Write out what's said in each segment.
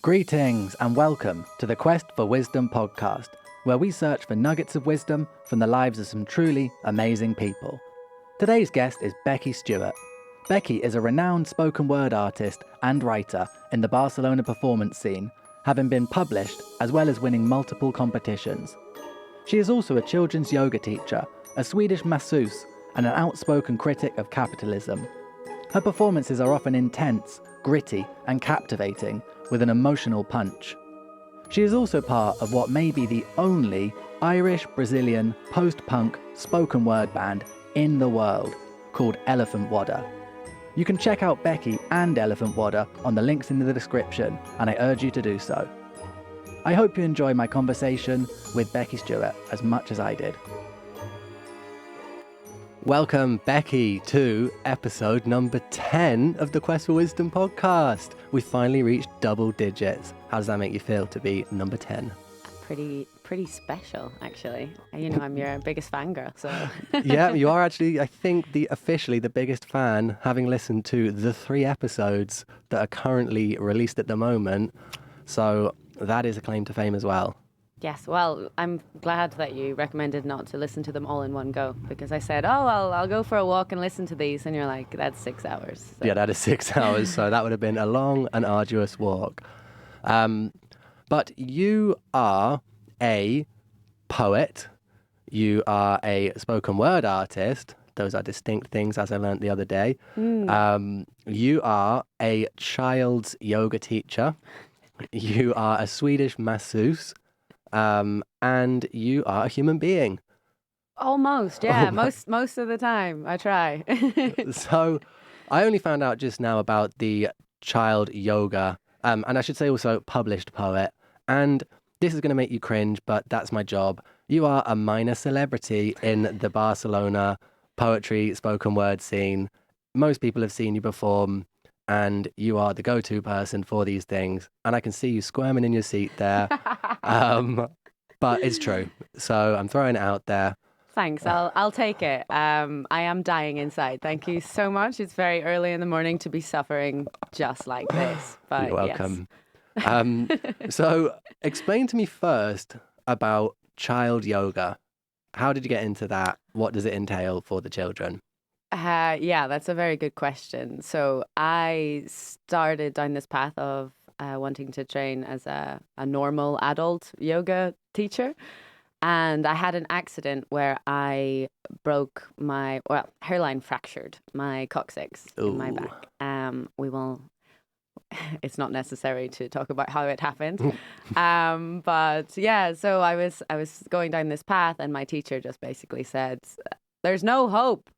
Greetings and welcome to the Quest for Wisdom podcast, where we search for nuggets of wisdom from the lives of some truly amazing people. Today's guest is Beckie Stewart. Beckie is a renowned spoken word artist and writer in the Barcelona performance scene, having been published as well as winning multiple competitions. She is also a children's yoga teacher, a Swedish Masseuse, and an outspoken critic of capitalism. Her performances are often intense, gritty, and captivating, with an emotional punch. She is also part of what may be the only Irish-Brazilian post-punk spoken word band in the world, called Elefant Woder. You can check out Beckie and Elefant Woder on the links in the description, and I urge you to do so. I hope you enjoy my conversation with Beckie Stewart as much as I did. Welcome, Beckie, to episode number 10 of the Quest for Wisdom podcast. We finally reached double digits. How does that make you feel to be number 10? Pretty special, actually. I'm your biggest fangirl, so... Yeah, you are actually, I think, officially the biggest fan, having listened to the 3 episodes that are currently released at the moment. So that is a claim to fame as well. Yes, well, I'm glad that you recommended not to listen to them all in one go, because I said, I'll go for a walk and listen to these, and you're like, that's 6 hours. So. Yeah, that is 6 hours, so that would have been a long and arduous walk. But you are a poet, you are a spoken word artist. Those are distinct things, as I learned the other day. You are a child's yoga teacher. You are a Swedish masseuse. And you are a human being. Almost, yeah. Most of the time, I try. So I only found out just now about the child yoga, and I should say also published poet. And this is going to make you cringe, but that's my job. You are a minor celebrity in the Barcelona poetry spoken word scene. Most people have seen you perform, and you are the go-to person for these things. And I can see you squirming in your seat there. But it's true. So I'm throwing it out there. Thanks. I'll take it. I am dying inside. Thank you so much. It's very early in the morning to be suffering just like this. But you're welcome. Yes. So explain to me first about child yoga. How did you get into that? What does it entail for the children? Yeah, that's a very good question. So I started down this path of wanting to train as a normal adult yoga teacher. And I had an accident where I broke hairline fractured my coccyx in my back. It's not necessary to talk about how it happened. But yeah, so I was going down this path, and my teacher just basically said, there's no hope.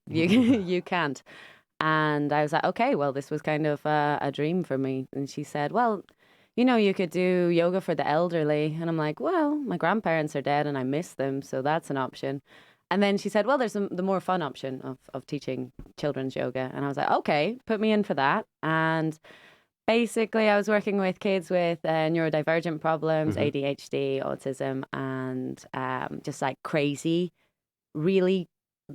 You can't. And I was like, okay, well, this was kind of a dream for me. And she said, well, you could do yoga for the elderly. And I'm like, well, my grandparents are dead and I miss them, so that's an option. And then she said, well, there's the more fun option of teaching children's yoga. And I was like, okay, put me in for that. And basically, I was working with kids with neurodivergent problems, ADHD, autism, and just like crazy, really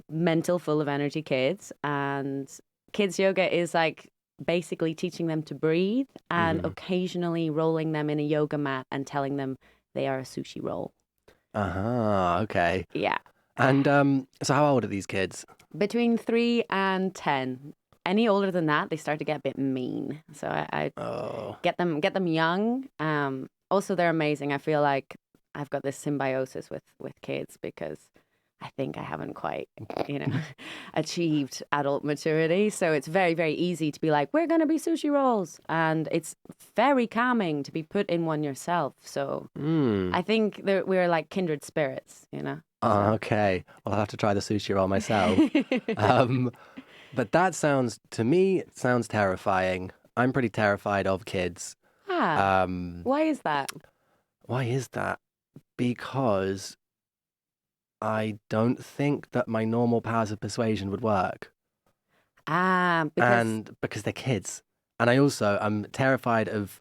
mental, full of energy kids. And kids yoga is like basically teaching them to breathe and occasionally rolling them in a yoga mat and telling them they are a sushi roll. Okay. Yeah. And so how old are these kids? Between 3 and 10. Any older than that, they start to get a bit mean. So I get them young. Also, they're amazing. I feel like I've got this symbiosis with kids because I think I haven't quite, achieved adult maturity. So it's very, very easy to be like, we're going to be sushi rolls. And it's very calming to be put in one yourself. So I think we're like kindred spirits, Okay. Well, I'll have to try the sushi roll myself. But that sounds terrifying. I'm pretty terrified of kids. Why is that? Why is that? Because I don't think that my normal powers of persuasion would work. Because they're kids. And I'm terrified of,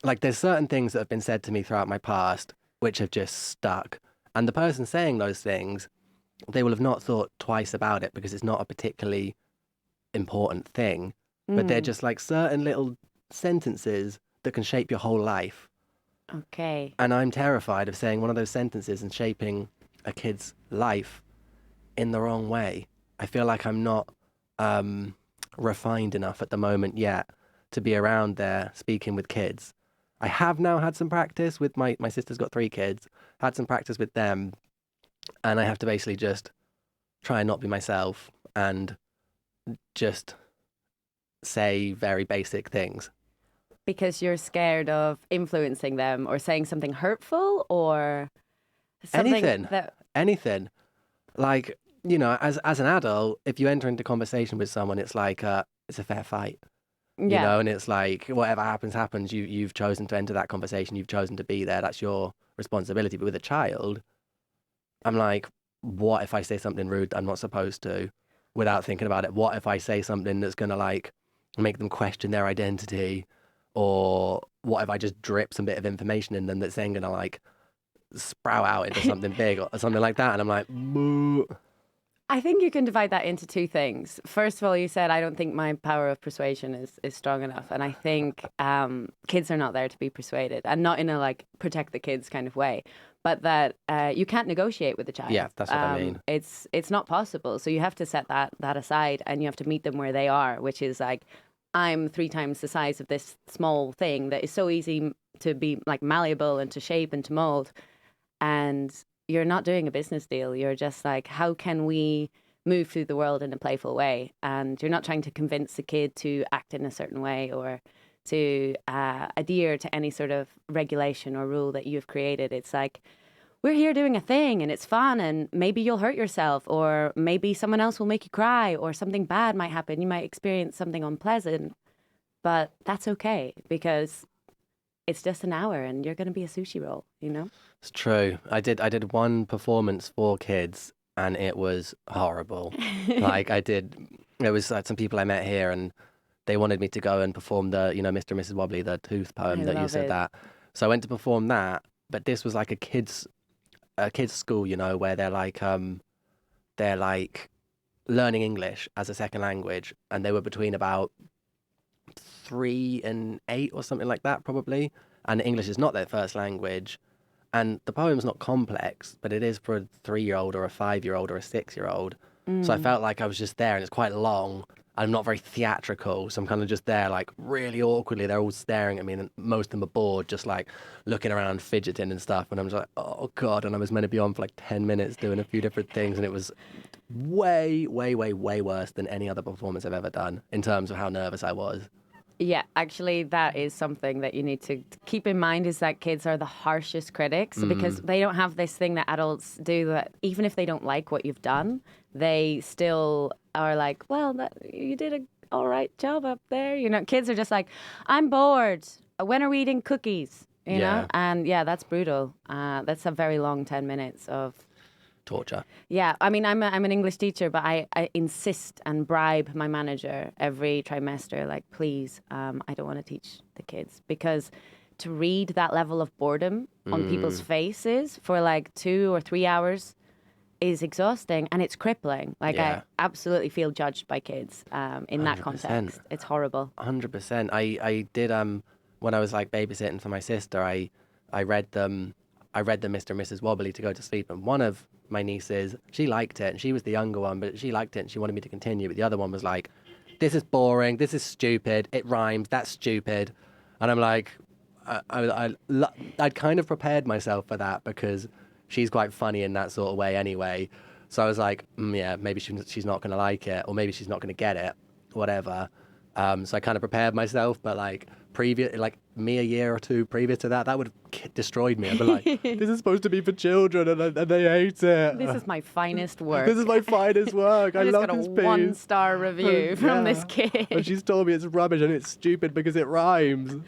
like, there's certain things that have been said to me throughout my past which have just stuck. And the person saying those things, they will have not thought twice about it because it's not a particularly important thing. But they're just like certain little sentences that can shape your whole life. Okay. And I'm terrified of saying one of those sentences and shaping a kid's life in the wrong way. I feel like I'm not refined enough at the moment yet to be around there speaking with kids. I have now had some practice with my sister's got 3 kids, had some practice with them, and I have to basically just try and not be myself and just say very basic things. Because you're scared of influencing them or saying something hurtful or something Anything. Like, you know, as an adult, if you enter into conversation with someone, it's like it's a fair fight. You know, and it's like whatever happens. You've chosen to enter that conversation. You've chosen to be there. That's your responsibility. But with a child, I'm like, what if I say something rude that I'm not supposed to without thinking about it? What if I say something that's going to like make them question their identity? Or what if I just drip some bit of information in them that's then going to like sprout out into something big or something like that? And I'm like, boo. I think you can divide that into 2 things. First of all, you said, I don't think my power of persuasion is strong enough. And I think kids are not there to be persuaded, and not in a like protect the kids kind of way, but that you can't negotiate with a child. Yeah, that's what I mean. It's not possible. So you have to set that aside, and you have to meet them where they are, which is like, I'm 3 times the size of this small thing that is so easy to be like malleable and to shape and to mold. And you're not doing a business deal. You're just like, how can we move through the world in a playful way? And you're not trying to convince the kid to act in a certain way or to adhere to any sort of regulation or rule that you've created. It's like, we're here doing a thing and it's fun, and maybe you'll hurt yourself, or maybe someone else will make you cry, or something bad might happen. You might experience something unpleasant, but that's okay because it's just an hour and you're going to be a sushi roll, you know? It's true. I did one performance for kids and it was horrible. It was like some people I met here and they wanted me to go and perform the, you know, Mr. and Mrs. Wobbly, the tooth poem that you said that. So I went to perform that, but this was like a kids school, you know, where they're like learning English as a second language, and they were between about 3 and 8 or something like that probably, and English is not their first language, and the poem's not complex, but it is for a 3-year-old or a 5-year-old or a 6-year-old. So I felt like I was just there, and it's quite long. I'm not very theatrical, so I'm kind of just there, like, really awkwardly. They're all staring at me, and most of them are bored, just, like, looking around, fidgeting and stuff. And I'm just like, oh, God. And I was meant to be on for, like, 10 minutes doing a few different things, and it was way, way, way, way worse than any other performance I've ever done in terms of how nervous I was. Yeah, actually, that is something that you need to keep in mind, is that kids are the harshest critics because they don't have this thing that adults do, that even if they don't like what you've done, they still are like, well, you did an all right job up there. You know, kids are just like, I'm bored. When are we eating cookies? You know? And yeah, that's brutal. That's a very long 10 minutes of torture. Yeah, I mean, I'm an English teacher, but I insist and bribe my manager every trimester, like, please, I don't want to teach the kids, because to read that level of boredom on people's faces for like 2 or 3 hours is exhausting, and it's crippling. Like, I absolutely feel judged by kids in that 100%. context. It's horrible. 100%. I did when I was like babysitting for my sister, I read them Mr. and Mrs. Wobbly to go to sleep, and one of my nieces, she liked it, and she was the younger one, but she liked it and she wanted me to continue, but the other one was like, this is boring, this is stupid, it rhymes, that's stupid. And I'm like, I'd kind of prepared myself for that because she's quite funny in that sort of way anyway. So I was like, yeah, maybe she's not going to like it, or maybe she's not going to get it, whatever. So I kind of prepared myself, but like me a year or 2 previous to that would have destroyed me. I'd be like, this is supposed to be for children and they hate it. This is my finest work. This is my finest work. I love this piece. I just got a 1-star review from this kid. And she's told me it's rubbish and it's stupid because it rhymes.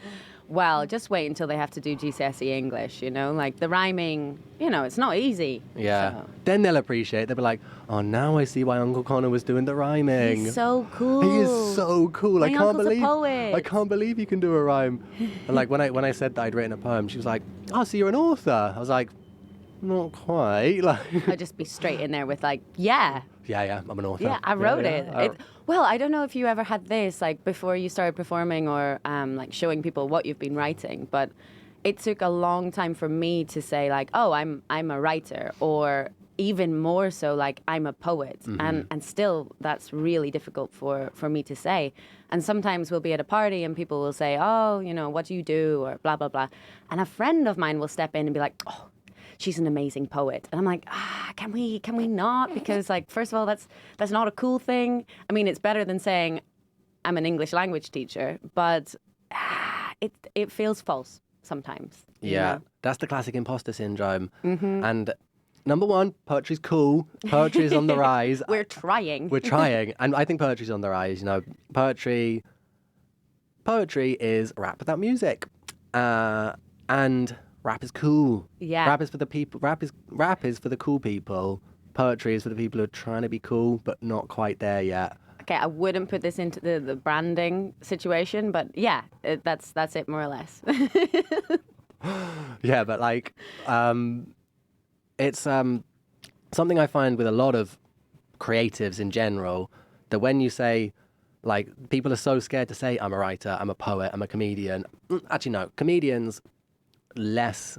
Well, just wait until they have to do GCSE English, you know? Like, the rhyming, you know, it's not easy. Yeah. So. Then they'll appreciate it. They'll be like, oh, now I see why Uncle Connor was doing the rhyming. He's so cool. He is so cool. My uncle's a poet. I can't believe you can do a rhyme. And like when I said that I'd written a poem, she was like, oh, so you're an author? I was like, not quite. Like, I'd just be straight in there with like, yeah. Yeah, I'm an author. Yeah, I wrote it. Yeah. Well, I don't know if you ever had this, like before you started performing or like showing people what you've been writing, but it took a long time for me to say like, oh, I'm a writer, or even more so like I'm a poet. And still that's really difficult for me to say. And sometimes we'll be at a party and people will say, oh, you know, what do you do, or blah, blah, blah. And a friend of mine will step in and be like, oh, she's an amazing poet. And I'm like, can we not? Because like, first of all, that's not a cool thing. I mean, it's better than saying I'm an English language teacher, but it feels false sometimes. Yeah, know? that's the classic imposter syndrome. And number one, poetry's cool. Poetry is on the rise. We're trying. We're trying. And I think poetry's on the rise. You know, poetry is rap without music. And rap is cool. Yeah. Rap is for the people. Rap is for the cool people. Poetry is for the people who are trying to be cool but not quite there yet. Okay, I wouldn't put this into the branding situation, but yeah, that's it more or less. Yeah, but like, it's something I find with a lot of creatives in general, that when you say, like, people are so scared to say, I'm a writer, I'm a poet, I'm a comedian. Actually, no, comedians less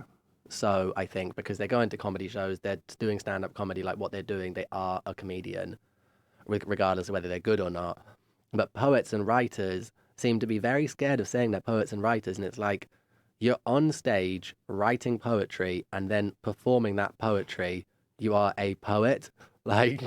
so, I think, because they're going to comedy shows, they're doing stand-up comedy, like what they're doing, they are a comedian, regardless of whether they're good or not. But poets and writers seem to be very scared of saying they're poets and writers, and it's like, you're on stage writing poetry and then performing that poetry, you are a poet. Like,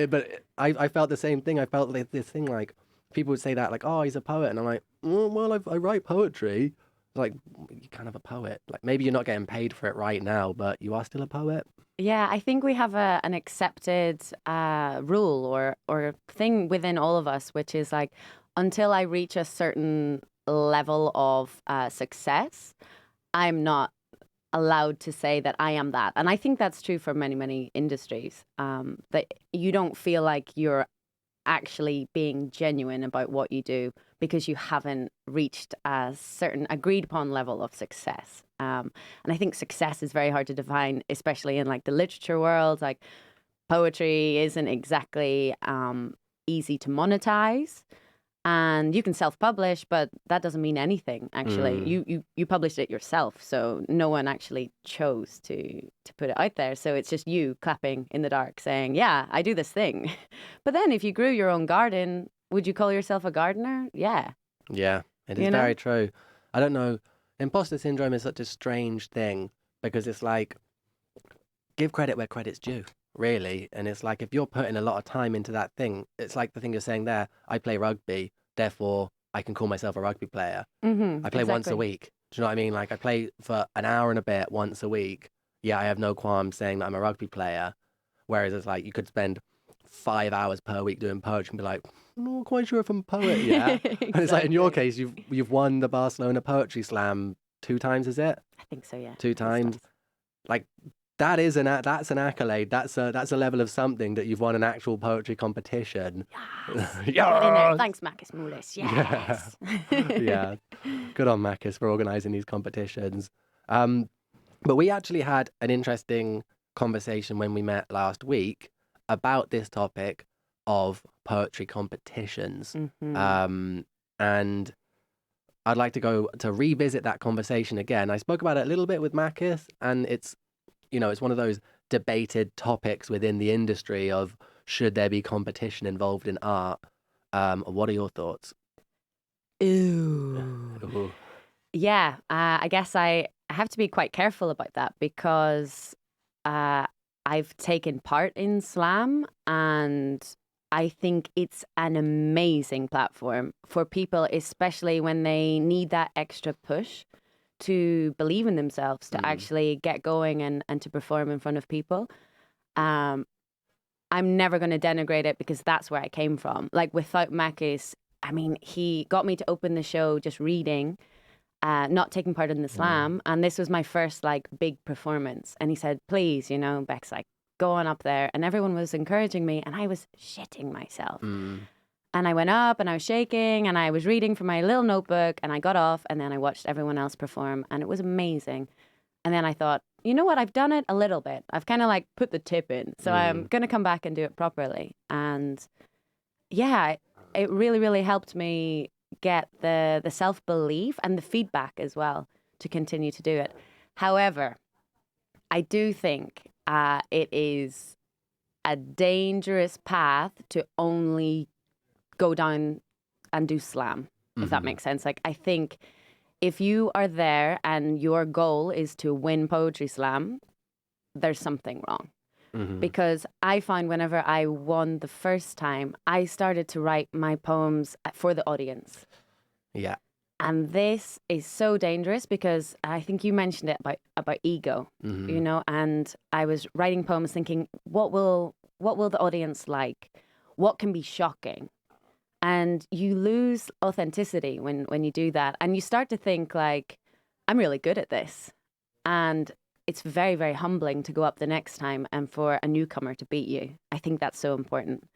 but I felt the same thing. I felt like this thing, like, people would say that, like, oh, he's a poet. And I'm like, well, I write poetry. Like, you're kind of a poet. Like, maybe you're not getting paid for it right now, but you are still a poet. Yeah, I think we have an accepted rule or thing within all of us, which is like, until I reach a certain level of success, I'm not allowed to say that I am that. And I think that's true for many, many industries, that you don't feel like you're actually being genuine about what you do because you haven't reached a certain agreed upon level of success. And I think success is very hard to define, especially in like the literature world. Like, poetry isn't exactly easy to monetize. And you can self-publish, but that doesn't mean anything, actually. You published it yourself, so no one actually chose to put it out there. So it's just you clapping in the dark saying, yeah, I do this thing. But then if you grew your own garden, would you call yourself a gardener? Yeah. Yeah, it is very true. I don't know. Imposter syndrome is such a strange thing because it's like, give credit where credit's due, really. And it's like, if you're putting a lot of time into that thing, it's like the thing you're saying there, I play rugby, therefore I can call myself a rugby player. I play once a week. Do you know what I mean? Like, I play for an hour and a bit once a week. Yeah, I have no qualms saying that I'm a rugby player. Whereas it's like, you could spend 5 hours per week doing poetry and be like, I'm not quite sure if I'm a poet yet. Exactly. And it's like, in your case, you've won the Barcelona Poetry Slam 2 times, is it? I think so, yeah. 2 times. Like, that's an accolade. That's a level of something, that you've won an actual poetry competition. Yes. Yeah. Thanks, Marcus Moulis. Yes. Yeah. Good on Marcus for organising these competitions. But we actually had an interesting conversation when we met last week about this topic of poetry competitions. And I'd like to revisit that conversation again. I spoke about it a little bit with Marcus, and it's one of those debated topics within the industry of, should there be competition involved in art? What are your thoughts? Ooh. Yeah, I guess I have to be quite careful about that because I've taken part in slam, and I think it's an amazing platform for people, especially when they need that extra push to believe in themselves, to actually get going and to perform in front of people. I'm never going to denigrate it because that's where I came from. Like, without Makis, I mean, he got me to open the show just reading, not taking part in the slam. And this was my first like big performance. And he said, please, Beck's like, go on up there. And everyone was encouraging me and I was shitting myself. And I went up and I was shaking and I was reading from my little notebook and I got off and then I watched everyone else perform and it was amazing. And then I thought, you know what, I've done it a little bit. I've kind of like put the tip in. So I'm going to come back and do it properly. And yeah, it really, really helped me get the self-belief and the feedback as well to continue to do it. However, I do think it is a dangerous path to only go down and do slam, if that makes sense. Like, I think if you are there and your goal is to win poetry slam, there's something wrong. Because I find whenever I won the first time, I started to write my poems for the audience. Yeah. And this is so dangerous because I think you mentioned it about ego, you know, and I was writing poems thinking, what will the audience like? What can be shocking? And you lose authenticity when you do that. And you start to think like, I'm really good at this. And it's very, very humbling to go up the next time and for a newcomer to beat you. I think that's so important.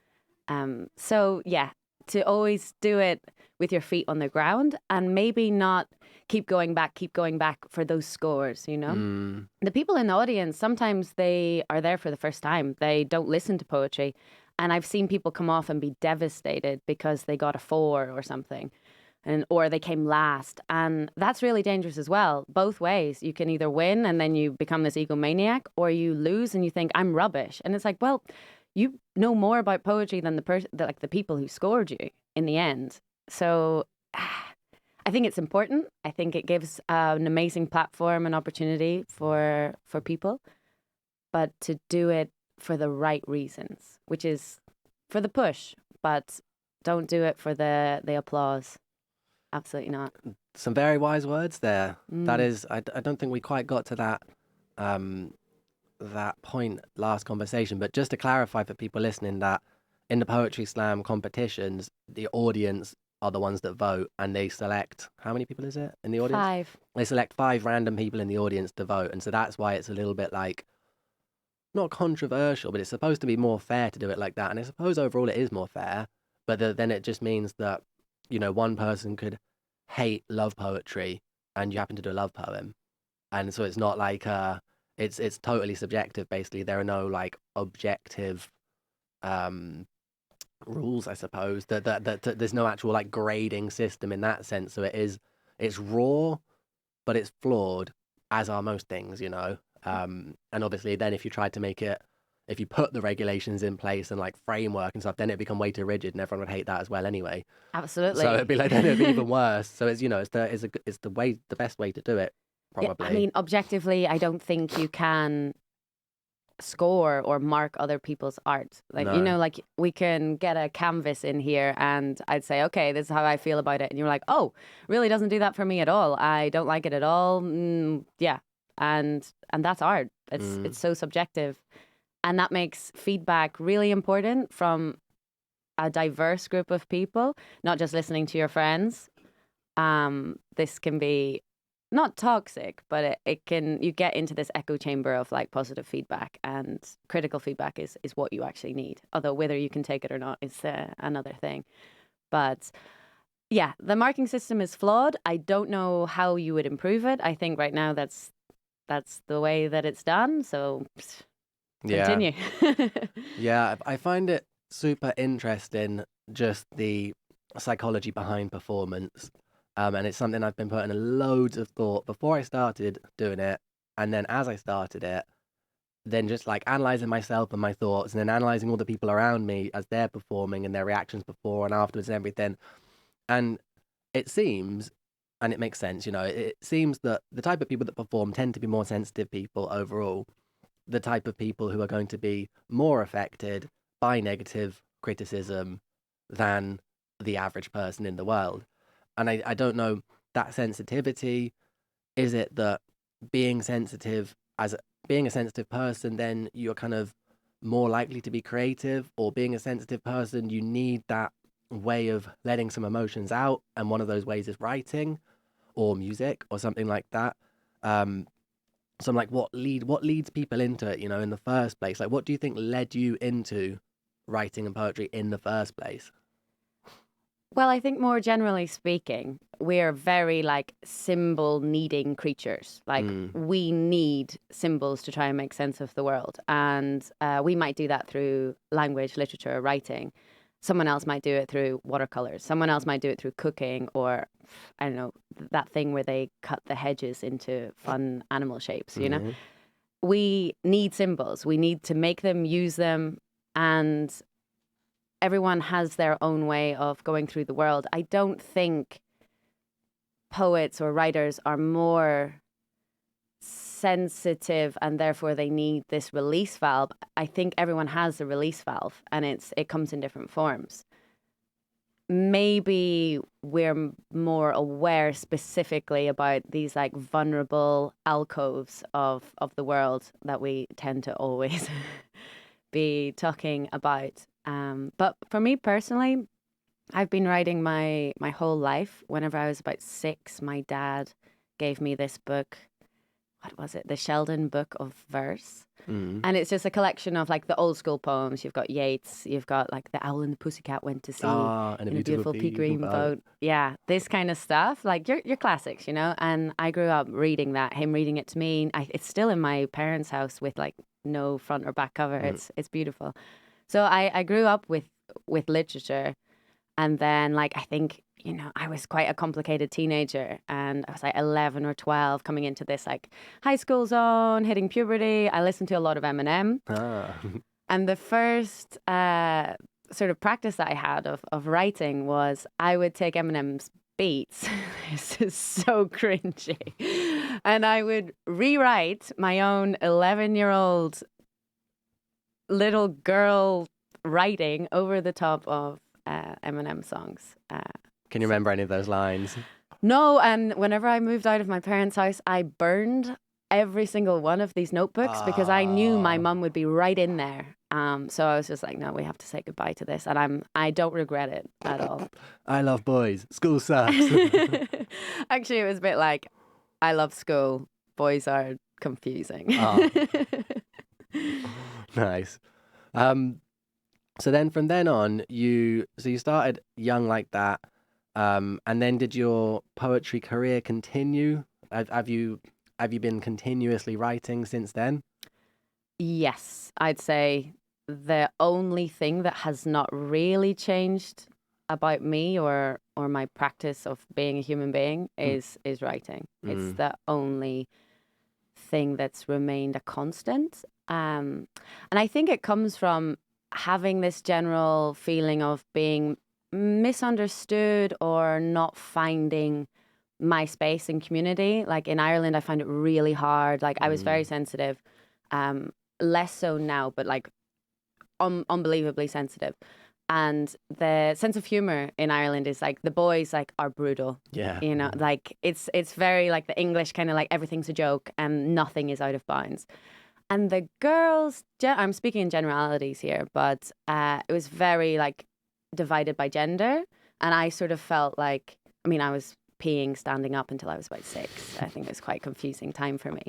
So yeah, to always do it with your feet on the ground and maybe not keep going back for those scores, you know? The people in the audience, sometimes they are there for the first time. They don't listen to poetry. And I've seen people come off and be devastated because they got a 4 or something. Or they came last. And that's really dangerous as well. Both ways. You can either win and then you become this egomaniac, or you lose and you think, I'm rubbish. And it's like, well, you know more about poetry than the people who scored you in the end. So I think it's important. I think it gives an amazing platform and opportunity for people. But to do it for the right reasons, which is for the push, but don't do it for the applause. Absolutely not. Some very wise words there. That is, I don't think we quite got to that that point last conversation, but just to clarify for people listening that in the Poetry Slam competitions, the audience are the ones that vote, and they select, how many people is it in the audience? 5. They select 5 random people in the audience to vote, and so that's why it's a little bit like, not controversial, but it's supposed to be more fair to do it like that, and I suppose overall it is more fair, but then it just means that, you know, one person could love poetry and you happen to do a love poem. And so it's not like it's totally subjective, basically. There are no like objective rules, I suppose. That there's no actual like grading system in that sense. So it's raw, but it's flawed, as are most things, you know. And obviously then if you put the regulations in place and like framework and stuff, then it'd become way too rigid and everyone would hate that as well anyway. Absolutely. So it'd be like, then it'd be even worse. So it's, you know, it's the best way to do it, probably. Yeah, I mean, objectively, I don't think you can score or mark other people's art. Like, No. you know, like we can get a canvas in here and I'd say, okay, this is how I feel about it. And you're like, oh, really doesn't do that for me at all. I don't like it at all. Yeah. And that's art. It's so subjective. And that makes feedback really important from a diverse group of people, not just listening to your friends. This can be not toxic, but you get into this echo chamber of like positive feedback, and critical feedback is what you actually need. Although whether you can take it or not is another thing. But yeah, the marking system is flawed. I don't know how you would improve it. I think right now that's the way that it's done. So continue. Yeah, I find it super interesting, just the psychology behind performance. And it's something I've been putting loads of thought before I started doing it. And then as I started it, then just like analyzing myself and my thoughts, and then analyzing all the people around me as they're performing and their reactions before and afterwards and everything. And it seems, and it makes sense, you know, it seems that the type of people that perform tend to be more sensitive people overall. The type of people who are going to be more affected by negative criticism than the average person in the world. And I don't know, that sensitivity, is it that being a sensitive person, then you're kind of more likely to be creative, or being a sensitive person, you need that way of letting some emotions out, and one of those ways is writing or music or something like that. So I'm like, what leads people into it, you know, in the first place? Like, what do you think led you into writing and poetry in the first place? Well, I think more generally speaking, we're very like symbol needing creatures. Like we need symbols to try and make sense of the world. And we might do that through language, literature, or writing. Someone else might do it through watercolors. Someone else might do it through cooking, or I don't know, that thing where they cut the hedges into fun animal shapes, you know? We need symbols. We need to make them, use them, and everyone has their own way of going through the world. I don't think poets or writers are more sensitive and therefore they need this release valve. I think everyone has a release valve, and it comes in different forms. Maybe we're more aware specifically about these like vulnerable alcoves of the world that we tend to always be talking about. But for me personally, I've been writing my whole life. Whenever I was about 6, my dad gave me this book. What was it? The Sheldon Book of Verse. And it's just a collection of like the old school poems. You've got Yeats, you've got like The Owl and the Pussycat Went to Sea, and in a beautiful pea green boat. Yeah, this kind of stuff, like your classics, you know. And I grew up reading that, him reading it to me. It's still in my parents' house with like no front or back cover. It's beautiful. So I grew up with literature, and then like I think, you know, I was quite a complicated teenager, and I was like 11 or 12 coming into this like high school zone, hitting puberty. I listened to a lot of Eminem. And the first sort of practice that I had of writing was I would take Eminem's beats. This is so cringy. And I would rewrite my own 11-year-old little girl writing over the top of Eminem songs. Can you remember any of those lines? No, and whenever I moved out of my parents' house, I burned every single one of these notebooks because I knew my mum would be right in there. So I was just like, no, we have to say goodbye to this. And I don't regret it at all. I love boys. School sucks. Actually, it was a bit like, I love school. Boys are confusing. Nice. So then from then on, you started young like that. And then did your poetry career continue? Have you been continuously writing since then? Yes, I'd say the only thing that has not really changed about me or my practice of being a human being is writing. It's the only thing that's remained a constant. And I think it comes from having this general feeling of being misunderstood or not finding my space in community. Like in Ireland, I find it really hard. Like I was very sensitive, less so now, but like unbelievably sensitive. And the sense of humor in Ireland is like the boys like are brutal. Yeah. You know, like it's very like the English kind of like everything's a joke and nothing is out of bounds. And the girls, I'm speaking in generalities here, but it was very like divided by gender. And I sort of felt like, I mean, I was peeing standing up until I was about 6. I think it was quite a confusing time for me.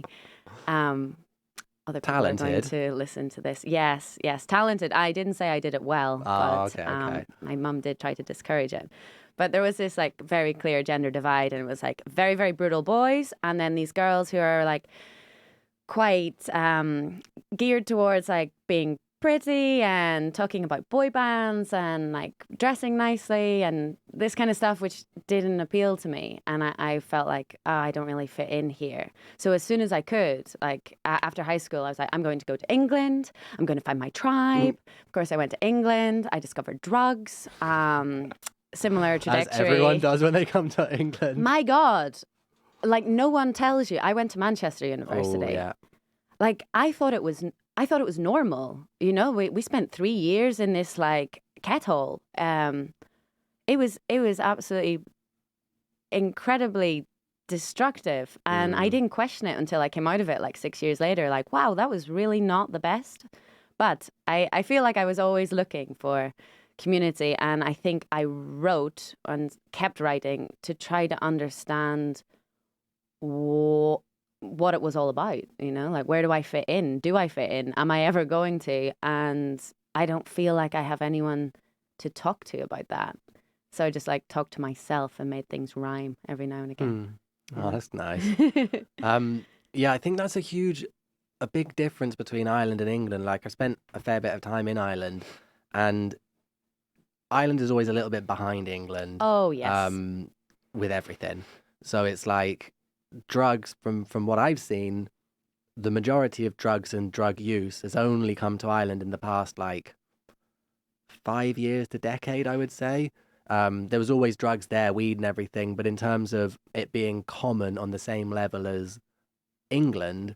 Other people are going to listen to this. Yes, talented. I didn't say I did it well, but okay. My mum did try to discourage it. But there was this like very clear gender divide, and it was like very, very brutal boys, and then these girls who are like quite geared towards like being pretty and talking about boy bands and like dressing nicely and this kind of stuff, which didn't appeal to me. And I felt like, I don't really fit in here. So as soon as I could, like after high school, I was like, I'm going to go to England. I'm going to find my tribe. Of course, I went to England. I discovered drugs. Similar trajectory. As everyone does when they come to England. My God. Like no one tells you. I went to Manchester University. Oh, yeah. Like I thought it was normal. You know, we spent 3 years in this like kettle. It was absolutely incredibly destructive, and I didn't question it until I came out of it like 6 years later. Like, wow, that was really not the best. But I feel like I was always looking for community, and I think I wrote and kept writing to try to understand what it was all about, you know, like where do I fit in? Do I fit in? Am I ever going to? And I don't feel like I have anyone to talk to about that. So I just like talked to myself and made things rhyme every now and again. Oh, that's nice. Yeah, I think that's a big difference between Ireland and England. Like, I spent a fair bit of time in Ireland, and Ireland is always a little bit behind England, Oh, yes. with everything. So it's like drugs, from what I've seen, the majority of drugs and drug use has only come to Ireland in the past, like, 5 years to decade, I would say. There was always drugs there, weed and everything, but in terms of it being common on the same level as England,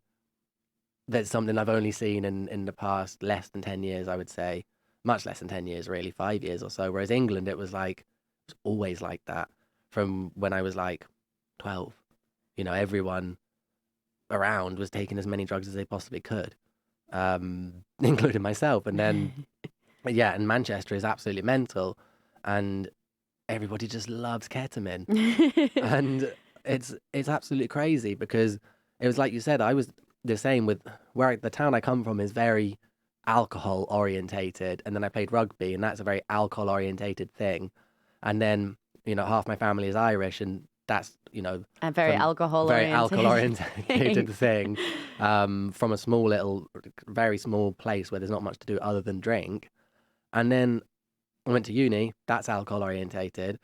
that's something I've only seen in the past less than 10 years, I would say. Much less than 10 years, really, 5 years or so. Whereas England, it was always like that from when I was like 12. Everyone around was taking as many drugs as they possibly could, including myself. And then, yeah, and Manchester is absolutely mental. And everybody just loves ketamine. And it's absolutely crazy because it was like you said, I was the same with the town I come from is very alcohol orientated, and then I played rugby, and that's a very alcohol orientated thing. And then half my family is Irish, and that's A very alcohol very alcohol oriented orientated thing, from a small little, very small place where there's not much to do other than drink. And then I went to uni, that's alcohol orientated,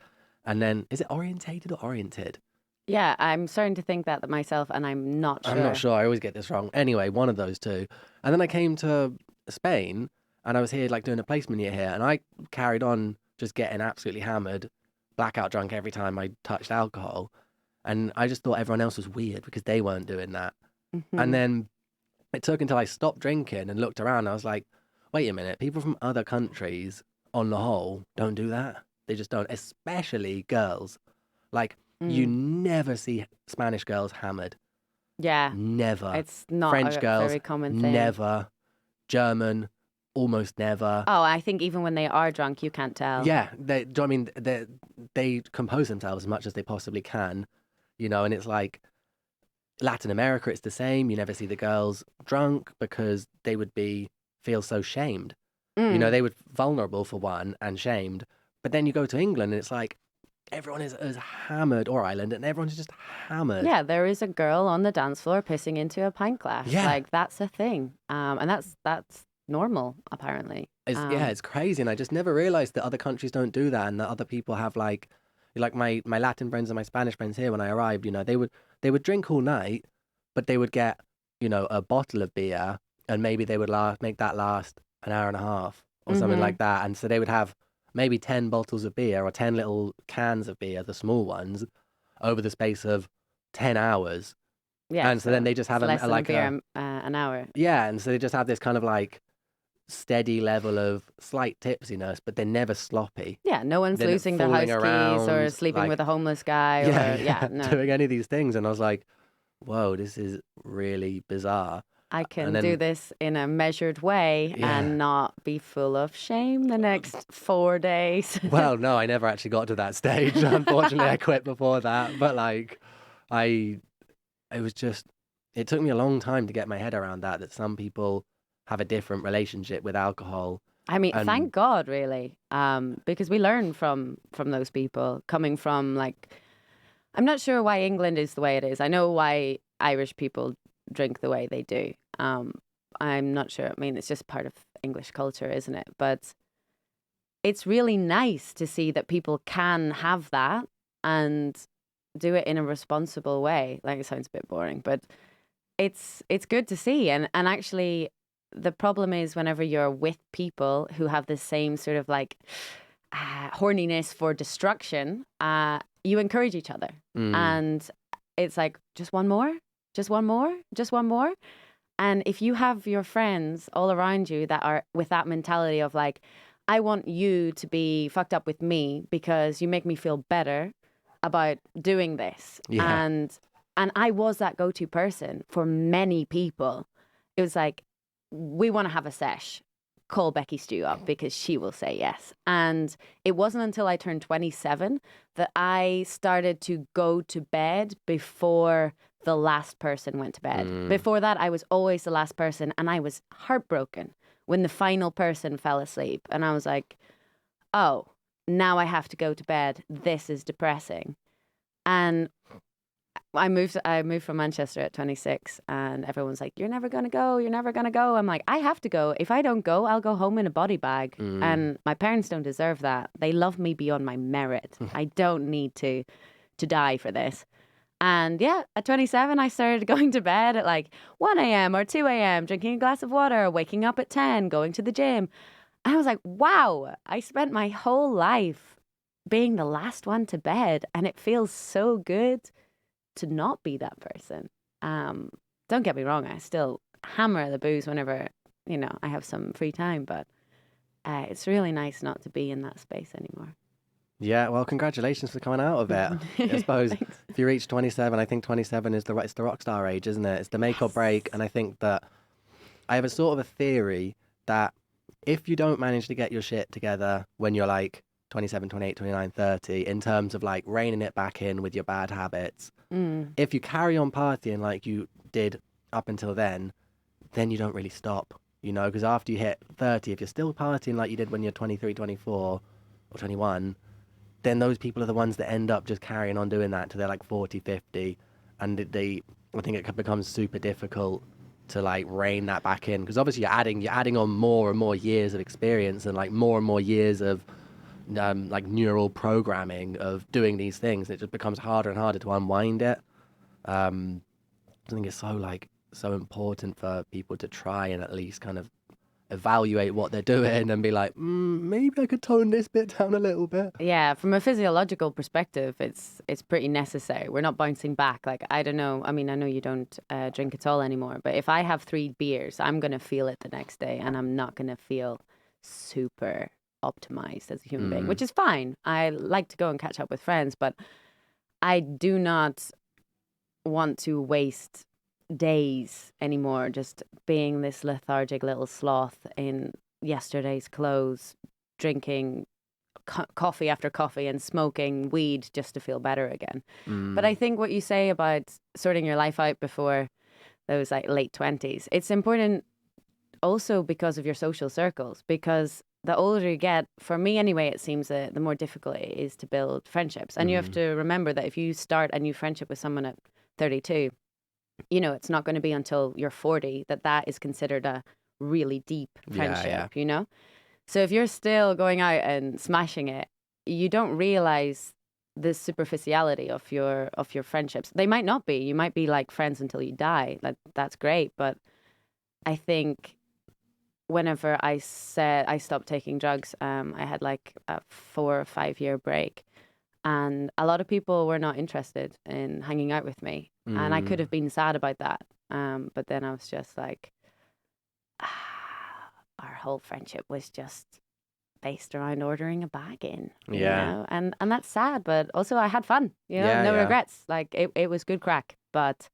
and then is it orientated or oriented? Yeah, I'm starting to think that myself, and I'm not sure. I'm not sure. I always get this wrong. Anyway, one of those two. And then I came to Spain, and I was here like doing a placement year here, and I carried on just getting absolutely hammered, blackout drunk every time I touched alcohol. And I just thought everyone else was weird because they weren't doing that. And then it took until I stopped drinking and looked around. And I was like, wait a minute, people from other countries, on the whole, don't do that. They just don't, especially girls. Like, you never see Spanish girls hammered. Yeah. Never. It's not French a girls, very common thing. never. German, almost never. Oh, I think even when they are drunk, you can't tell. Yeah, they compose themselves as much as they possibly can, and it's like Latin America, it's the same. You never see the girls drunk because they would feel so shamed. They would vulnerable for one and shamed. But then you go to England and it's like everyone is hammered, or Ireland, and everyone's just hammered. Yeah, there is a girl on the dance floor pissing into a pint glass. Yeah. Like, that's a thing. And that's normal, apparently. It's crazy. And I just never realized that other countries don't do that, and that other people have like my Latin friends and my Spanish friends here when I arrived, they would drink all night, but they would get, a bottle of beer, and maybe they would make that last an hour and a half or something like that. And so they would have maybe 10 bottles of beer or 10 little cans of beer, the small ones, over the space of 10 hours. Yeah. And so then they just have less than like a beer an hour. Yeah. And so they just have this kind of like steady level of slight tipsiness, but they're never sloppy. Yeah. No one's They're losing their house keys or sleeping with a homeless guy. No. Doing any of these things. And I was like, whoa, this is really bizarre. I can do this in a measured way and not be full of shame the next 4 days. Well, no, I never actually got to that stage. Unfortunately, I quit before that. But it took me a long time to get my head around that some people have a different relationship with alcohol. I mean, thank God, really, because we learn from those people coming from I'm not sure why England is the way it is. I know why Irish people drink the way they do. I'm not sure. I mean, it's just part of English culture, isn't it? But it's really nice to see that people can have that and do it in a responsible way. Like, it sounds a bit boring, but it's good to see. And actually, the problem is whenever you're with people who have the same sort of horniness for destruction, you encourage each other. And it's like, just one more, just one more, just one more. And if you have your friends all around you that are with that mentality of I want you to be fucked up with me because you make me feel better about doing this. Yeah. And I was that go-to person for many people. It was like, we want to have a sesh. Call Beckie Stewart up because she will say yes. And it wasn't until I turned 27 that I started to go to bed before the last person went to bed. Before that, I was always the last person, and I was heartbroken when the final person fell asleep. And I was like, oh, now I have to go to bed. This is depressing. And I moved from Manchester at 26, and everyone's like, you're never going to go. You're never going to go. I'm like, I have to go. If I don't go, I'll go home in a body bag. And my parents don't deserve that. They love me beyond my merit. I don't need to die for this. And yeah, at 27, I started going to bed at like 1 a.m. or 2 a.m., drinking a glass of water, waking up at 10, going to the gym. And I was like, wow, I spent my whole life being the last one to bed, and it feels so good to not be that person. Don't get me wrong, I still hammer the booze whenever, I have some free time, but it's really nice not to be in that space anymore. Yeah, well, congratulations for coming out of it. I suppose if you reach 27, I think 27 is it's the rock star age, isn't it? It's the make or break. And I think that I have a sort of a theory that if you don't manage to get your shit together when you're like 27, 28, 29, 30, in terms of like reining it back in with your bad habits, if you carry on partying like you did up until then you don't really stop, because after you hit 30, if you're still partying like you did when you're 23, 24 or 21, then those people are the ones that end up just carrying on doing that till they're like 40, 50. And I think it becomes super difficult to like rein that back in, because obviously you're adding on more and more years of experience and like more and more years of like neural programming of doing these things. It just becomes harder and harder to unwind it. I think it's so important for people to try and at least kind of evaluate what they're doing and be like, maybe I could tone this bit down a little bit. Yeah, from a physiological perspective, it's pretty necessary. We're not bouncing back. Like, I don't know. I mean, I know you don't drink at all anymore, but if I have 3 beers, I'm going to feel it the next day, and I'm not going to feel super optimized as a human being, which is fine. I like to go and catch up with friends, but I do not want to waste days anymore just being this lethargic little sloth in yesterday's clothes, drinking coffee after coffee and smoking weed just to feel better again. But I think what you say about sorting your life out before those like late 20s, it's important also because of your social circles, because the older you get, for me anyway, it seems that the more difficult it is to build friendships. And you have to remember that if you start a new friendship with someone at 32, it's not going to be until you're 40 that is considered a really deep friendship, So if you're still going out and smashing it, you don't realize the superficiality of your friendships. They might not be. You might be like friends until you die. That's great. But I think whenever I said I stopped taking drugs, I had like a 4 or 5 year break. And a lot of people were not interested in hanging out with me. And I could have been sad about that. But then I was just like, our whole friendship was just based around ordering a bag in, you know? And that's sad, but also I had fun, no regrets. Like it was good crack. But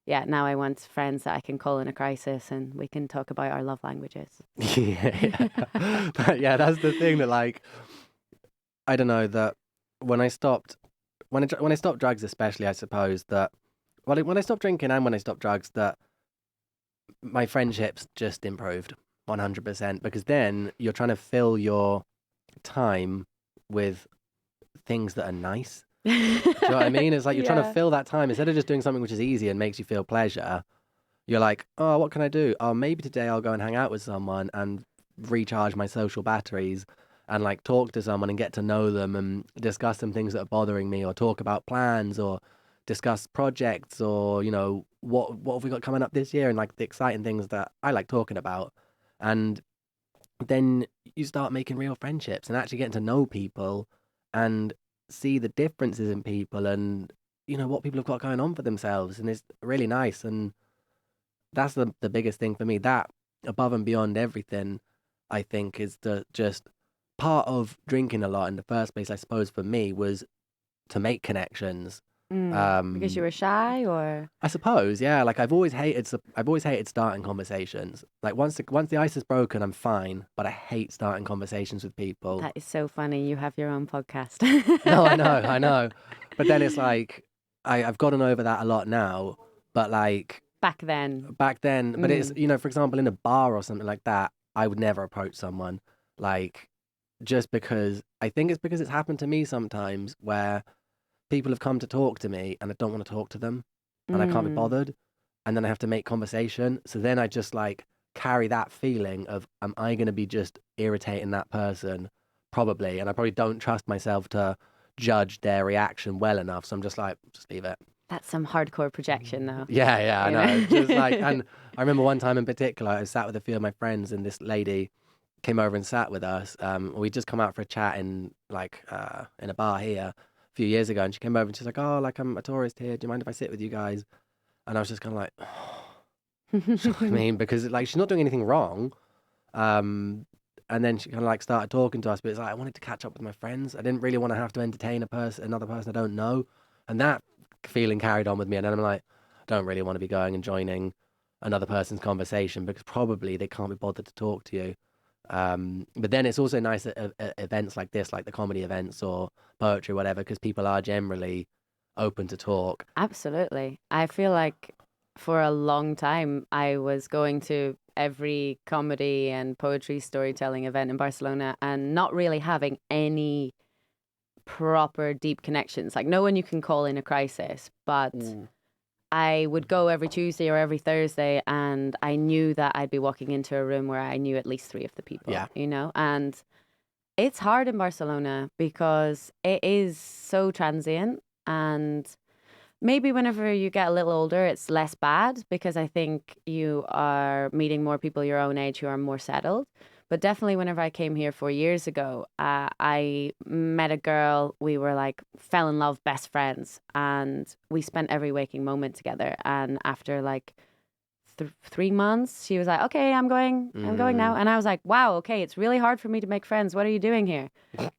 yeah, now I want friends that I can call in a crisis and we can talk about our love languages. That's the thing that like, I don't know, that when I stopped drugs, especially, I suppose that, when I stopped drinking and when I stopped drugs, that my friendships just improved 100%, because then you're trying to fill your time with things that are nice. Do you know what I mean? It's like you're trying to fill that time. Instead of just doing something which is easy and makes you feel pleasure, you're like, oh, what can I do? Oh, maybe today I'll go and hang out with someone and recharge my social batteries and like talk to someone and get to know them and discuss some things that are bothering me, or talk about plans, or discuss projects, or, what have we got coming up this year, and like the exciting things that I like talking about. And then you start making real friendships and actually getting to know people and see the differences in people and, what people have got going on for themselves. And it's really nice. And that's the biggest thing for me. That, above and beyond everything, I think is just part of drinking a lot in the first place, I suppose, for me, was to make connections. Because you were shy, or? I suppose, yeah. Like I've always hated starting conversations. Like once the ice is broken, I'm fine, but I hate starting conversations with people. That is so funny. You have your own podcast. No, I know. But then it's like I've gotten over that a lot now. But like back then, but it's, for example, in a bar or something like that, I would never approach someone. Like just because I think it's because it's happened to me sometimes where people have come to talk to me and I don't want to talk to them and I can't be Mm. bothered. And then I have to make conversation. So then I just like carry that feeling of, am I going to be just irritating that person? Probably. And I probably don't trust myself to judge their reaction well enough. So I'm just like, just leave it. That's some hardcore projection, though. Yeah, I You know. Just like, know? and I remember one time in particular, I sat with a few of my friends and this lady came over and sat with us. We'd just come out for a chat in in a bar here a few years ago. And she came over and she's like, oh, like I'm a tourist here. Do you mind if I sit with you guys? And I was just kind of like, I mean, because like she's not doing anything wrong. And then she kind of like started talking to us, but it's like I wanted to catch up with my friends. I didn't really want to have to entertain another person I don't know, and that feeling carried on with me. And then I'm like, I don't really want to be going and joining another person's conversation because probably they can't be bothered to talk to you. But then it's also nice at events like this, like the comedy events or poetry, or whatever, because people are generally open to talk. Absolutely. I feel like for a long time I was going to every comedy and poetry storytelling event in Barcelona and not really having any proper deep connections. Like no one you can call in a crisis, but I would go every Tuesday or every Thursday and I knew that I'd be walking into a room where I knew at least three of the people, Yeah. you know? And it's hard in Barcelona because it is so transient, and maybe whenever you get a little older, it's less bad because I think you are meeting more people your own age who are more settled. But definitely, whenever I came here 4 years ago, I met a girl. We were like, fell in love, best friends. And we spent every waking moment together. And after like 3 months, she was like, okay, I'm going now. And I was like, wow, okay, it's really hard for me to make friends. What are you doing here?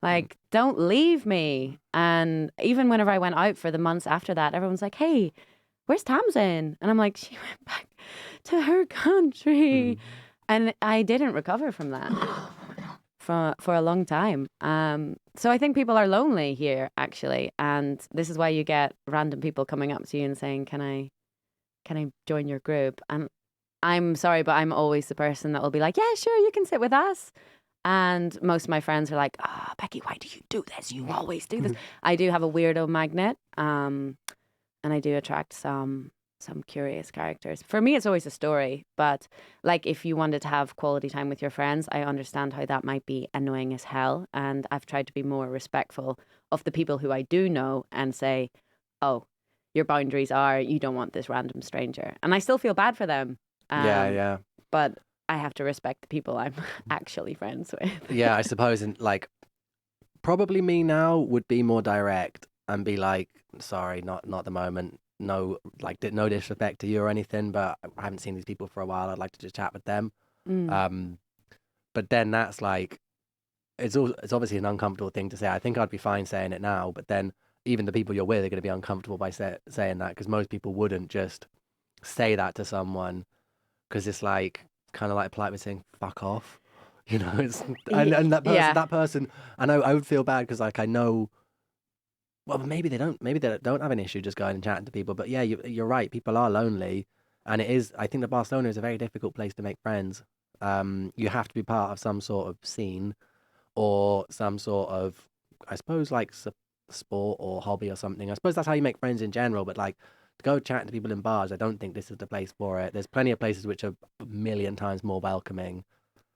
Like, don't leave me. And even whenever I went out for the months after that, everyone's like, hey, where's Tamsin? And I'm like, she went back to her country. And I didn't recover from that for a long time. So I think people are lonely here, actually. And this is why you get random people coming up to you and saying, can I join your group? And I'm sorry, but I'm always the person that will be like, yeah, sure, you can sit with us. And most of my friends are like, Beckie, why do you do this? You always do this. I do have a weirdo magnet, and I do attract some curious characters. For me, it's always a story. But like, if you wanted to have quality time with your friends, I understand how that might be annoying as hell. And I've tried to be more respectful of the people who I do know and say, oh, your boundaries are you don't want this random stranger. And I still feel bad for them. Yeah. But I have to respect the people I'm actually friends with. Yeah, I suppose, and like, probably me now would be more direct and be like, sorry, not at the moment. No, like, no disrespect to you or anything, but I haven't seen these people for a while. I'd like to just chat with them. But then that's like, it's obviously an uncomfortable thing to say. I think I'd be fine saying it now, but then even the people you're with are going to be uncomfortable by saying that, because most people wouldn't just say that to someone, because it's like kind of like polite with saying "fuck off," you know. It's and that person, I know I would feel bad because like I know. Well, maybe they don't. Maybe they don't have an issue just going and chatting to people. But yeah, you're right. People are lonely, and it is. I think that Barcelona is a very difficult place to make friends. You have to be part of some sort of scene or some sort of, I suppose, like sport or hobby or something. I suppose that's how you make friends in general. But like to go chatting to people in bars, I don't think this is the place for it. There's plenty of places which are a million times more welcoming.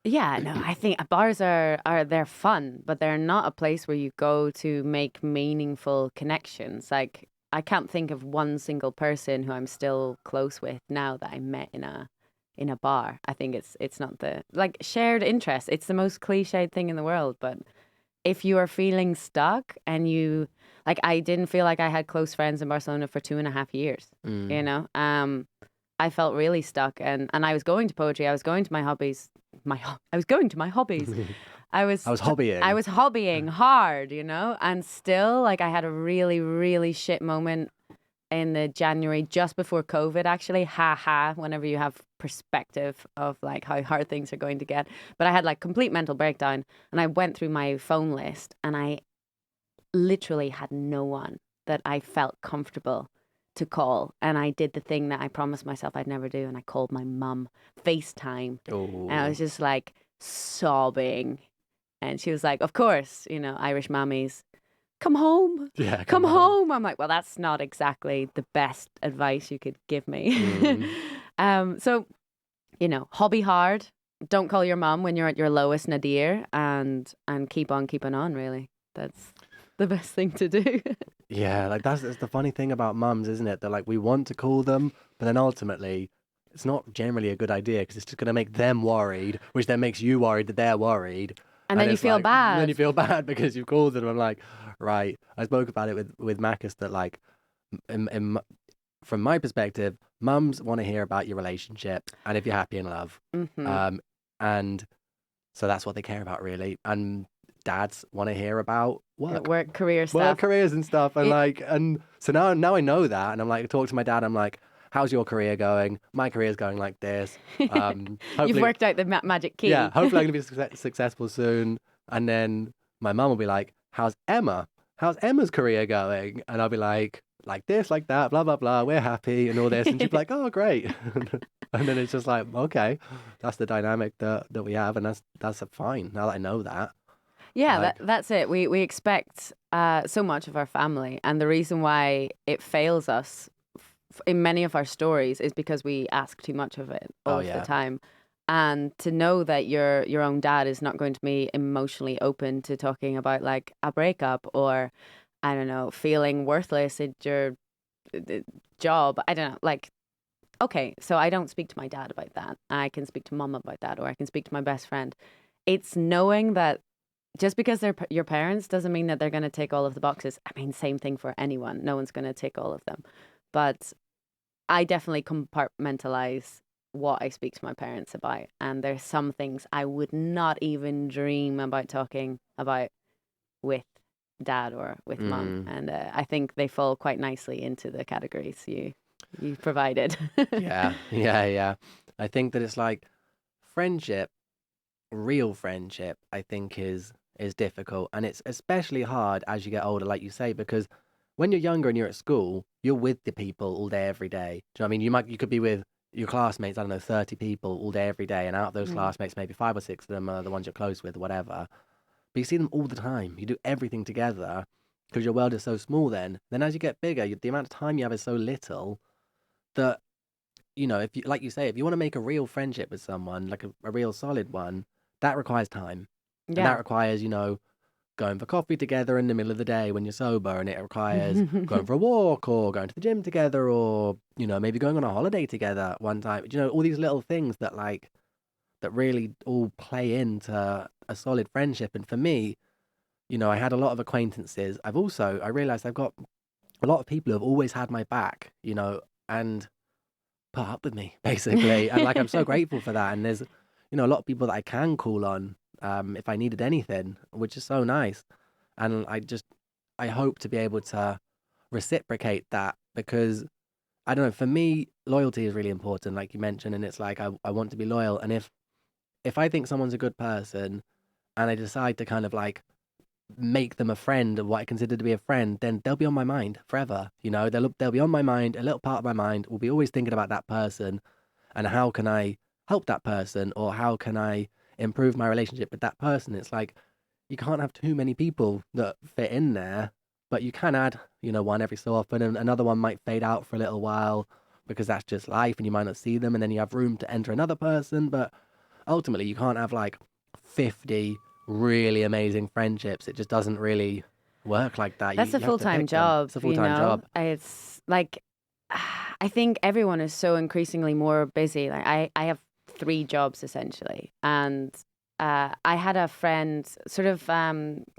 Yeah, no, I think bars are they're fun, but they're not a place where you go to make meaningful connections. Like I can't think of one single person who I'm still close with now that I met in a bar. I think it's not the like shared interest. It's the most cliched thing in the world, but if you are feeling stuck and you like, I didn't feel like I had close friends in Barcelona for 2.5 years. You know, I felt really stuck, and I was going to poetry. I was going to my hobbies. I was going to my hobbies. I was hobbying. I was hobbying hard, you know, and still like I had a really really shit moment in the January just before COVID, actually. Whenever you have perspective of like how hard things are going to get. But I had like complete mental breakdown, and I went through my phone list and I literally had no one that I felt comfortable to call. And I did the thing that I promised myself I'd never do, and I called my mum FaceTime. Oh. And I was just like sobbing And she was like, of course, you know, Irish mammies, come home. Yeah, Come home. I'm like, well, that's not exactly the best advice you could give me. So, you know, hobby hard. Don't call your mum when you're at your lowest nadir, and keep on keeping on, really. That's the best thing to do. Yeah, like that's the funny thing about mums, isn't it? That like we want to call them, but then ultimately it's not generally a good idea because it's just going to make them worried, which then makes you worried that they're worried. And then you it's feel like, bad. Then you feel bad because you've called them. I'm like, right. I spoke about it with Marcus that like, from my perspective, mums want to hear about your relationship and if you're happy in love. And so that's what they care about, really. And dads want to hear about work, career stuff, work, careers and stuff. And and so now I know that, and I'm like, talk to my dad. I'm like, how's your career going? My career's going like this. You've worked out the magic key. Yeah, hopefully I'm going to be successful soon. And then my mum will be like, how's Emma? How's Emma's career going? And I'll be like this, like that, blah, blah, blah. We're happy and all this. And she'll be like, oh, great. And then it's just like, okay, that's the dynamic that we have. And that's fine now that I know that. Yeah, Like- that's it. We expect so much of our family. And the reason why it fails us in many of our stories is because we ask too much of it all of the time. And to know that your own dad is not going to be emotionally open to talking about like a breakup or, I don't know, feeling worthless at your job. I don't know, like, okay, so I don't speak to my dad about that. I can speak to mom about that, or I can speak to my best friend. It's knowing that just because they're your parents doesn't mean that they're going to tick all of the boxes. I mean, same thing for anyone. No one's going to tick all of them. But I definitely compartmentalize what I speak to my parents about. And there's some things I would not even dream about talking about with dad or with mum. And I think they fall quite nicely into the categories you provided. Yeah. I think that it's like friendship, real friendship, I think is difficult. And it's especially hard as you get older, like you say, because when you're younger and you're at school, you're with the people all day, every day. Do you know what I mean? You could be with your classmates, I don't know, 30 people all day, every day. And out of those classmates, maybe 5 or 6 of them are the ones you're close with, whatever. But you see them all the time. You do everything together because your world is so small then. Then as you get bigger, the amount of time you have is so little that, you know, if you, like you say, if you want to make a real friendship with someone, like a real solid one, that requires time. And that requires, you know, going for coffee together in the middle of the day when you're sober, and it requires going for a walk or going to the gym together, or, you know, maybe going on a holiday together one time. You know, all these little things that really all play into a solid friendship. And for me, you know, I had a lot of acquaintances. I realized I've got a lot of people who have always had my back, you know, and put up with me, basically. And like, I'm so grateful for that. And there's, you know, a lot of people that I can call on if I needed anything, which is so nice. And I hope to be able to reciprocate that, because I don't know, for me, loyalty is really important, like you mentioned. And it's like, I want to be loyal. And if I think someone's a good person and I decide to kind of like make them a friend of what I consider to be a friend, then they'll be on my mind forever. You know, they'll be on my mind. A little part of my mind will be always thinking about that person and how can I help that person, or how can I improve my relationship with that person. It's like, you can't have too many people that fit in there, but you can add, you know, one every so often, and another one might fade out for a little while because that's just life and you might not see them, and then you have room to enter another person. But ultimately, you can't have like 50 really amazing friendships. It just doesn't really work like that. That's You a have to full-time pick them. job. It's a full-time job. It's like, I think everyone is so increasingly more busy. Like I have 3 jobs essentially, and I had a friend sort of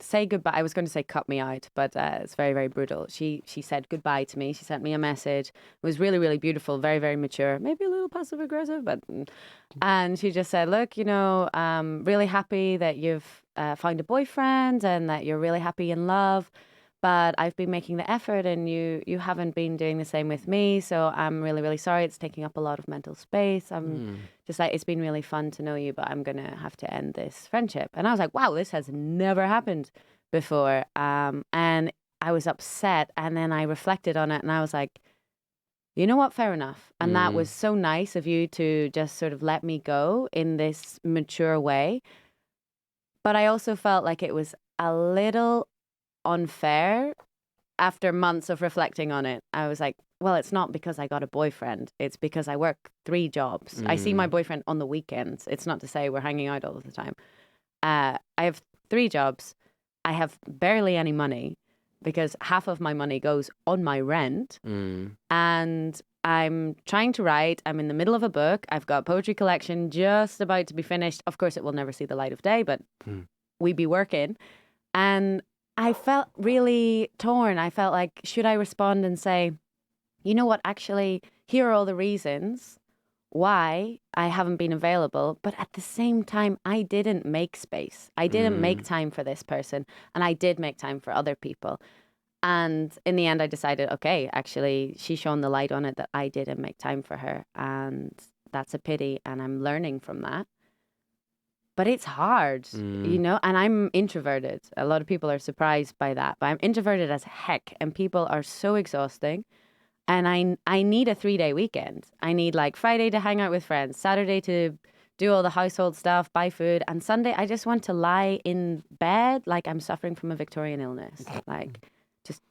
say goodbye. I was going to say cut me out, but it's very, very brutal. She said goodbye to me. She sent me a message. It was really, really beautiful, very, very mature, maybe a little passive aggressive, but and she just said, look, you know, really happy that you've found a boyfriend and that you're really happy in love. But I've been making the effort and you haven't been doing the same with me. So I'm really, really sorry. It's taking up a lot of mental space. I'm just like, it's been really fun to know you, but I'm going to have to end this friendship. And I was like, wow, this has never happened before. And I was upset. And then I reflected on it and I was like, you know what? Fair enough. And that was so nice of you to just sort of let me go in this mature way. But I also felt like it was a little unfair after months of reflecting on it. I was like, well, it's not because I got a boyfriend. It's because I work 3 jobs. I see my boyfriend on the weekends. It's not to say we're hanging out all the time. I have 3 jobs. I have barely any money because half of my money goes on my rent. And I'm trying to write. I'm in the middle of a book. I've got a poetry collection just about to be finished. Of course, it will never see the light of day, but we be working. And I felt really torn. I felt like, should I respond and say, you know what, actually, here are all the reasons why I haven't been available. But at the same time, I didn't make space. I didn't make time for this person. And I did make time for other people. And in the end, I decided, okay, actually, she shone the light on it that I didn't make time for her. And that's a pity. And I'm learning from that. But it's hard, you know, and I'm introverted. A lot of people are surprised by that, but I'm introverted as heck, and people are so exhausting. And I need a 3-day weekend. I need like Friday to hang out with friends, Saturday to do all the household stuff, buy food, and Sunday I just want to lie in bed like I'm suffering from a Victorian illness. Like, just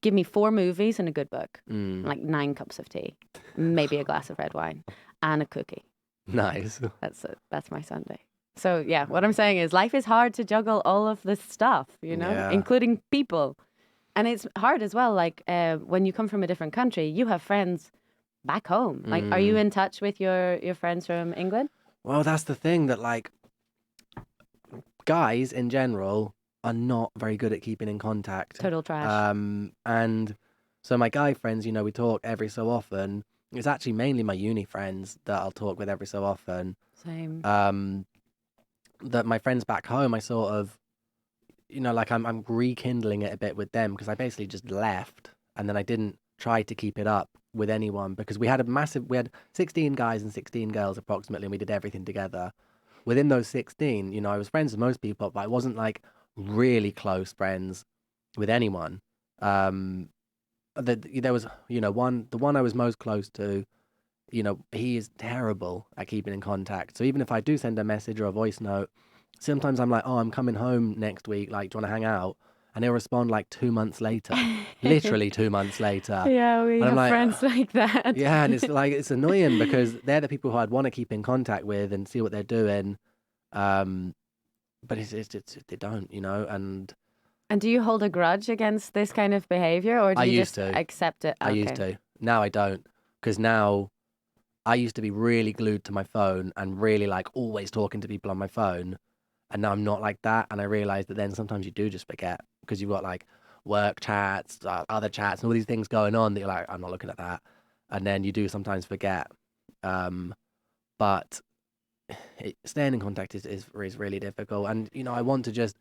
give me 4 movies and a good book, like 9 cups of tea, maybe a glass of red wine, and a cookie. Nice. That's it. That's my Sunday. So, yeah, what I'm saying is life is hard to juggle all of this stuff, you know, including people. And it's hard as well. Like when you come from a different country, you have friends back home. Like, are you in touch with your friends from England? Well, that's the thing that like guys in general are not very good at keeping in contact. Total trash. And so my guy friends, you know, we talk every so often. It's actually mainly my uni friends that I'll talk with every so often. Same. That my friends back home, I sort of, you know, like I'm rekindling it a bit with them because I basically just left and then I didn't try to keep it up with anyone because we had 16 guys and 16 girls approximately, and we did everything together. Within those 16, you know, I was friends with most people, but I wasn't like really close friends with anyone. There was, you know, the one I was most close to, you know, he is terrible at keeping in contact. So even if I do send a message or a voice note, sometimes I'm like, oh, I'm coming home next week. Like, do you want to hang out? And he'll respond like 2 months later, literally 2 months later. Yeah, we and have I'm like, friends like that. Yeah, and it's like, it's annoying because they're the people who I'd want to keep in contact with and see what they're doing. But it's they don't, you know, and do you hold a grudge against this kind of behavior, or do I you used just to. accept it? I used to. Now I don't, because now I used to be really glued to my phone and really like always talking to people on my phone. And now I'm not like that. And I realized that then sometimes you do just forget because you've got like work chats, other chats, and all these things going on that you're like, I'm not looking at that. And then you do sometimes forget. But staying in contact is really difficult. And, you know, I want to just,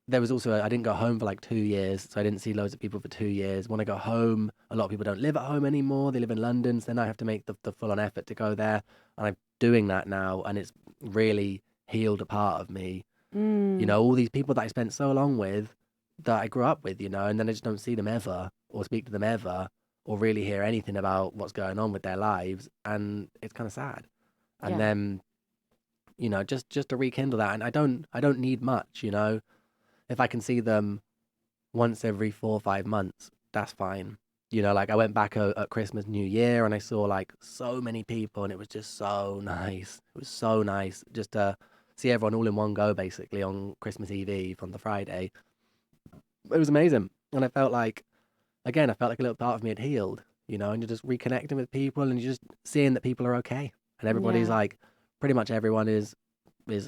there was also, I didn't go home for like 2 years. So I didn't see loads of people for 2 years. When I go home, a lot of people don't live at home anymore. They live in London. So then I have to make the full on effort to go there. And I'm doing that now. And it's really healed a part of me. You know, all these people that I spent so long with that I grew up with, you know, and then I just don't see them ever or speak to them ever or really hear anything about what's going on with their lives. And it's kind of sad. And then, you know, just to rekindle that. And I don't need much, you know. If I can see them once every 4 or 5 months, that's fine. You know, like I went back at Christmas, New Year, and I saw like so many people, and it was just so nice. It was so nice just to see everyone all in one go, basically, on Christmas Eve on the Friday. It was amazing. And I felt like, again, I felt like a little part of me had healed, you know, and you're just reconnecting with people and you're just seeing that people are okay. And everybody's like, pretty much everyone is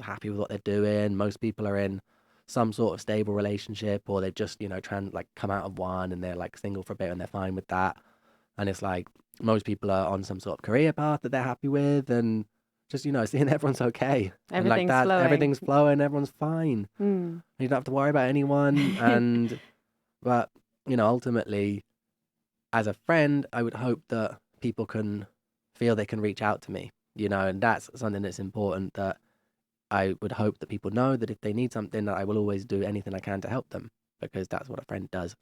happy with what they're doing. Most people are in some sort of stable relationship, or they've just, you know, come out of one and they're like single for a bit and they're fine with that. And it's like most people are on some sort of career path that they're happy with, and just, you know, seeing everyone's okay. And like that, flowing. everything's flowing, everyone's fine. You don't have to worry about anyone. But, you know, ultimately, as a friend, I would hope that people can feel they can reach out to me, you know, and that's something that's important, that I would hope that people know that if they need something, that I will always do anything I can to help them, because that's what a friend does,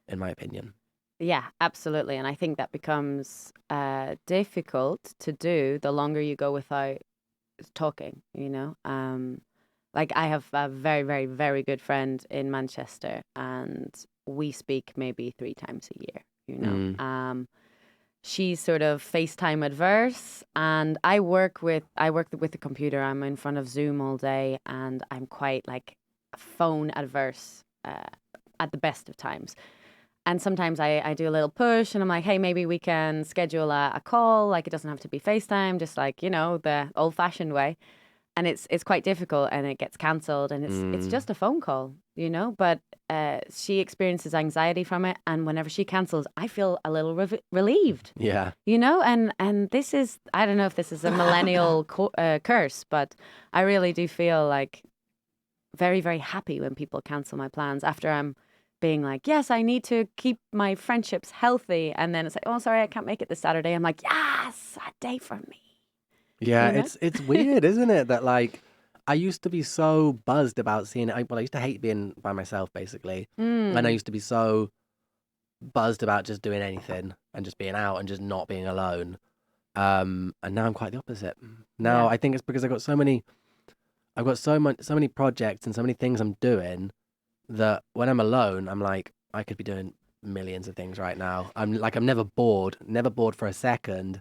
in my opinion. Yeah, absolutely. And I think that becomes difficult to do the longer you go without talking, you know? like I have a very, very, very good friend in Manchester, and we speak maybe 3 times a year, you know. She's sort of FaceTime adverse, and I work with the computer. I'm in front of Zoom all day, and I'm quite like phone adverse at the best of times. And sometimes I do a little push, and I'm like, hey, maybe we can schedule a call. Like, it doesn't have to be FaceTime, just like, you know, the old fashioned way. And it's quite difficult, and it gets cancelled, and it's just a phone call, you know. But she experiences anxiety from it, and whenever she cancels, I feel a little relieved. Yeah. You know, and this is, I don't know if this is a millennial curse, but I really do feel like very, very happy when people cancel my plans after I'm being like, yes, I need to keep my friendships healthy, and then it's like, oh, sorry, I can't make it this Saturday. I'm like, yes, a day for me. Yeah, You know? it's weird, isn't it? That like I used to be so buzzed about seeing it. Well, I used to hate being by myself, basically, and I used to be so buzzed about just doing anything and just being out and just not being alone. And now I'm quite the opposite. Now Yeah. I think it's because I've got so many projects and so many things I'm doing that when I'm alone, I'm like I could be doing millions of things right now. I'm never bored for a second,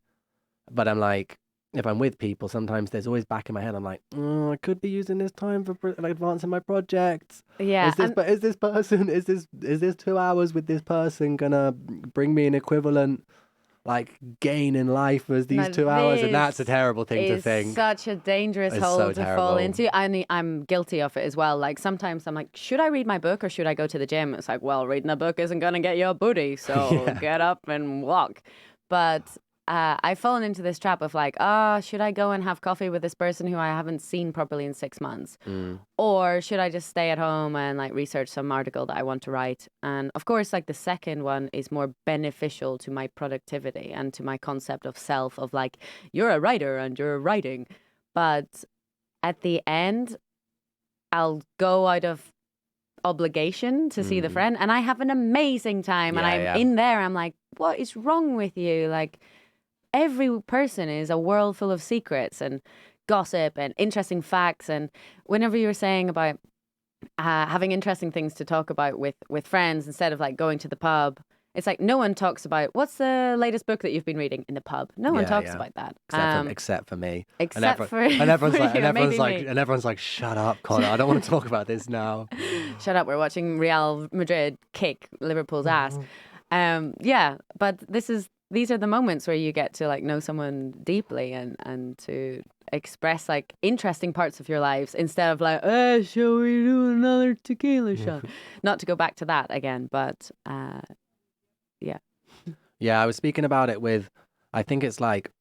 but I'm like. If I'm with people, sometimes there's always back in my head. I'm like, oh, I could be using this time for like advancing my projects. Yeah. Is this 2 hours with this person gonna bring me an equivalent like gain in life as these Now 2 hours? And that's a this terrible thing to is think. such a dangerous It's hole so to fall terrible. into. I'm guilty of it as well. Like sometimes I'm like, should I read my book or should I go to the gym? It's like, well, reading a book isn't gonna get you a booty, so Yeah. get up and walk. But I've fallen into this trap of like, should I go and have coffee with this person who I haven't seen properly in 6 months? Or should I just stay at home and like research some article that I want to write? And of course, like the second one is more beneficial to my productivity and to my concept of self of like, you're a writer and you're writing. But at the end, I'll go out of obligation to see the friend and I have an amazing time. And I'm in there, I'm like, what is wrong with you? Like, every person is a world full of secrets and gossip and interesting facts. And whenever you were saying about having interesting things to talk about with friends instead of like going to the pub, it's like no one talks about what's the latest book that you've been reading in the pub. No one talks about that. Except for me. Except for and everyone's for like, you, and everyone's maybe like, me. and everyone's like, shut up, Connor. I don't want to talk about this now. Shut up, we're watching Real Madrid kick Liverpool's ass. Yeah, but these are the moments where you get to like know someone deeply and to express like interesting parts of your lives instead of like, shall we do another tequila shot? Not to go back to that again, but yeah. Yeah, I was speaking about it with, I think it's like,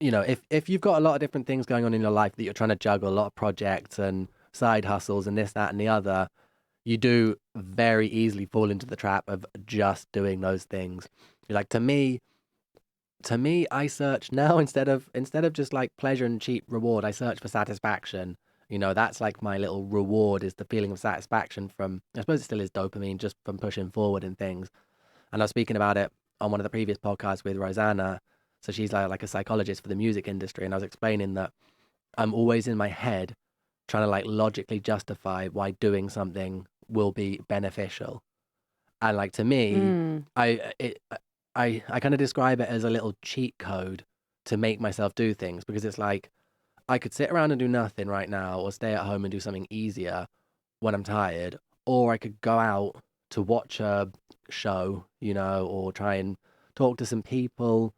you know, if you've got a lot of different things going on in your life that you're trying to juggle, a lot of projects and side hustles and this, that, and the other, you do very easily fall into the trap of just doing those things. Like to me, I search now instead of just like pleasure and cheap reward, I search for satisfaction. You know, that's like my little reward is the feeling of satisfaction from, I suppose it still is dopamine just from pushing forward and things. And I was speaking about it on one of the previous podcasts with Rosanna. So she's like a psychologist for the music industry. And I was explaining that I'm always in my head trying to like logically justify why doing something will be beneficial. And like to me, I kind of describe it as a little cheat code to make myself do things because it's like I could sit around and do nothing right now or stay at home and do something easier when I'm tired, or I could go out to watch a show, you know, or try and talk to some people.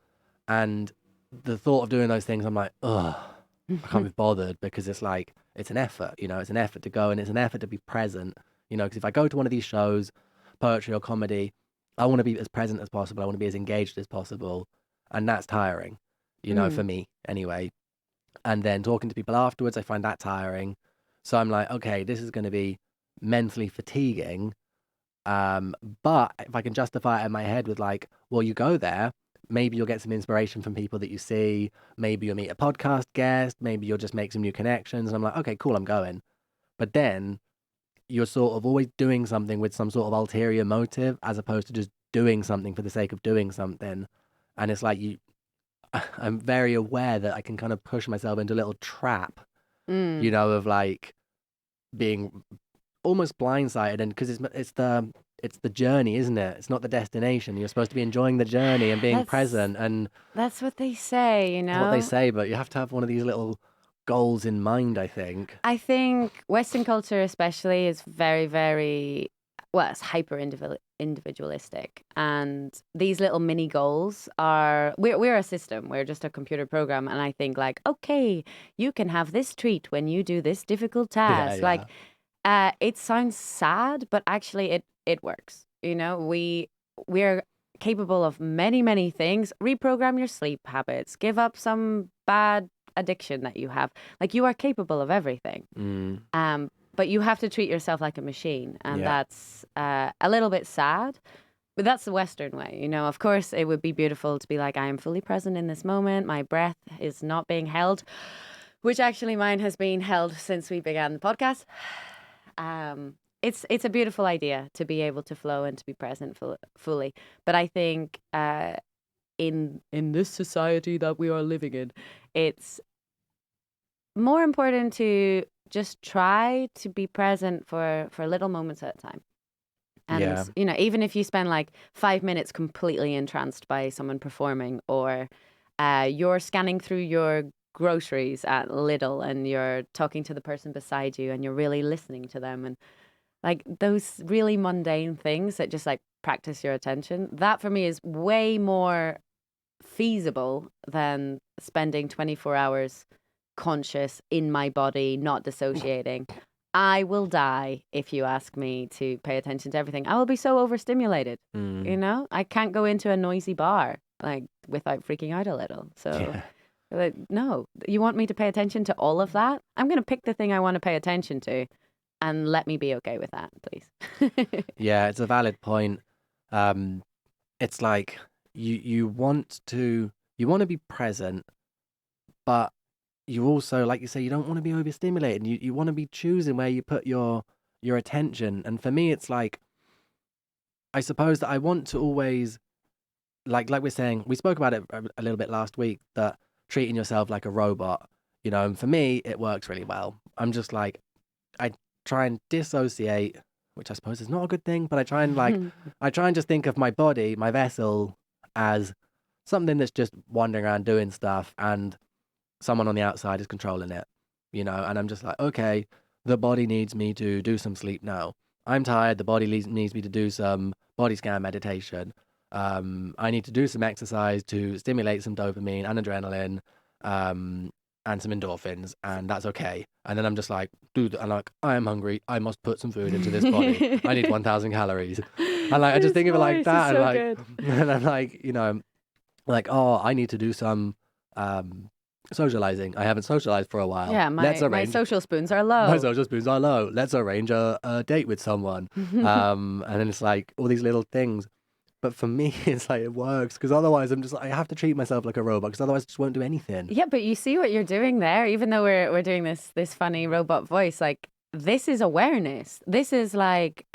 And the thought of doing those things, I'm like, ugh, I can't be bothered because it's like, it's an effort, you know, it's an effort to go and it's an effort to be present, you know, because if I go to one of these shows, poetry or comedy, I want to be as present as possible. I want to be as engaged as possible. And that's tiring, you know, for me anyway. And then talking to people afterwards, I find that tiring. So I'm like, okay, this is going to be mentally fatiguing. But if I can justify it in my head with like, well, you go there, maybe you'll get some inspiration from people that you see. Maybe you'll meet a podcast guest. Maybe you'll just make some new connections. And I'm like, okay, cool, I'm going. But then you're sort of always doing something with some sort of ulterior motive as opposed to just doing something for the sake of doing something. And it's like I'm very aware that I can kind of push myself into a little trap Mm. you know, of like being almost blindsided, and because it's the journey, isn't it? It's not the destination. You're supposed to be enjoying the journey and being That's present, and that's what they say, you it's what they know. say, but you have to have one of these little goals in mind, I think. I think Western culture, especially, is very, very well. It's hyper individualistic, and these little mini goals are. We're a system. We're just a computer program, and I think like, okay, you can have this treat when you do this difficult Yeah, task. Like, yeah. it sounds sad, but actually, it works. You know, we're capable of many, many things. Reprogram your sleep habits. Give up some bad addiction that you have. Like you are capable of everything. Mm, But you have to treat yourself like a machine, and yeah. that's a little bit sad. But that's the Western way, you know. Of course, it would be beautiful to be like, I am fully present in this moment. My breath is not being held, which actually mine has been held since we began the podcast. It's a beautiful idea to be able to flow and to be present fully. But I think in this society that we are living in, it's more important to just try to be present for little moments at a time. And, Yeah. you know, even if you spend like 5 minutes completely entranced by someone performing, or you're scanning through your groceries at Lidl and you're talking to the person beside you and you're really listening to them, and like those really mundane things that just like practice your attention, that for me is way more feasible than spending 24 hours conscious in my body, not dissociating. I will die if you ask me to pay attention to everything. I will be so overstimulated. You Mm, know, I can't go into a noisy bar like without freaking out a little. So, yeah. like, no, you want me to pay attention to all of that? I'm going to pick the thing I want to pay attention to, and let me be okay with that, please. Yeah, it's a valid point. Um, it's like you want to be present, but you also, like you say, you don't want to be overstimulated. You want to be choosing where you put your attention. And for me, it's like I suppose that I want to always like we're saying, we spoke about it a little bit last week, that treating yourself like a robot, you know, and for me it works really well. I'm just like I try and dissociate, which I suppose is not a good thing, but I try and just think of my body, my vessel, as something that's just wandering around doing stuff, and someone on the outside is controlling it, you know, and I'm just like, okay, the body needs me to do some sleep now. I'm tired. The body needs me to do some body scan meditation. I need to do some exercise to stimulate some dopamine and adrenaline, and some endorphins, and that's okay. And then I'm just like, dude, and like, I am hungry. I must put some food into this body. I need 1,000 calories. And like, I just This think of it like voice is that, and so like, good. and I'm like, you know, like, oh, I need to do some socializing. I haven't socialized for a while. Yeah, Let's my arrange. social spoons are My low. social spoons are low. Let's arrange a date with someone. And then it's like all these little things. But for me, it's like it works, because otherwise I'm just like, I have to treat myself like a robot, because otherwise I just won't do anything. Yeah, but you see what you're doing there. Even though we're doing this funny robot voice, like this is awareness. This is like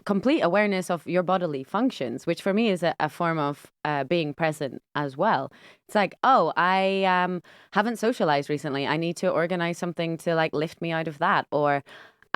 complete awareness of your bodily functions, which for me is a form of being present as well. It's like, oh, I haven't socialized recently. I need to organize something to like lift me out of that, or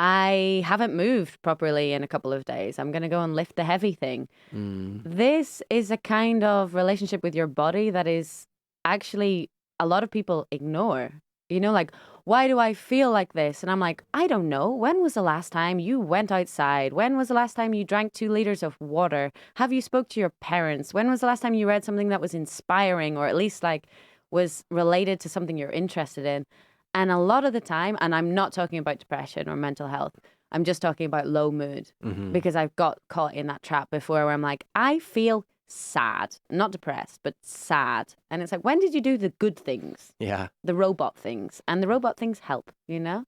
I haven't moved properly in a couple of days. I'm going to go and lift the heavy thing. Mm, This is a kind of relationship with your body that is actually a lot of people ignore. You know, like, why do I feel like this? And I'm like, I don't know. When was the last time you went outside? When was the last time you drank 2 liters of water? Have you spoke to your parents? When was the last time you read something that was inspiring, or at least like was related to something you're interested in? And a lot of the time, and I'm not talking about depression or mental health, I'm just talking about low mood, hmm because I've got caught in that trap before where I'm like, I feel sad, not depressed, but sad. And it's like, when did you do the good things, Yeah. the robot things? And the robot things help, you know?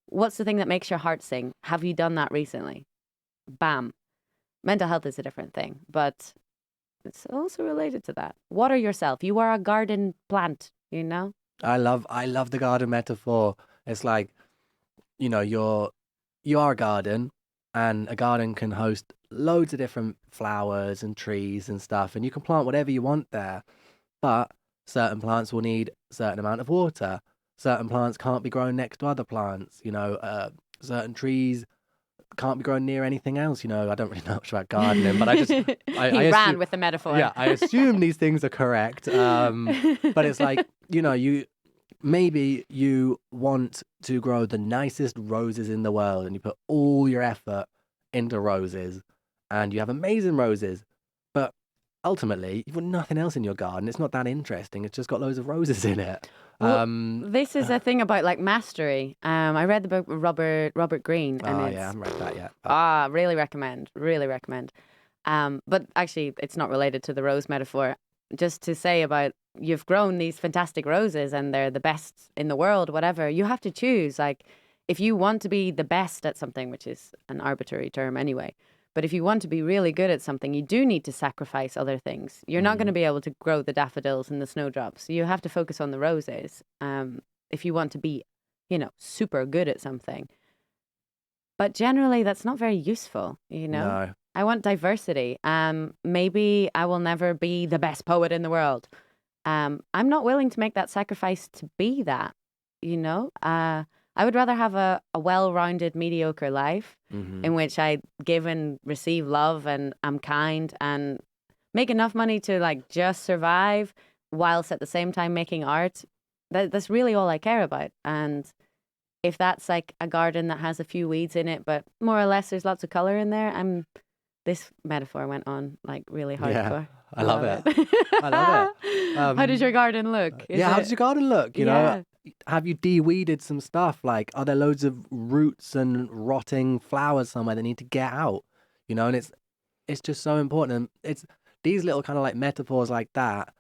What's the thing that makes your heart sing? Have you done that recently? Bam. Mental health is a different thing, but it's also related to that. Water yourself. You are a garden plant, you know? I love the garden metaphor. It's like, you know, you are a garden, and a garden can host loads of different flowers and trees and stuff, and you can plant whatever you want there. But certain plants will need a certain amount of water. certain plants can't be grown next to other plants. Certain trees can't be grown near anything else. I don't really know much about gardening, but I just He ran with the metaphor. Yeah, I assume these things are correct. But it's like, maybe you want to grow the nicest roses in the world, and you put all your effort into roses, and you have amazing roses, but ultimately you've got nothing else in your garden. It's not that interesting. It's just got loads of roses in it. Well, this is a thing about like mastery. I read the book with Robert Greene, and I it's haven't read that yet. really recommend. But actually, it's not related to the rose metaphor. Just to say about you've grown these fantastic roses and they're the best in the world, whatever. You have to choose. Like, if you want to be the best at something, which is an arbitrary term anyway, but if you want to be really good at something, you do need to sacrifice other things. You're not going to be able to grow the daffodils and the snowdrops. You have to focus on the roses if you want to be, super good at something. But generally, that's not very useful, No. I want diversity. Maybe I will never be the best poet in the world. I'm not willing to make that sacrifice to be that, I would rather have a well-rounded, mediocre life in which I give and receive love and I'm kind and make enough money to like just survive whilst at the same time making art. That's really all I care about. And if that's like a garden that has a few weeds in it, but more or less there's lots of color in there, this metaphor went on like really hardcore. Yeah, I love it. I love it. How does your garden look? How does your garden look? Have you de-weeded some stuff? Like, are there loads of roots and rotting flowers somewhere that need to get out? And it's just so important. And it's these little kind of like metaphors like that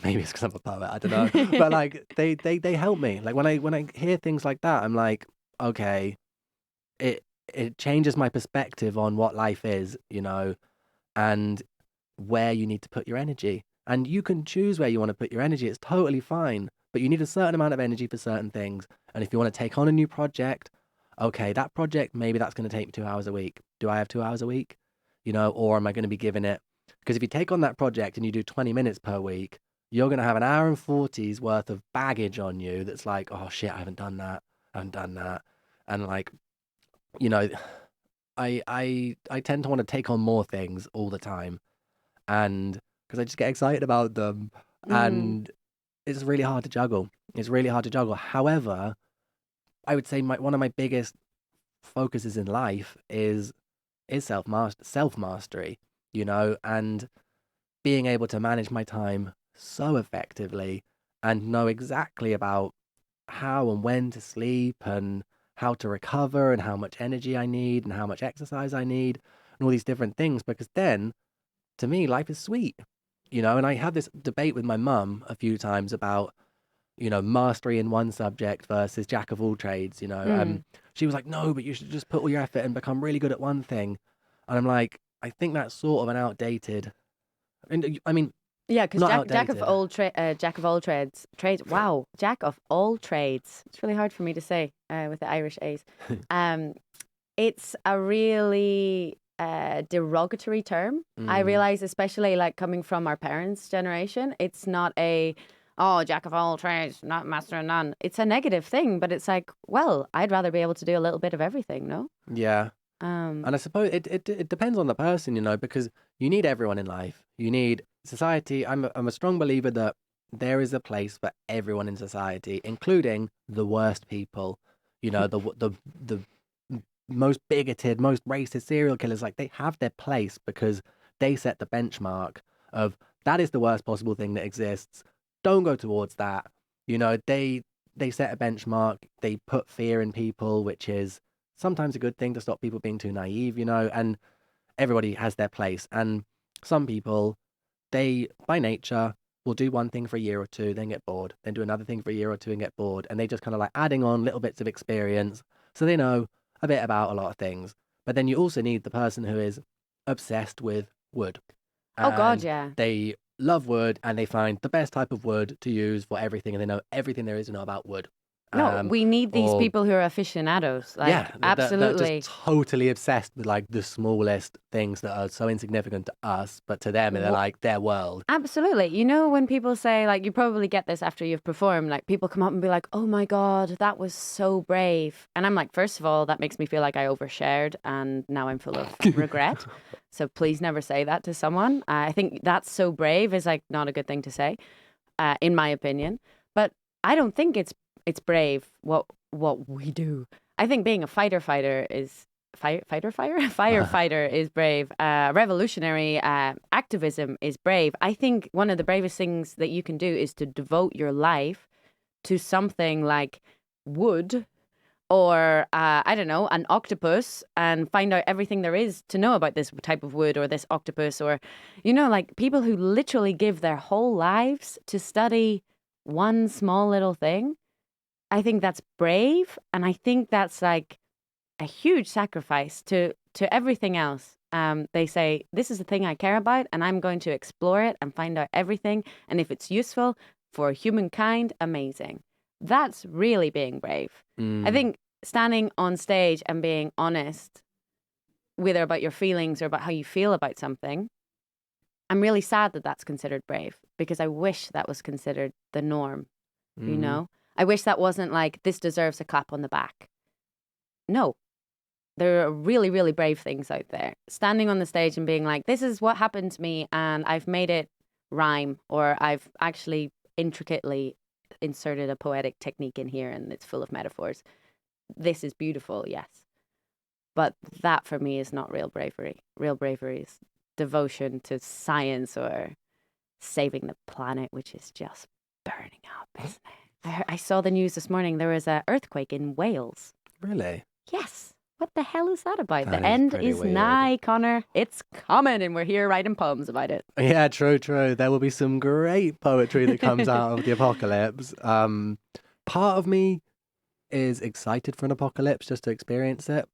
maybe it's because I'm a poet, I don't know. But like they help me. Like when I hear things like that, I'm like, okay, it changes my perspective on what life is, and where you need to put your energy. And you can choose where you want to put your energy. It's totally fine. But you need a certain amount of energy for certain things. And if you want to take on a new project, okay, that project, maybe that's going to take me 2 hours a week. Do I have 2 hours a week? Or am I going to be given it? Because if you take on that project and you do 20 minutes per week, you're going to have an hour and 40's worth of baggage on you that's like, oh shit, I haven't done that. And like, I tend to want to take on more things all the time. And because I just get excited about them. And it's really hard to juggle. However, I would say one of my biggest focuses in life is self-mastery, and being able to manage my time so effectively and know exactly about how and when to sleep and how to recover and how much energy I need and how much exercise I need and all these different things, because then, to me, life is sweet. And I had this debate with my mum a few times about, mastery in one subject versus jack of all trades, she was like, no, but you should just put all your effort and become really good at one thing. And I'm like, I think that's sort of an outdated, I mean, yeah, because jack of all trades. Wow, jack of all trades. It's really hard for me to say with the Irish A's. It's a really derogatory term. I realize, especially like coming from our parents' generation, it's not jack of all trades, not master of none. It's a negative thing, but it's like, well, I'd rather be able to do a little bit of everything, no? Yeah. And I suppose it depends on the person, because you need everyone in life. You need society. I'm a strong believer that there is a place for everyone in society, including the worst people. The most bigoted, most racist serial killers. Like, they have their place because they set the benchmark of that is the worst possible thing that exists. Don't go towards that. They set a benchmark. They put fear in people, which is sometimes a good thing to stop people being too naive, and everybody has their place. And some people, they, by nature, will do one thing for a year or two, then get bored, then do another thing for a year or two and get bored. And they just kind of like adding on little bits of experience. So they know a bit about a lot of things. But then you also need the person who is obsessed with wood. Oh, God, yeah. They love wood and they find the best type of wood to use for everything. And they know everything there is to know about wood. No, we need these or- people who are aficionados. Like, yeah, they're absolutely. just totally obsessed with like the smallest things that are so insignificant to us, but to them they're like their world. Absolutely. You know, when people say, like, you probably get this after you've performed, like, people come up and be like, oh my God, that was so brave. And I'm like, first of all, that makes me feel like I overshared and now I'm full of regret. So please never say that to someone. I think that's so brave is like not a good thing to say, in my opinion. But I don't think it's brave what we do. I think being a firefighter is brave. Revolutionary activism is brave. I think one of the bravest things that you can do is to devote your life to something like wood or I don't know, an octopus, and find out everything there is to know about this type of wood or this octopus, or, you know, like people who literally give their whole lives to study one small little thing. I think that's brave, and I think that's like a huge sacrifice to everything else. They say, this is the thing I care about, and I'm going to explore it and find out everything. And if it's useful for humankind, amazing. That's really being brave. I think standing on stage and being honest, whether about your feelings or about how you feel about something, I'm really sad that that's considered brave, because I wish that was considered the norm, you know? I wish that wasn't like, this deserves a clap on the back. No, there are really, really brave things out there. Standing on the stage and being like, this is what happened to me and I've made it rhyme, or I've actually intricately inserted a poetic technique in here and it's full of metaphors. This is beautiful, yes. But that for me is not real bravery. Real bravery is devotion to science or saving the planet, which is just burning up, isn't it? I saw the news this morning. There was an earthquake in Wales. Really? Yes. What the hell is that about? That The is end pretty is weird. nigh, Connor. It's coming, and we're here writing poems about it. Yeah, true. There will be some great poetry that comes out of the apocalypse. Part of me is excited for an apocalypse just to experience it.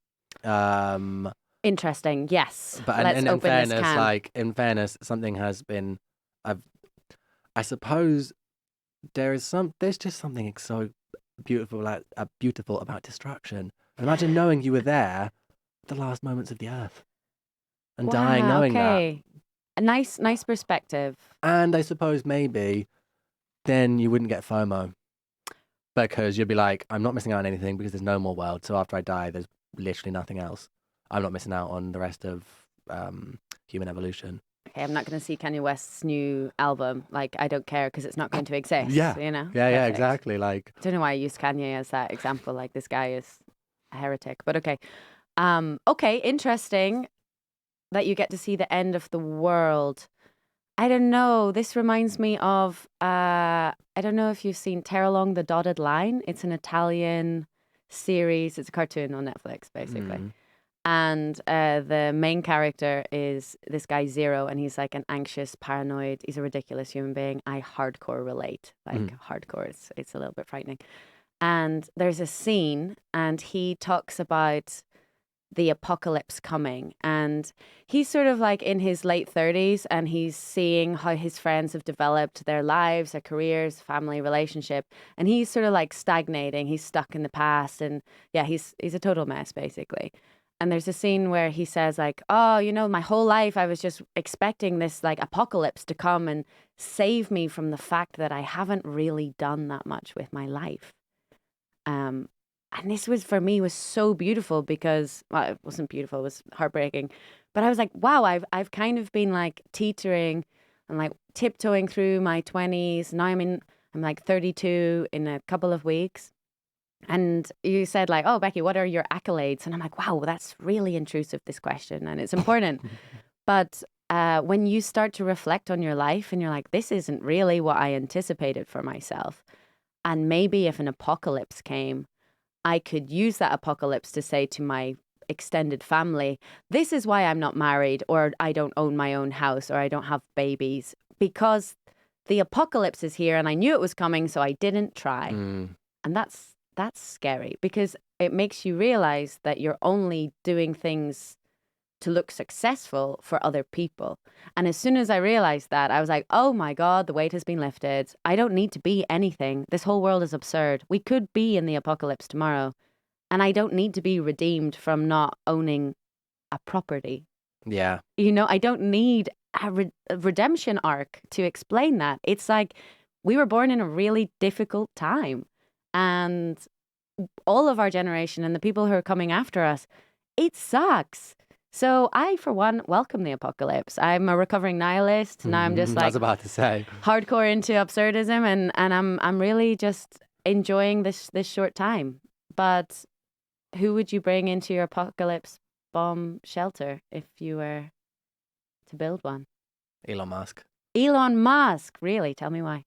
Interesting. Yes. But Let's in open fairness, this can. like in fairness, something has been. I suppose there's just something so beautiful about destruction. Imagine knowing you were there at the last moments of the earth and dying knowing okay. A nice perspective. that. And I suppose maybe then you wouldn't get FOMO because you'd be like, I'm not missing out on anything because there's no more world. So after I die, there's literally nothing else. I'm not missing out on the rest of human evolution. Okay, I'm not going to see Kanye West's new album. Like, I don't care because it's not going to exist. Yeah. You know? Yeah, Perfect. exactly. Like, I don't know why I used Kanye as that example. Like, this guy is a heretic. But okay. Okay, interesting that you get to see the end of the world. I don't know. This reminds me of, I don't know if you've seen Tear Along the Dotted Line. It's an Italian series. It's a cartoon on Netflix, basically. And the main character is this guy Zero, and he's like an anxious, paranoid. He's a ridiculous human being. I hardcore relate, like hardcore. It's a little bit frightening. And there's a scene, and he talks about the apocalypse coming, and he's sort of like in his late 30s, and he's seeing how his friends have developed their lives, their careers, family, relationship, and he's sort of like stagnating. He's stuck in the past, and yeah, he's a total mess, basically. And there's a scene where he says like, oh, you know, my whole life I was just expecting this like apocalypse to come and save me from the fact that I haven't really done that much with my life. And this was, for me, was so beautiful because, well, it wasn't beautiful, it was heartbreaking. But I was like, wow, I've kind of been like teetering and like tiptoeing through my 20s. Now I'm like 32 in a couple of weeks. And you said like, oh, Beckie, what are your accolades? And I'm like, wow, that's really intrusive, this question. And it's important. But when you start to reflect on your life and you're like, this isn't really what I anticipated for myself. And maybe if an apocalypse came, I could use that apocalypse to say to my extended family, this is why I'm not married, or I don't own my own house, or I don't have babies, because the apocalypse is here and I knew it was coming, so I didn't try. And that's scary, because it makes you realize that you're only doing things to look successful for other people. And as soon as I realized that, I was like, oh my God, the weight has been lifted. I don't need to be anything. This whole world is absurd. We could be in the apocalypse tomorrow. And I don't need to be redeemed from not owning a property. Yeah. You know, I don't need a redemption arc to explain that. It's like we were born in a really difficult time. And all of our generation and the people who are coming after us, it sucks. So I, for one, welcome the apocalypse. I'm a recovering nihilist. Now I'm just I like was about to say hardcore into absurdism, and I'm really just enjoying this short time. But who would you bring into your apocalypse bomb shelter if you were to build one? Elon Musk. Elon Musk, really? Tell me why.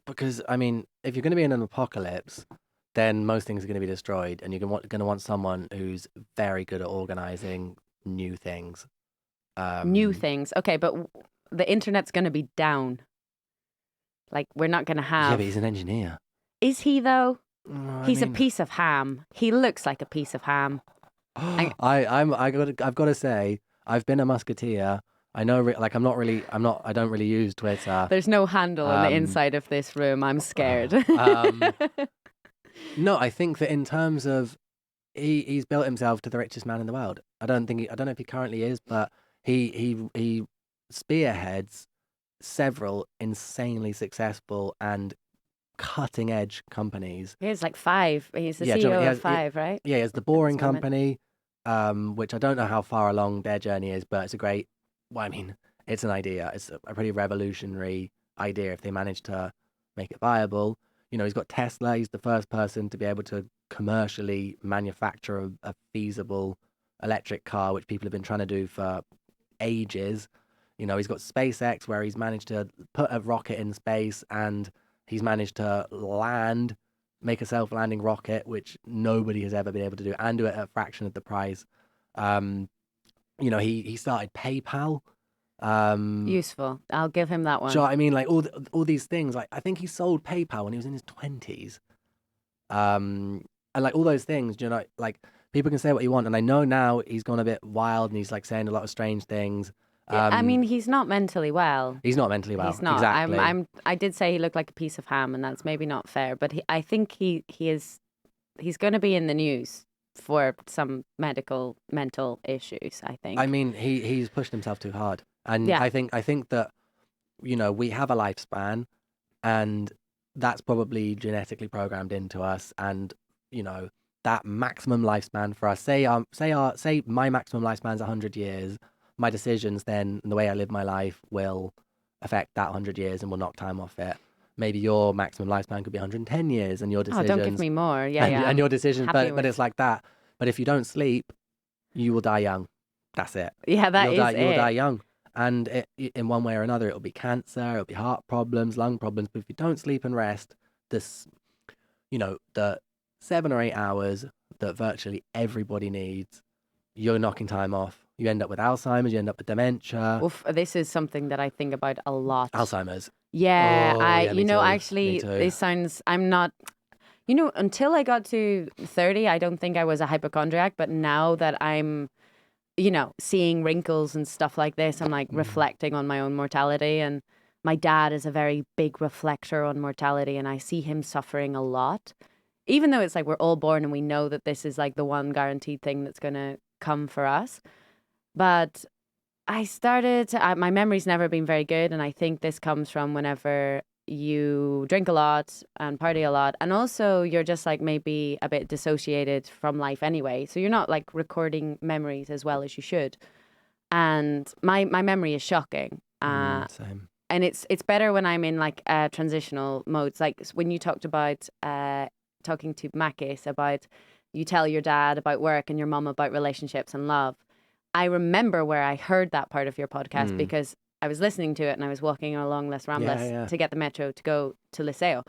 Because, I mean, if you're going to be in an apocalypse, then most things are going to be destroyed, and you're going to want someone who's very good at organizing new things. New things. Okay, but the internet's going to be down. Like, we're not going to have... Yeah, but he's an engineer. Is he, though? He's a a piece of ham. He looks like a piece of ham. I've got to say, I've been a musketeer. I know, I don't really use Twitter. There's no handle on the inside of this room. I'm scared. No, I think that in terms of he's built himself to the richest man in the world. I don't know if he currently is, but he spearheads several insanely successul and cutting edge companies. He has like 5. He's the CEO of 5, right? Yeah, he has the Boring Company, which I don't know how far along their journey is, but it's a great. Well, I mean, it's an idea. It's a pretty revolutionary idea if they manage to make it viable. You know, he's got Tesla. He's the first person to be able to commercially manufacture a feasible electric car, which people have been trying to do for ages. You know, he's got SpaceX, where he's managed to put a rocket in space, and he's managed to make a self-landing rocket, which nobody has ever been able to do, and do it at a fraction of the price. You know, he started PayPal. Useful. I'll give him that one. So I mean, like all these things. Like I think he sold PayPal when he was in his 20s. And like all those things, you know, like people can say what you want, and I know now he's gone a bit wild and he's like saying a lot of strange things. I mean, he's not mentally well. He's not mentally well. He's not. Exactly. I did say he looked like a piece of ham, and that's maybe not fair. But I think he's going to be in the news for some mental issues. I think. I mean, he's pushed himself too hard, and Yeah. I think that, you know, we have a lifespan, and that's probably genetically programmed into us, and you know that maximum lifespan for us. Say my maximum lifespan is 100 years. My decisions then, and the way I live my life, will affect that 100 years and will knock time off it. Maybe your maximum lifespan could be 110 years, and your decisions. Oh, don't give me more. Yeah, and your decisions, Happy but it's like that. But if you don't sleep, you will die young. That's it. Yeah, You'll die young, and in one way or another, it'll be cancer, it'll be heart problems, lung problems. But if you don't sleep and rest, you know, the 7 or 8 hours that virtually everybody needs, you're knocking time off. You end up with Alzheimer's, you end up with dementia. Oof, this is something that I think about a lot. Alzheimer's. Yeah, Me too. actually, Me too. this sounds, I'm not, you know, until I got to 30, I don't think I was a hypochondriac, but now that I'm, you know, seeing wrinkles and stuff like this, I'm like reflecting on my own mortality, and my dad is a very big reflector on mortality, and I see him suffering a lot, even though it's like we're all born and we know that this is like the one guaranteed thing that's going to come for us. But my memory's never been very good, and I think this comes from whenever you drink a lot and party a lot, and also you're just like maybe a bit dissociated from life anyway, so you're not like recording memories as well as you should. And my memory is shocking. Same. And it's better when I'm in like transitional modes, like when you talked about talking to Makis about, you tell your dad about work and your mum about relationships and love. I remember where I heard that part of your podcast because I was listening to it and I was walking along Les Ramblas to get the metro to go to Liceo.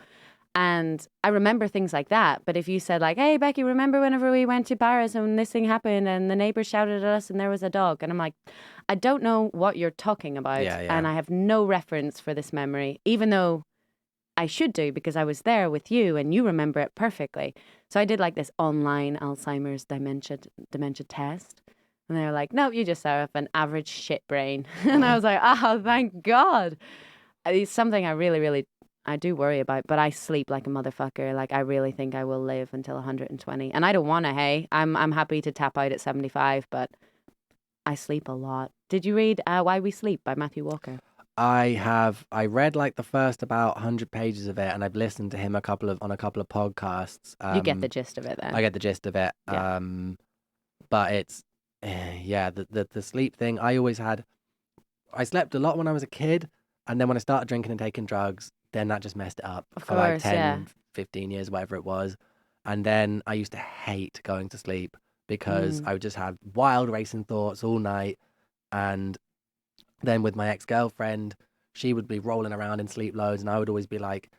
And I remember things like that. But if you said like, hey, Beckie, remember whenever we went to Paris and this thing happened and the neighbors shouted at us and there was a dog? And I'm like, I don't know what you're talking about. And I have no reference for this memory, even though I should do because I was there with you and you remember it perfectly. So I did like this online Alzheimer's dementia test. And they were like, no, you just have an average shit brain. And I was like, oh, thank God. It's something I really, I do worry about, but I sleep like a motherfucker. Like, I really think I will live until 120. And I don't want to, hey. I'm happy to tap out at 75, but I sleep a lot. Did you read Why We Sleep by Matthew Walker? I read like the first about 100 pages of it, and I've listened to him on a couple of podcasts. You get the gist of it then. I get the gist of it. Yeah. But it's, yeah, the sleep thing. I slept a lot when I was a kid, and then when I started drinking and taking drugs, then that just messed it up for like 10, 15 years, whatever it was. And then I used to hate going to sleep because I would just have wild racing thoughts all night. And then with my ex-girlfriend, she would be rolling around in sleep loads, and I would always be like,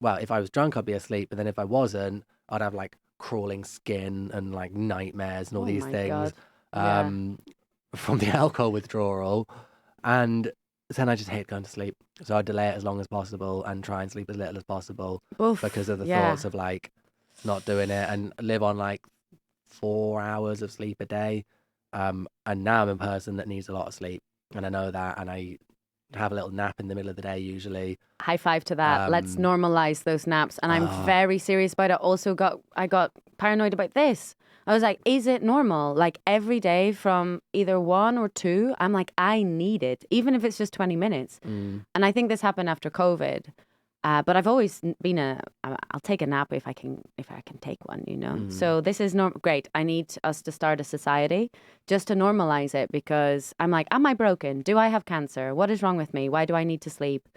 well, if I was drunk, I'd be asleep. But then if I wasn't, I'd have like crawling skin and like nightmares and all these things from the alcohol withdrawal. And then I just hate going to sleep. So I delay it as long as possible and try and sleep as little as possible because of the thoughts of like not doing it, and live on like 4 hours of sleep a day. And now I'm a person that needs a lot of sleep, and I know that, and I have a little nap in the middle of the day usually. High five to that. Let's normalize those naps. And I'm very serious about it. I got paranoid about this. I was like, is it normal? Like every day from either 1 or 2, I'm like, I need it, even if it's just 20 minutes. And I think this happened after COVID. But I've always been I'll take a nap if I can take one, you know? So this is great. I need us to start a society just to normalize it, because I'm like, am I broken? Do I have cancer? What is wrong with me? Why do I need to sleep?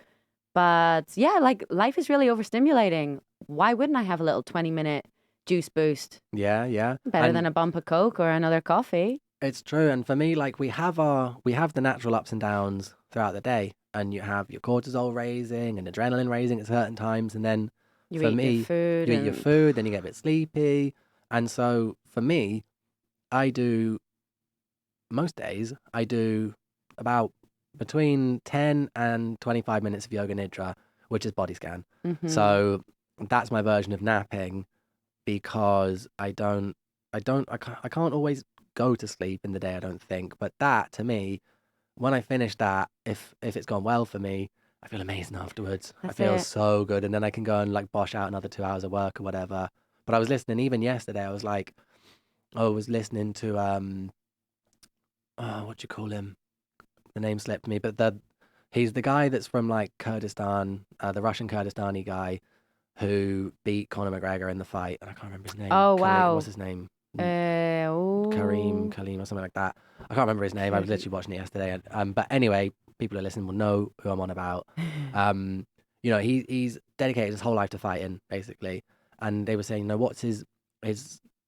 But yeah, like life is really overstimulating. Why wouldn't I have a little 20-minute juice boost? Yeah. Better than a bump of Coke or another coffee. It's true. And for me, like we have the natural ups and downs throughout the day, and you have your cortisol raising and adrenaline raising at certain times. And then you for eat me, your food. you eat your food, then you get a bit sleepy. And so for me, most days, I do about between 10 and 25 minutes of yoga nidra, which is body scan. So that's my version of napping, because I can't always go to sleep in the day, I don't think. But that, to me, when I finish that, if it's gone well for me, I feel amazing afterwards. I feel so good. And then I can go and like bosh out another 2 hours of work or whatever. But I was listening, even yesterday, I was listening to, what do you call him? The name slipped me, but he's the guy that's from like Kurdistan, the Russian Kurdistani guy who beat Conor McGregor in the fight. And I can't remember his name. Oh, wow. What's his name? Kaleem or something like that. I can't remember his name. I was literally watching it yesterday. But anyway, people who listen will know who I'm on about. You know, he's dedicated his whole life to fighting, basically. And they were saying, you know, what's his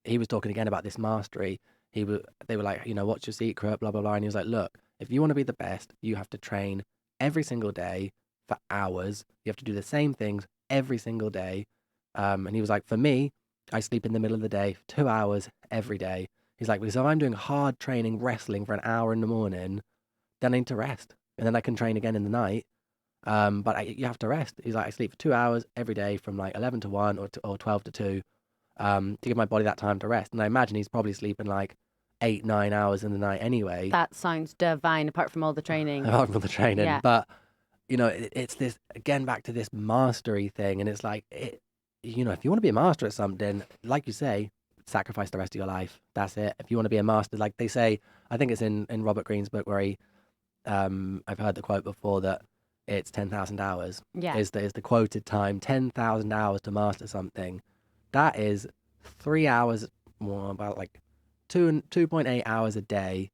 he was talking again about this mastery. They were like, you know, what's your secret, blah, blah, blah. And he was like, look, if you want to be the best, you have to train every single day for hours. You have to do the same things every single day. And he was like, for me, I sleep in the middle of the day, 2 hours every day. He's like, because if I'm doing hard training, wrestling for an hour in the morning, then I need to rest. And then I can train again in the night. But you have to rest. He's like, I sleep for 2 hours every day from like 11 to 1 or 12 to 2 to give my body that time to rest. And I imagine he's probably sleeping like 8, 9 hours in the night anyway. That sounds divine, apart from all the training. Apart from all the training. Yeah. But, you know, it's this, again, back to this mastery thing. And it's like, you know, if you want to be a master at something, like you say, sacrifice the rest of your life. That's it. If you want to be a master, like they say, I think it's in Robert Greene's book where I've heard the quote before that it's 10,000 hours. Yeah. Is the quoted time, 10,000 hours to master something. That is 3 hours, more about like 2.8 hours a day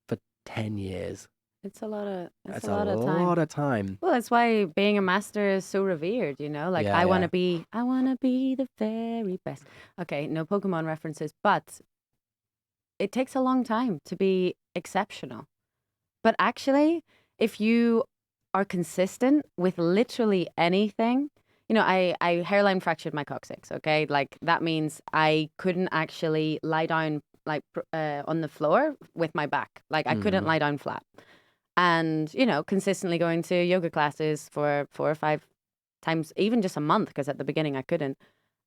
for 10 years. It's a lot of That's a lot of time. Well, that's why being a master is so revered, you know? Like I want to be the very best. Okay, no Pokemon references, but it takes a long time to be exceptional. But actually, if you are consistent with literally anything, you know, I hairline fractured my coccyx, okay? Like that means I couldn't actually lie down like on the floor with my back. Like I couldn't lie down flat. And, you know, consistently going to yoga classes for 4 or 5 times, even just a month, because at the beginning I couldn't.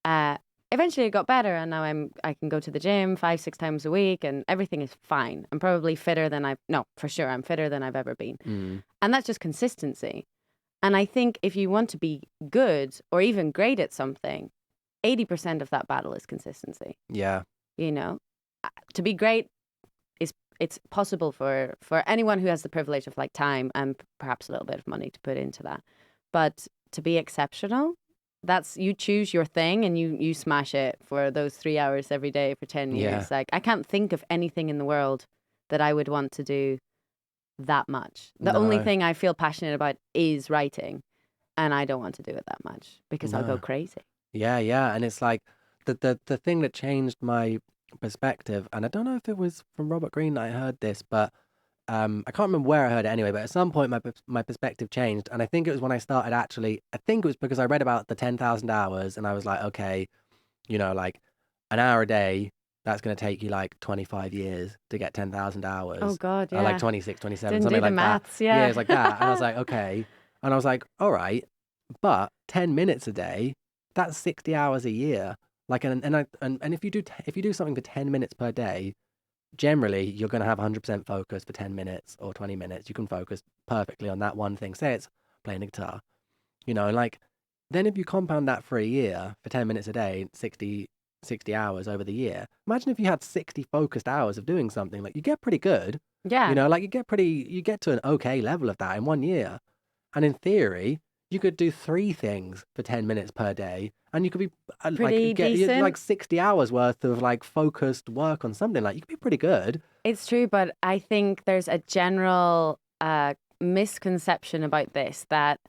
It eventually it got better, and now I can go to the gym 5-6 times a week, and everything is fine. I'm probably fitter than for sure, I'm fitter than I've ever been. And that's just consistency. And I think if you want to be good or even great at something, 80% of that battle is consistency. Yeah. You know, to be great it's possible for anyone who has the privilege of like time and perhaps a little bit of money to put into that. But to be exceptional, that's you choose your thing and you smash it for those 3 hours every day for 10 years. Like I can't think of anything in the world that I would want to do that much. The only thing I feel passionate about is writing, and I don't want to do it that much because I'll go crazy. Yeah. And it's like the thing that changed my perspective, and I don't know if it was from Robert Greene that I heard this, but I can't remember where I heard it anyway, but at some point my perspective changed, and I think it was when I started I think it was because I read about the 10,000 hours, and I was like, okay, like an hour a day, that's going to take you like 25 years to get 10,000 hours. Oh God, yeah. Or like 26, 27, Didn't something do the like maths, that. yeah. Yeah, it's like that. And I was like, okay. And I was like, all right, but 10 minutes a day, that's 60 hours a year. Like, and if you do something for 10 minutes per day, generally you're going to have 100% focus for 10 minutes or 20 minutes. You can focus perfectly on that one thing. Say it's playing a guitar, and like, then if you compound that for a year, for 10 minutes a day, 60 hours over the year, imagine if you had 60 focused hours of doing something. Like, you get pretty good. Yeah. Like you get to an okay level of that in 1 year. And in theory, you could do 3 things for 10 minutes per day, and you could be Pretty decent. like 60 hours worth of like focused work on something. Like, you could be pretty good. It's true, but I think there's a general misconception about this, that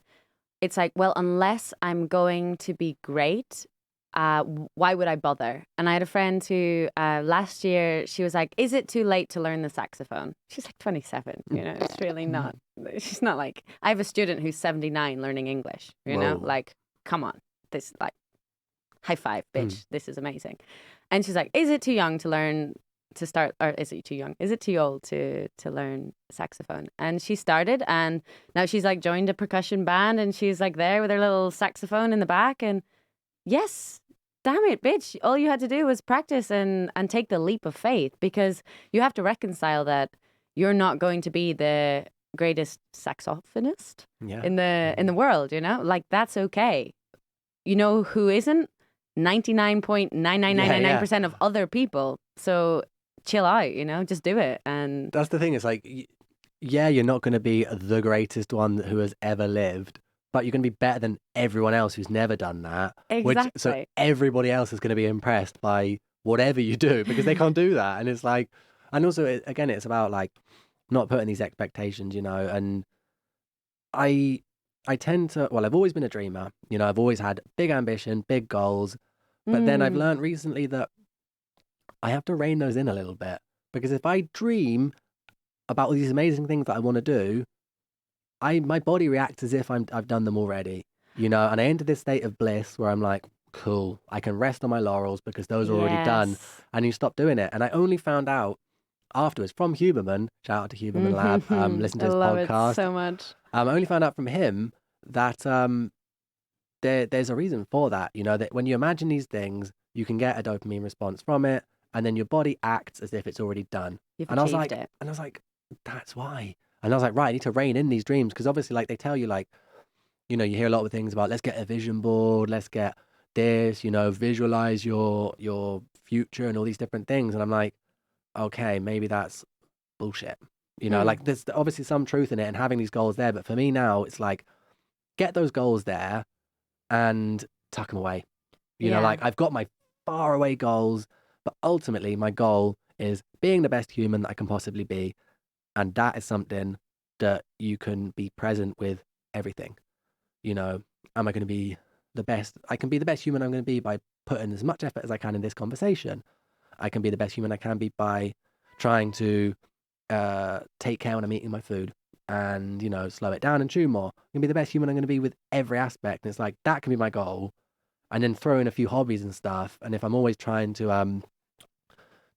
it's like, well, unless I'm going to be great, why would I bother? And I had a friend who last year, she was like, is it too late to learn the saxophone? She's like 27, it's really not. She's not like, I have a student who's 79 learning English, like, come on, this, like, high five, bitch, this is amazing. And she's like, is it too young to learn to start, or is it too young? Is it too old to learn saxophone? And she started, and now she's like joined a percussion band, and she's like there with her little saxophone in the back. And yes, damn it, bitch, all you had to do was practice and take the leap of faith, because you have to reconcile that you're not going to be the greatest saxophonist in the world, like, that's okay. Who isn't? 99.99999% of other people. So chill out, just do it. And that's the thing. It's like, you're not going to be the greatest one who has ever lived, but you're going to be better than everyone else who's never done that. Exactly. So everybody else is going to be impressed by whatever you do, because they can't do that. And it's like, and also, again, it's about like not putting these expectations, and I tend to, well, I've always been a dreamer, I've always had big ambition, big goals, but then I've learned recently that I have to rein those in a little bit, because if I dream about all these amazing things that I want to do, my body reacts as if I've done them already, and I enter this state of bliss where I'm like, cool, I can rest on my laurels because those are already done, and you stop doing it. And I only found out afterwards from Huberman, shout out to Huberman Lab, listen to his podcast. I love it so much. I only found out from him that there's a reason for that, that when you imagine these things, you can get a dopamine response from it, and then your body acts as if it's already done. You've and I was achieved like, it. And I was like, that's why. And I was like, right, I need to rein in these dreams, because obviously, like, they tell you, like, you hear a lot of things about, let's get a vision board, let's get this, visualize your future and all these different things. And I'm like, okay, maybe that's bullshit. Like, there's obviously some truth in it and having these goals there. But for me now, it's like, get those goals there and tuck them away. Like, I've got my far away goals, but ultimately my goal is being the best human that I can possibly be. And that is something that you can be present with everything. Am I going to be the best? I can be the best human I'm going to be by putting as much effort as I can in this conversation. I can be the best human I can be by trying to take care when I'm eating my food and, slow it down and chew more. I'm going to be the best human I'm going to be with every aspect. And it's like, that can be my goal. And then throw in a few hobbies and stuff. And if I'm always trying to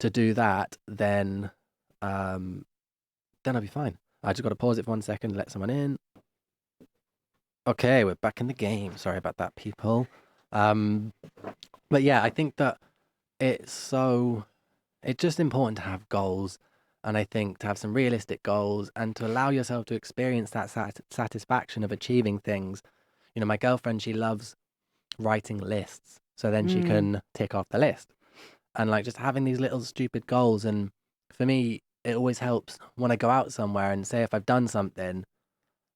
do that, then I'll be fine. I just got to pause it for 1 second, let someone in. Okay, we're back in the game. Sorry about that, people. But yeah, I think that it's just important to have goals. And I think to have some realistic goals and to allow yourself to experience that satisfaction of achieving things. You know, my girlfriend, she loves writing lists. So then she can tick off the list. And like just having these little stupid goals. And for me, it always helps when I go out somewhere and say if I've done something,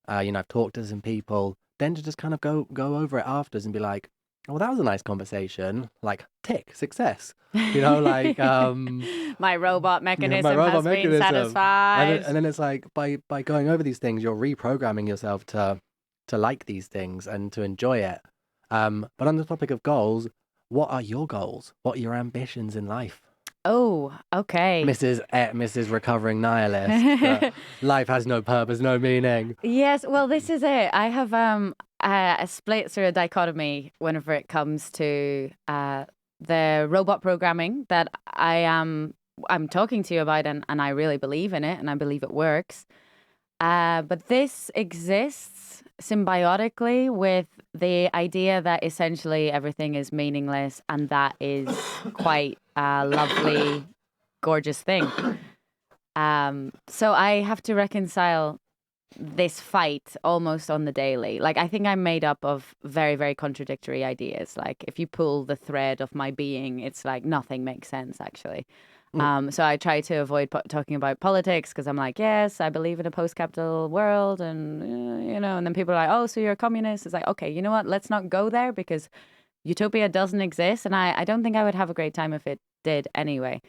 I've talked to some people, then to just kind of go over it afterwards and be like, oh, well, that was a nice conversation. Like, tick, success. Like my robot my mechanism robot has been mechanism. satisfied. And then it's like by going over these things, you're reprogramming yourself to like these things and to enjoy it. But on the topic of goals, what are your goals? What are your ambitions in life? Oh, okay. Mrs. Recovering Nihilist. Life has no purpose, no meaning. Yes, well, this is it. I have a split sort of dichotomy whenever it comes to the robot programming that I'm talking to you about, and I really believe in it, and I believe it works. But this exists symbiotically with the idea that essentially everything is meaningless, and that is quite a lovely, gorgeous thing. So I have to reconcile this fight almost on the daily. Like, I think I'm made up of very, very contradictory ideas. Like, if you pull the thread of my being, it's like nothing makes sense, actually. So I try to avoid talking about politics because I'm like, yes, I believe in a post-capital world, and and then people are like, oh, so you're a communist? It's like, okay, you know what? Let's not go there because utopia doesn't exist, and I don't think I would have a great time if it did anyway.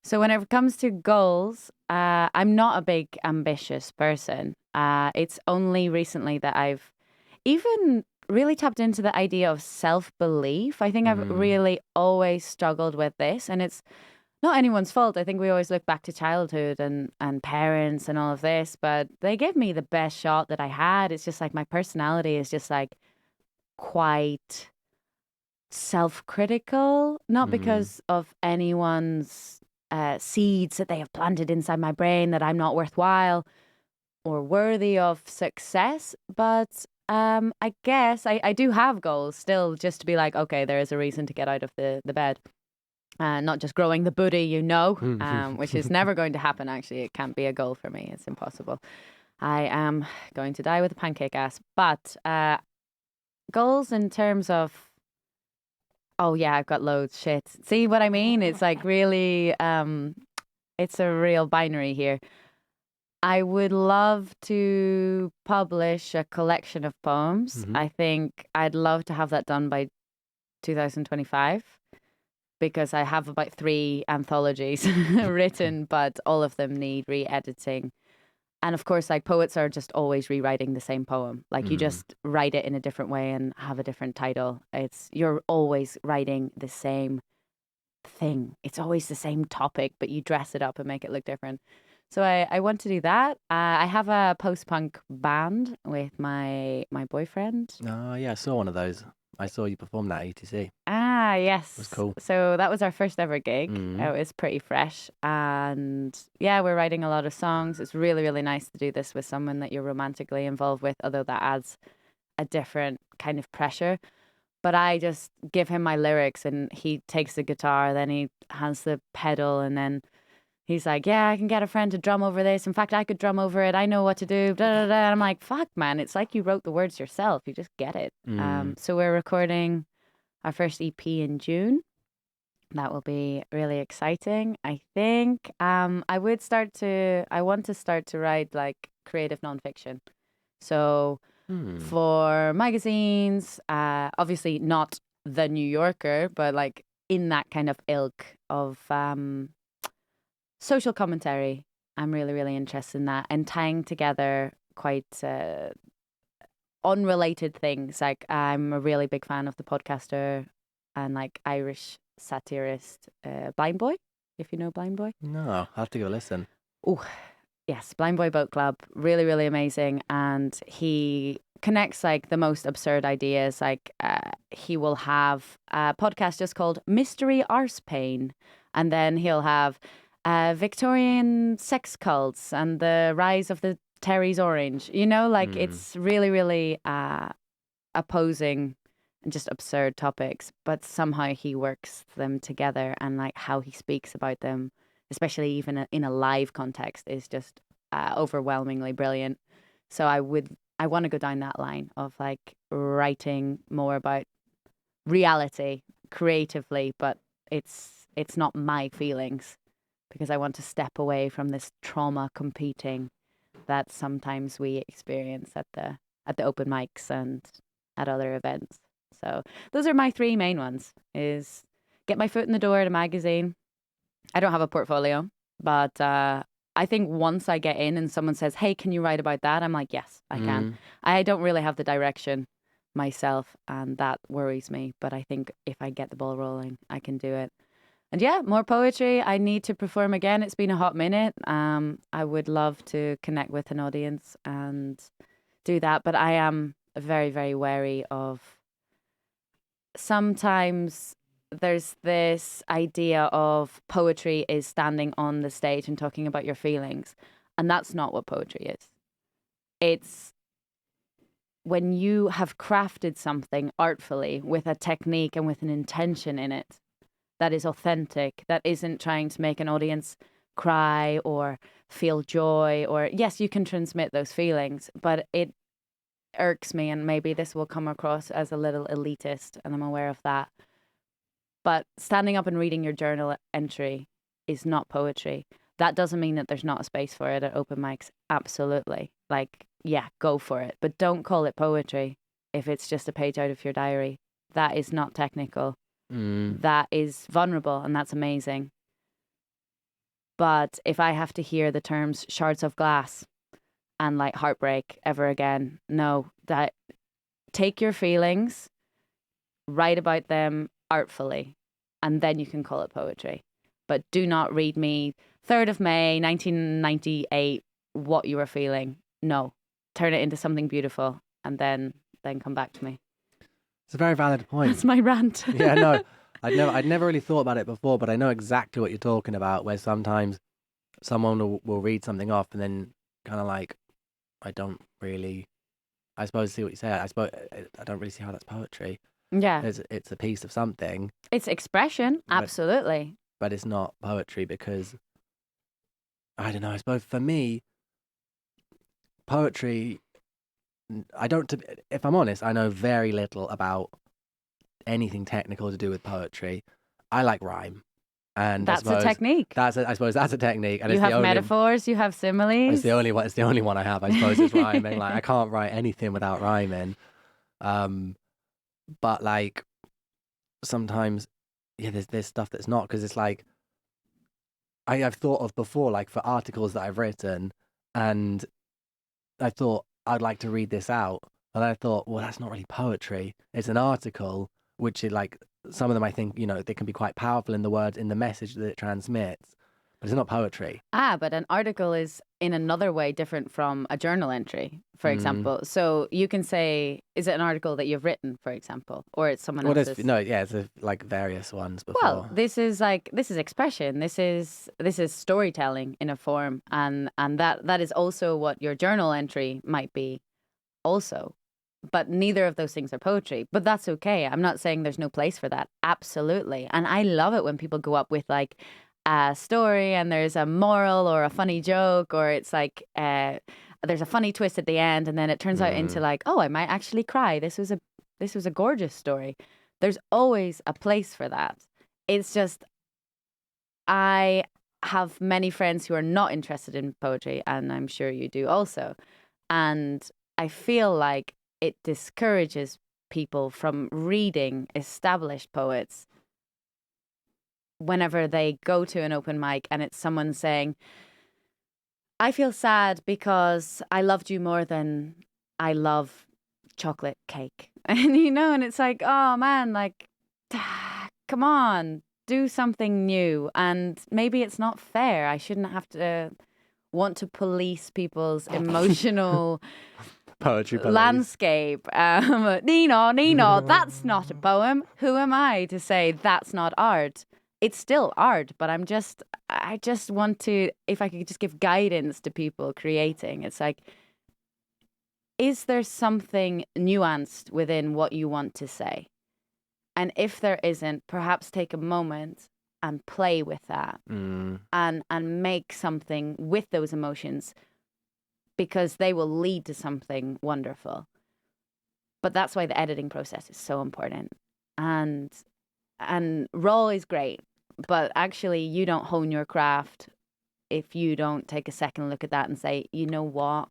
So whenever it comes to goals, I'm not a big ambitious person. It's only recently that I've even really tapped into the idea of self-belief. I think I've really always struggled with this, and it's not anyone's fault. I think we always look back to childhood and parents and all of this, but they gave me the best shot that I had. It's just like my personality is just like quite self-critical, not because of anyone's seeds that they have planted inside my brain that I'm not worthwhile or worthy of success, but I guess I do have goals still, just to be like, okay, there is a reason to get out of the bed. Not just growing the booty, which is never going to happen, actually. It can't be a goal for me. It's impossible. I am going to die with a pancake ass. But goals in terms of, oh, yeah, I've got loads. Shit. See what I mean? It's like really, it's a real binary here. I would love to publish a collection of poems. I think I'd love to have that done by 2025. Because I have about 3 anthologies written, but all of them need re-editing. And of course, like, poets are just always rewriting the same poem. Like, you just write it in a different way and have a different title. You're always writing the same thing. It's always the same topic, but you dress it up and make it look different. So I want to do that. I have a post-punk band with my boyfriend. Oh, yeah, I saw one of those. I saw you perform that at ETC. Ah, yes. It was cool. So that was our first ever gig. It was pretty fresh. And yeah, we're writing a lot of songs. It's really, really nice to do this with someone that you're romantically involved with, although that adds a different kind of pressure. But I just give him my lyrics and he takes the guitar, then he has the pedal, and then he's like, yeah, I can get a friend to drum over this. In fact, I could drum over it. I know what to do. Da, da, da. And I'm like, fuck, man. It's like you wrote the words yourself. You just get it. So we're recording our first EP in June. That will be really exciting. I think I want to start to write like creative nonfiction. So for magazines, obviously not The New Yorker, but like in that kind of ilk of social commentary. I'm really, really interested in that, and tying together quite unrelated things. Like, I'm a really big fan of the podcaster and like Irish satirist Blind Boy, if you know Blind Boy. No, I'll have to go listen. Oh, yes, Blind Boy Boat Club. Really, really amazing. And he connects like the most absurd ideas. Like he will have a podcast just called Mystery Arse Pain, and then he'll have Victorian sex cults and the rise of the Terry's Orange. It's really, really opposing and just absurd topics, but somehow he works them together, and like how he speaks about them, especially even in a live context, is just overwhelmingly brilliant. So I want to go down that line of like writing more about reality creatively, but it's not my feelings, because I want to step away from this trauma competing that sometimes we experience at the open mics and at other events. So those are my three main ones: is get my foot in the door at a magazine. I don't have a portfolio, but I think once I get in and someone says, "Hey, can you write about that?" I'm like, "Yes, I can." I don't really have the direction myself, and that worries me. But I think if I get the ball rolling, I can do it. And yeah, more poetry. I need to perform again. It's been a hot minute. I would love to connect with an audience and do that, but I am very, very wary of. Sometimes there's this idea of poetry is standing on the stage and talking about your feelings, and that's not what poetry is. It's when you have crafted something artfully with a technique and with an intention in it that is authentic, that isn't trying to make an audience cry or feel joy, or yes, you can transmit those feelings, but it irks me, and maybe this will come across as a little elitist, and I'm aware of that. But standing up and reading your journal entry is not poetry. That doesn't mean that there's not a space for it at open mics. Absolutely. Like, yeah, go for it. But don't call it poetry if it's just a page out of your diary. That is not technical. That is vulnerable, and that's amazing. But if I have to hear the terms shards of glass and like heartbreak ever again, no, that take your feelings, write about them artfully, and then you can call it poetry. But do not read me 3rd of May 1998 what you were feeling. No, turn it into something beautiful, and then come back to me. It's a very valid point. That's my rant. Yeah, no, I'd never really thought about it before, but I know exactly what you're talking about, where sometimes someone will read something off and then kind of like, I don't really, I suppose, see what you say. I don't really see how that's poetry. Yeah. It's a piece of something. It's expression, absolutely. But it's not poetry because, I don't know, I suppose for me, poetry, if I'm honest, I know very little about anything technical to do with poetry. I like rhyme. And that's a technique. I suppose that's a technique. And you have metaphors, you have similes. It's the only one I have, I suppose, is rhyming. Like, I can't write anything without rhyming. But like sometimes, yeah, there's stuff that's not, because it's like I've thought of before, like for articles that I've written, and I thought I'd like to read this out, and I thought, well, that's not really poetry. It's an article, which is like, some of them I think, they can be quite powerful in the words, in the message that it transmits, but it's not poetry. But an article is in another way different from a journal entry, for example. So you can say, is it an article that you've written, for example, or it's someone else's? It's like various ones before. Well, this is expression. This is storytelling in a form, and that is also what your journal entry might be, also. But neither of those things are poetry. But that's okay. I'm not saying there's no place for that. Absolutely. And I love it when people go up with like a story and there's a moral or a funny joke, or it's like there's a funny twist at the end, and then it turns out into like, oh, I might actually cry. This was a gorgeous story. There's always a place for that. It's just, I have many friends who are not interested in poetry, and I'm sure you do also. And I feel like it discourages people from reading established poets whenever they go to an open mic and it's someone saying, I feel sad because I loved you more than I love chocolate cake. And, and it's like, oh man, like, come on, do something new. And maybe it's not fair. I shouldn't have to want to police people's emotional poetry landscape. Nino, that's not a poem. Who am I to say that's not art? It's still art, but I just want to, if I could just give guidance to people creating, it's like, is there something nuanced within what you want to say? And if there isn't, perhaps take a moment and play with that and make something with those emotions, because they will lead to something wonderful. But that's why the editing process is so important. And raw is great, but actually you don't hone your craft if you don't take a second look at that and say, you know what,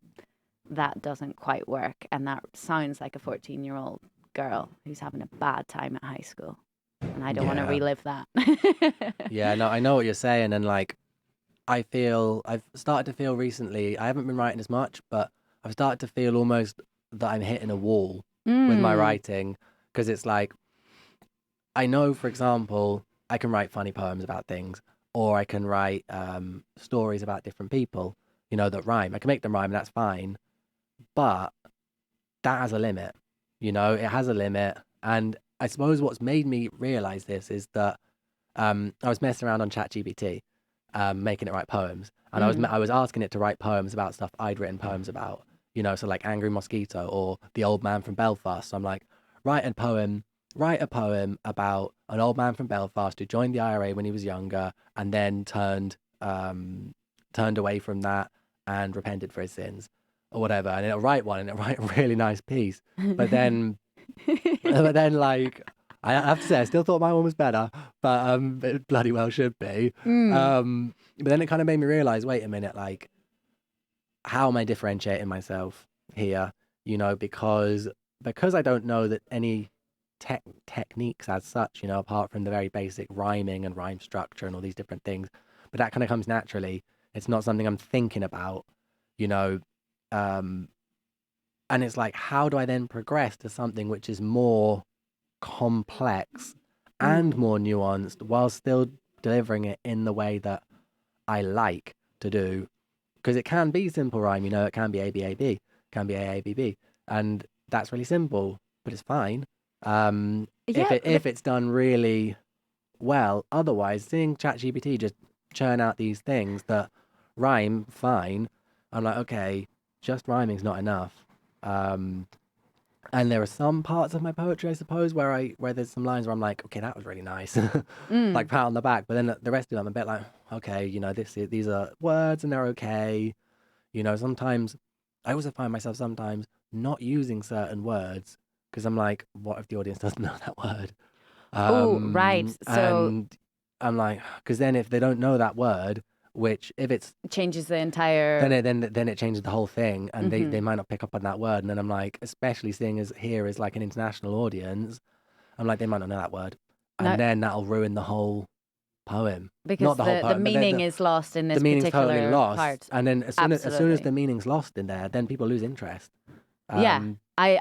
that doesn't quite work. And that sounds like a 14-year-old girl who's having a bad time at high school. And I don't want to relive that. Yeah, no, I know what you're saying. And like, I've started to feel recently, I haven't been writing as much, but I've started to feel almost that I'm hitting a wall with my writing. Because it's like, I know, for example, I can write funny poems about things, or I can write stories about different people, you know, that rhyme. I can make them rhyme, and that's fine. But that has a limit, you know, it has a limit. And I suppose what's made me realize this is that I was messing around on ChatGPT, making it write poems. And I was asking it to write poems about stuff I'd written poems about, you know, so like Angry Mosquito or The Old Man from Belfast. So I'm like, write a poem about an old man from Belfast who joined the IRA when he was younger and then turned away from that and repented for his sins or whatever. And it'll write one and it'll write a really nice piece. But then, like, I have to say, I still thought my one was better, but it bloody well should be. But then it kind of made me realize, wait a minute, like, how am I differentiating myself here? You know, because I don't know that any techniques as such, you know, apart from the very basic rhyming and rhyme structure and all these different things, but that kind of comes naturally. It's not something I'm thinking about, you know, and it's like, how do I then progress to something which is more complex and more nuanced while still delivering it in the way that I like to do? Because it can be simple rhyme, you know, it can be ABAB, can be AABB, and that's really simple, but it's fine. If it's done really well. Otherwise, seeing ChatGPT just churn out these things that rhyme fine, I'm like, okay, just rhyming's not enough. And there are some parts of my poetry, I suppose, where there's some lines where I'm like, okay, that was really nice, like pat on the back. But then the rest of them, I'm a bit like, okay, you know, these are words and they're okay. You know, sometimes I also find myself sometimes not using certain words because I'm like, what if the audience doesn't know that word? Right. So And I'm like, because then if they don't know that word, which if it's changes the entire. then it changes the whole thing, and they might not pick up on that word. And then I'm like, especially seeing as here is like an international audience, I'm like, they might not know that word, and then that'll ruin the whole poem. Because not the whole poem, the meaning is lost in this the meaning's particular totally lost, part. and then as soon as the meaning's lost in there, then people lose interest. I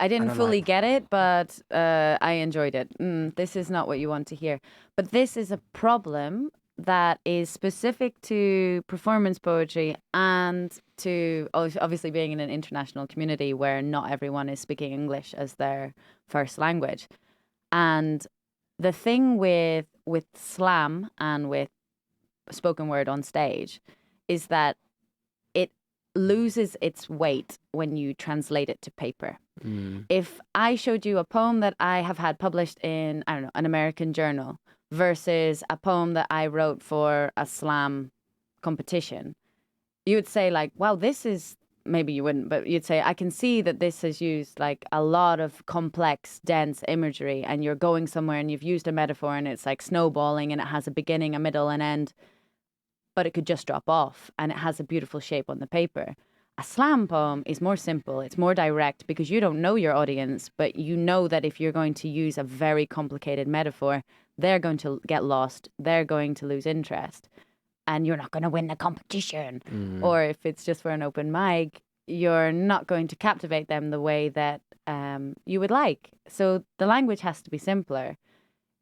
didn't I'm fully like, get it, but I enjoyed it. This is not what you want to hear. But this is a problem that is specific to performance poetry and to obviously being in an international community where not everyone is speaking English as their first language. And the thing with slam and with spoken word on stage is that it loses its weight when you translate it to paper. If I showed you a poem that I have had published in, I don't know, an American journal versus a poem that I wrote for a slam competition, you would say like, wow, this is, maybe you wouldn't, but you'd say, I can see that this has used like a lot of complex, dense imagery, and you're going somewhere and you've used a metaphor and it's like snowballing and it has a beginning, a middle, and end, but it could just drop off and it has a beautiful shape on the paper. A slam poem is more simple. It's more direct because you don't know your audience, but you know that if you're going to use a very complicated metaphor, they're going to get lost. They're going to lose interest and you're not going to win the competition. Or if it's just for an open mic, you're not going to captivate them the way that you would like. So the language has to be simpler.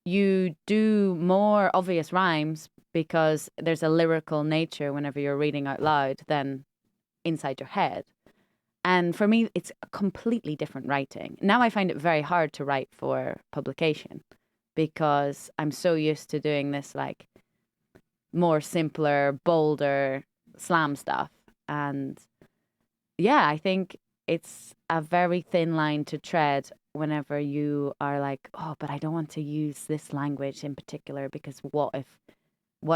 You do more obvious rhymes because there's a lyrical nature whenever you're reading out loud than inside your head. And for me, it's a completely different writing. Now I find it very hard to write for publication because I'm so used to doing this like more simpler, bolder slam stuff. And yeah, I think it's a very thin line to tread whenever you are like, oh, but I don't want to use this language in particular because what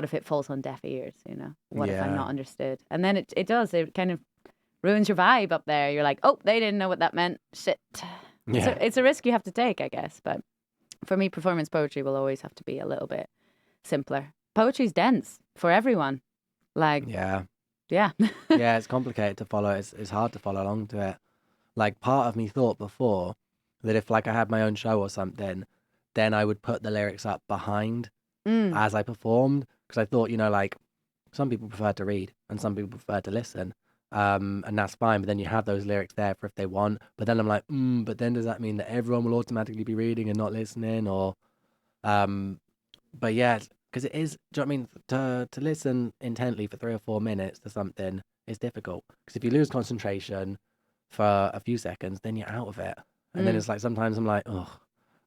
if it falls on deaf ears, you know? What if I'm Yeah. not understood? And then it kind of ruins your vibe up there. You're like, oh, they didn't know what that meant. Shit. Yeah. It's a risk you have to take, I guess. But for me, performance poetry will always have to be a little bit simpler. Poetry's dense for everyone. Like, Yeah. yeah. Yeah, it's complicated to follow. It's hard to follow along to it. Like, part of me thought before that if like I had my own show or something, then I would put the lyrics up behind Mm. as I performed, because I thought, you know, like some people prefer to read and some people prefer to listen. And that's fine, but then you have those lyrics there for if they want. But then I'm like, but then does that mean that everyone will automatically be reading and not listening? Or, but yeah, because it is. Do you know what I mean? To listen intently for 3 or 4 minutes to something is difficult. Because if you lose concentration for a few seconds, then you're out of it. And then it's like sometimes I'm like, ugh,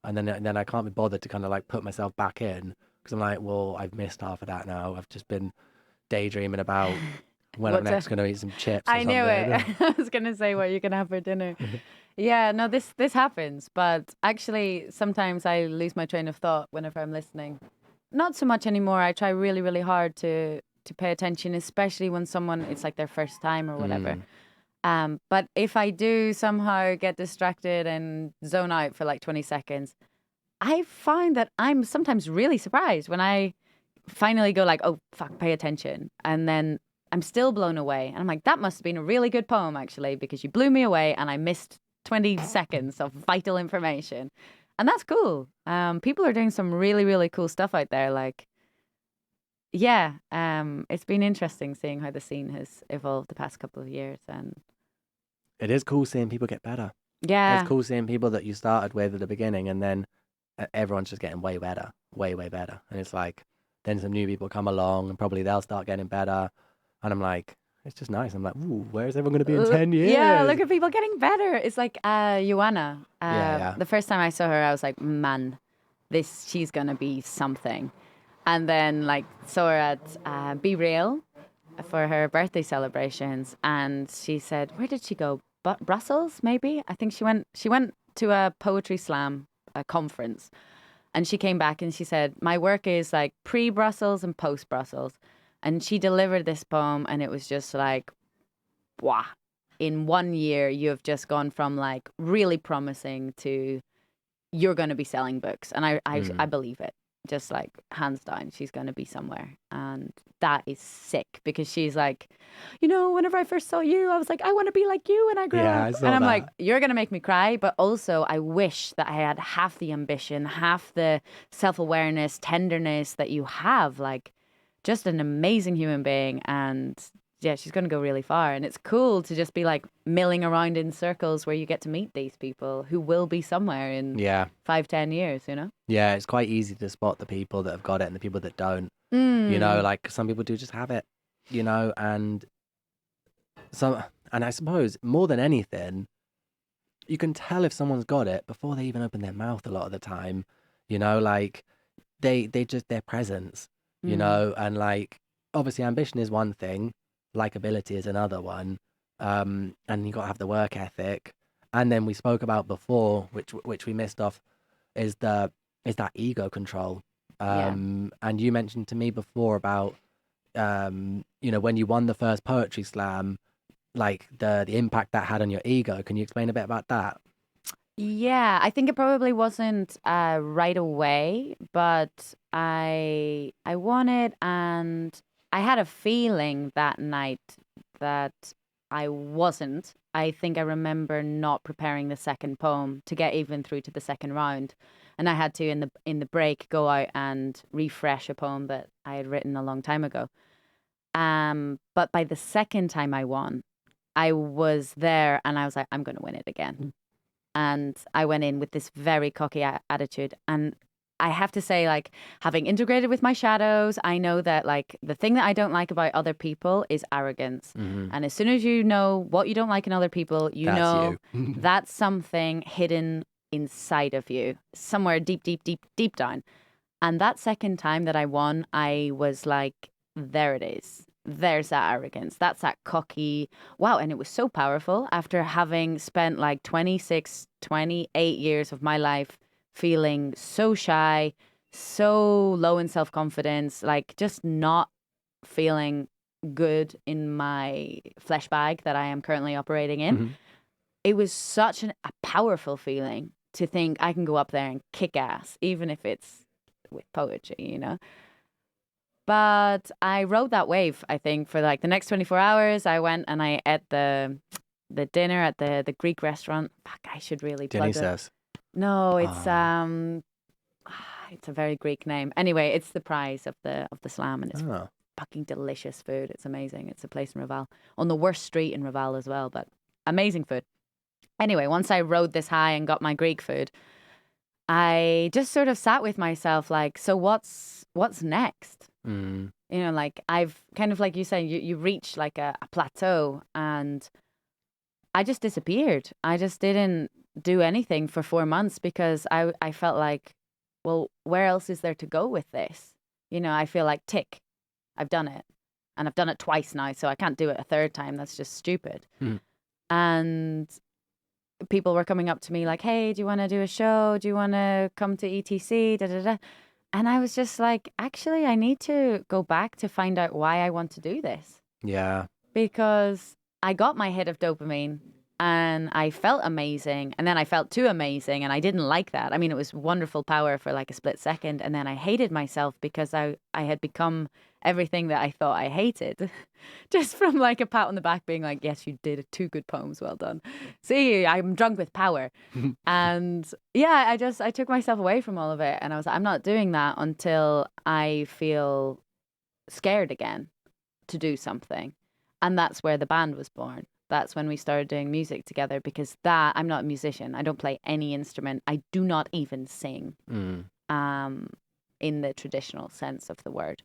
and then I can't be bothered to kind of like put myself back in because I'm like, well, I've missed half of that now. I've just been daydreaming about when I'm What next to- going to eat some chips or I knew something. it. I was gonna say what you can have for dinner. Yeah, no, this happens, but actually sometimes I lose my train of thought whenever I'm listening. Not so much anymore. I try really, really hard to pay attention, especially when someone it's like their first time or whatever. But if I do somehow get distracted and zone out for like 20 seconds, I find that I'm sometimes really surprised when I finally go like, oh, fuck, pay attention. And then I'm still blown away. And I'm like, that must have been a really good poem, actually, because you blew me away and I missed 20 seconds of vital information. And that's cool. People are doing some really, really cool stuff out there. Like, yeah, it's been interesting seeing how the scene has evolved the past couple of years. And It is cool seeing people get better. yeah, It's cool seeing people that you started with at the beginning and then everyone's just getting way better, way, way better. And it's like, then some new people come along and probably they'll start getting better. And I'm like, it's just nice. I'm like, ooh, where's everyone going to be in 10 years? Yeah, look at people getting better. It's like Joanna. Yeah. The first time I saw her, I was like, man, she's going to be something. And then like saw her at Be Real for her birthday celebrations. And she said, where did she go? Brussels, maybe? I think she went to a poetry slam conference. And she came back and she said, my work is like pre-Brussels and post-Brussels. And she delivered this poem and it was just like, wow. In 1 year, you have just gone from like really promising to you're going to be selling books. And I believe it. Just like hands down, she's going to be somewhere. And that is sick because she's like, you know, whenever I first saw you, I was like, I want to be like you when I grow Yeah, I up. saw And I'm that. like, you're going to make me cry. But also, I wish that I had half the ambition, half the self-awareness, tenderness that you have. Like, just an amazing human being. And yeah, she's going to go really far. And it's cool to just be like milling around in circles where you get to meet these people who will be somewhere in Yeah. 5-10 years, you know? Yeah, it's quite easy to spot the people that have got it and the people that don't. You know, like some people do just have it, you know, and I suppose more than anything, you can tell if someone's got it before they even open their mouth a lot of the time, you know, like they just their presence, you know, and like obviously ambition is one thing, likability is another one. And you got to have the work ethic. And then we spoke about before, which we missed off, is that ego control. And you mentioned to me before about you know, when you won the first poetry slam, like the impact that had on your ego. Can you explain a bit about that? Yeah, I think it probably wasn't right away, but I won it, and I had a feeling that night that I wasn't. I think I remember not preparing the second poem to get even through to the second round, and I had to in the break go out and refresh a poem that I had written a long time ago. But by the second time I won, I was there, and I was like, I'm going to win it again. And I went in with this very cocky attitude. And I have to say, like, having integrated with my shadows, I know that, like, the thing that I don't like about other people is arrogance. And as soon as you know what you don't like in other people, you That's know you. that's something hidden inside of you, somewhere deep, deep, deep, deep down. And that second time that I won, I was like, there it is. there's that arrogance. That's that cocky. Wow. And it was so powerful after having spent like 26, 28 years of my life feeling so shy, so low in self-confidence, like just not feeling good in my flesh bag that I am currently operating in. Mm-hmm. It was such a powerful feeling to think I can go up there and kick ass, even if it's with poetry, you know? But I rode that wave, I think, for like the next 24 hours. I went and I ate the dinner at the Greek restaurant. Fuck, I should really plug it. Dionysus. No, it's a very Greek name. Anyway, it's the prize of the slam, and it's Oh. fucking delicious food. It's amazing. It's a place in Raval, on the worst street in Raval as well, but amazing food. Anyway, once I rode this high and got my Greek food, I just sort of sat with myself like, so what's next? Mm. You know, like I've kind of, like you said, you reach like a plateau, and I just disappeared. I just didn't do anything for 4 months because I felt like, well, where else is there to go with this? You know, I feel like tick, I've done it, and I've done it twice now, so I can't do it a third time. That's just stupid. Mm. And people were coming up to me like, hey, do you want to do a show? Do you want to come to ETC? Da, da, da. And I was just like, actually, I need to go back to find out why I want to do this. Yeah. Because I got my hit of dopamine and I felt amazing. And then I felt too amazing. And I didn't like that. I mean, it was wonderful power for like a split second. And then I hated myself because I had become everything that I thought I hated. Just from like a pat on the back being like, yes, you did 2 good poems. Well done. See, I'm drunk with power. And yeah, I took myself away from all of it. And I was like, I'm not doing that until I feel scared again to do something. And that's where the band was born. That's when we started doing music together, because I'm not a musician. I don't play any instrument. I do not even sing in the traditional sense of the word.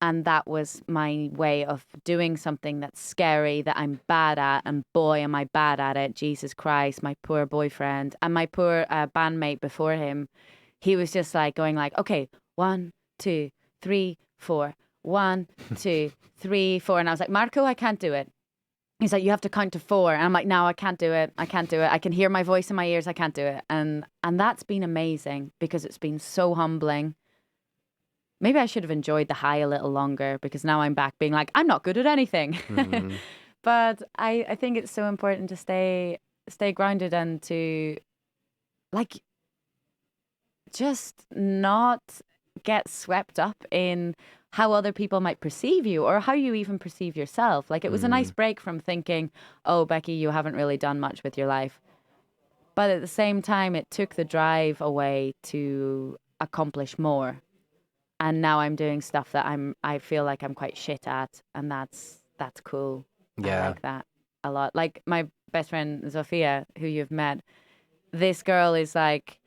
And that was my way of doing something that's scary, that I'm bad at. And boy, am I bad at it. Jesus Christ, my poor boyfriend and my poor bandmate before him. He was just like going like, okay, 1, 2, 3, 4. 1, 2, 3, 4. And I was like, Marco, I can't do it. He's like, you have to count to 4. And I'm like, no, I can't do it. I can't do it. I can hear my voice in my ears. I can't do it. And that's been amazing because it's been so humbling. Maybe I should have enjoyed the high a little longer, because now I'm back being like, I'm not good at anything. Mm-hmm. But I think it's so important to stay grounded and to like just not get swept up in how other people might perceive you or how you even perceive yourself. Like, it was a nice break from thinking, oh, Beckie, you haven't really done much with your life. But at the same time, it took the drive away to accomplish more. And now I'm doing stuff that I feel like I'm quite shit at, and that's cool. Yeah. I like that a lot. Like my best friend Zofia, who you've met, this girl is like,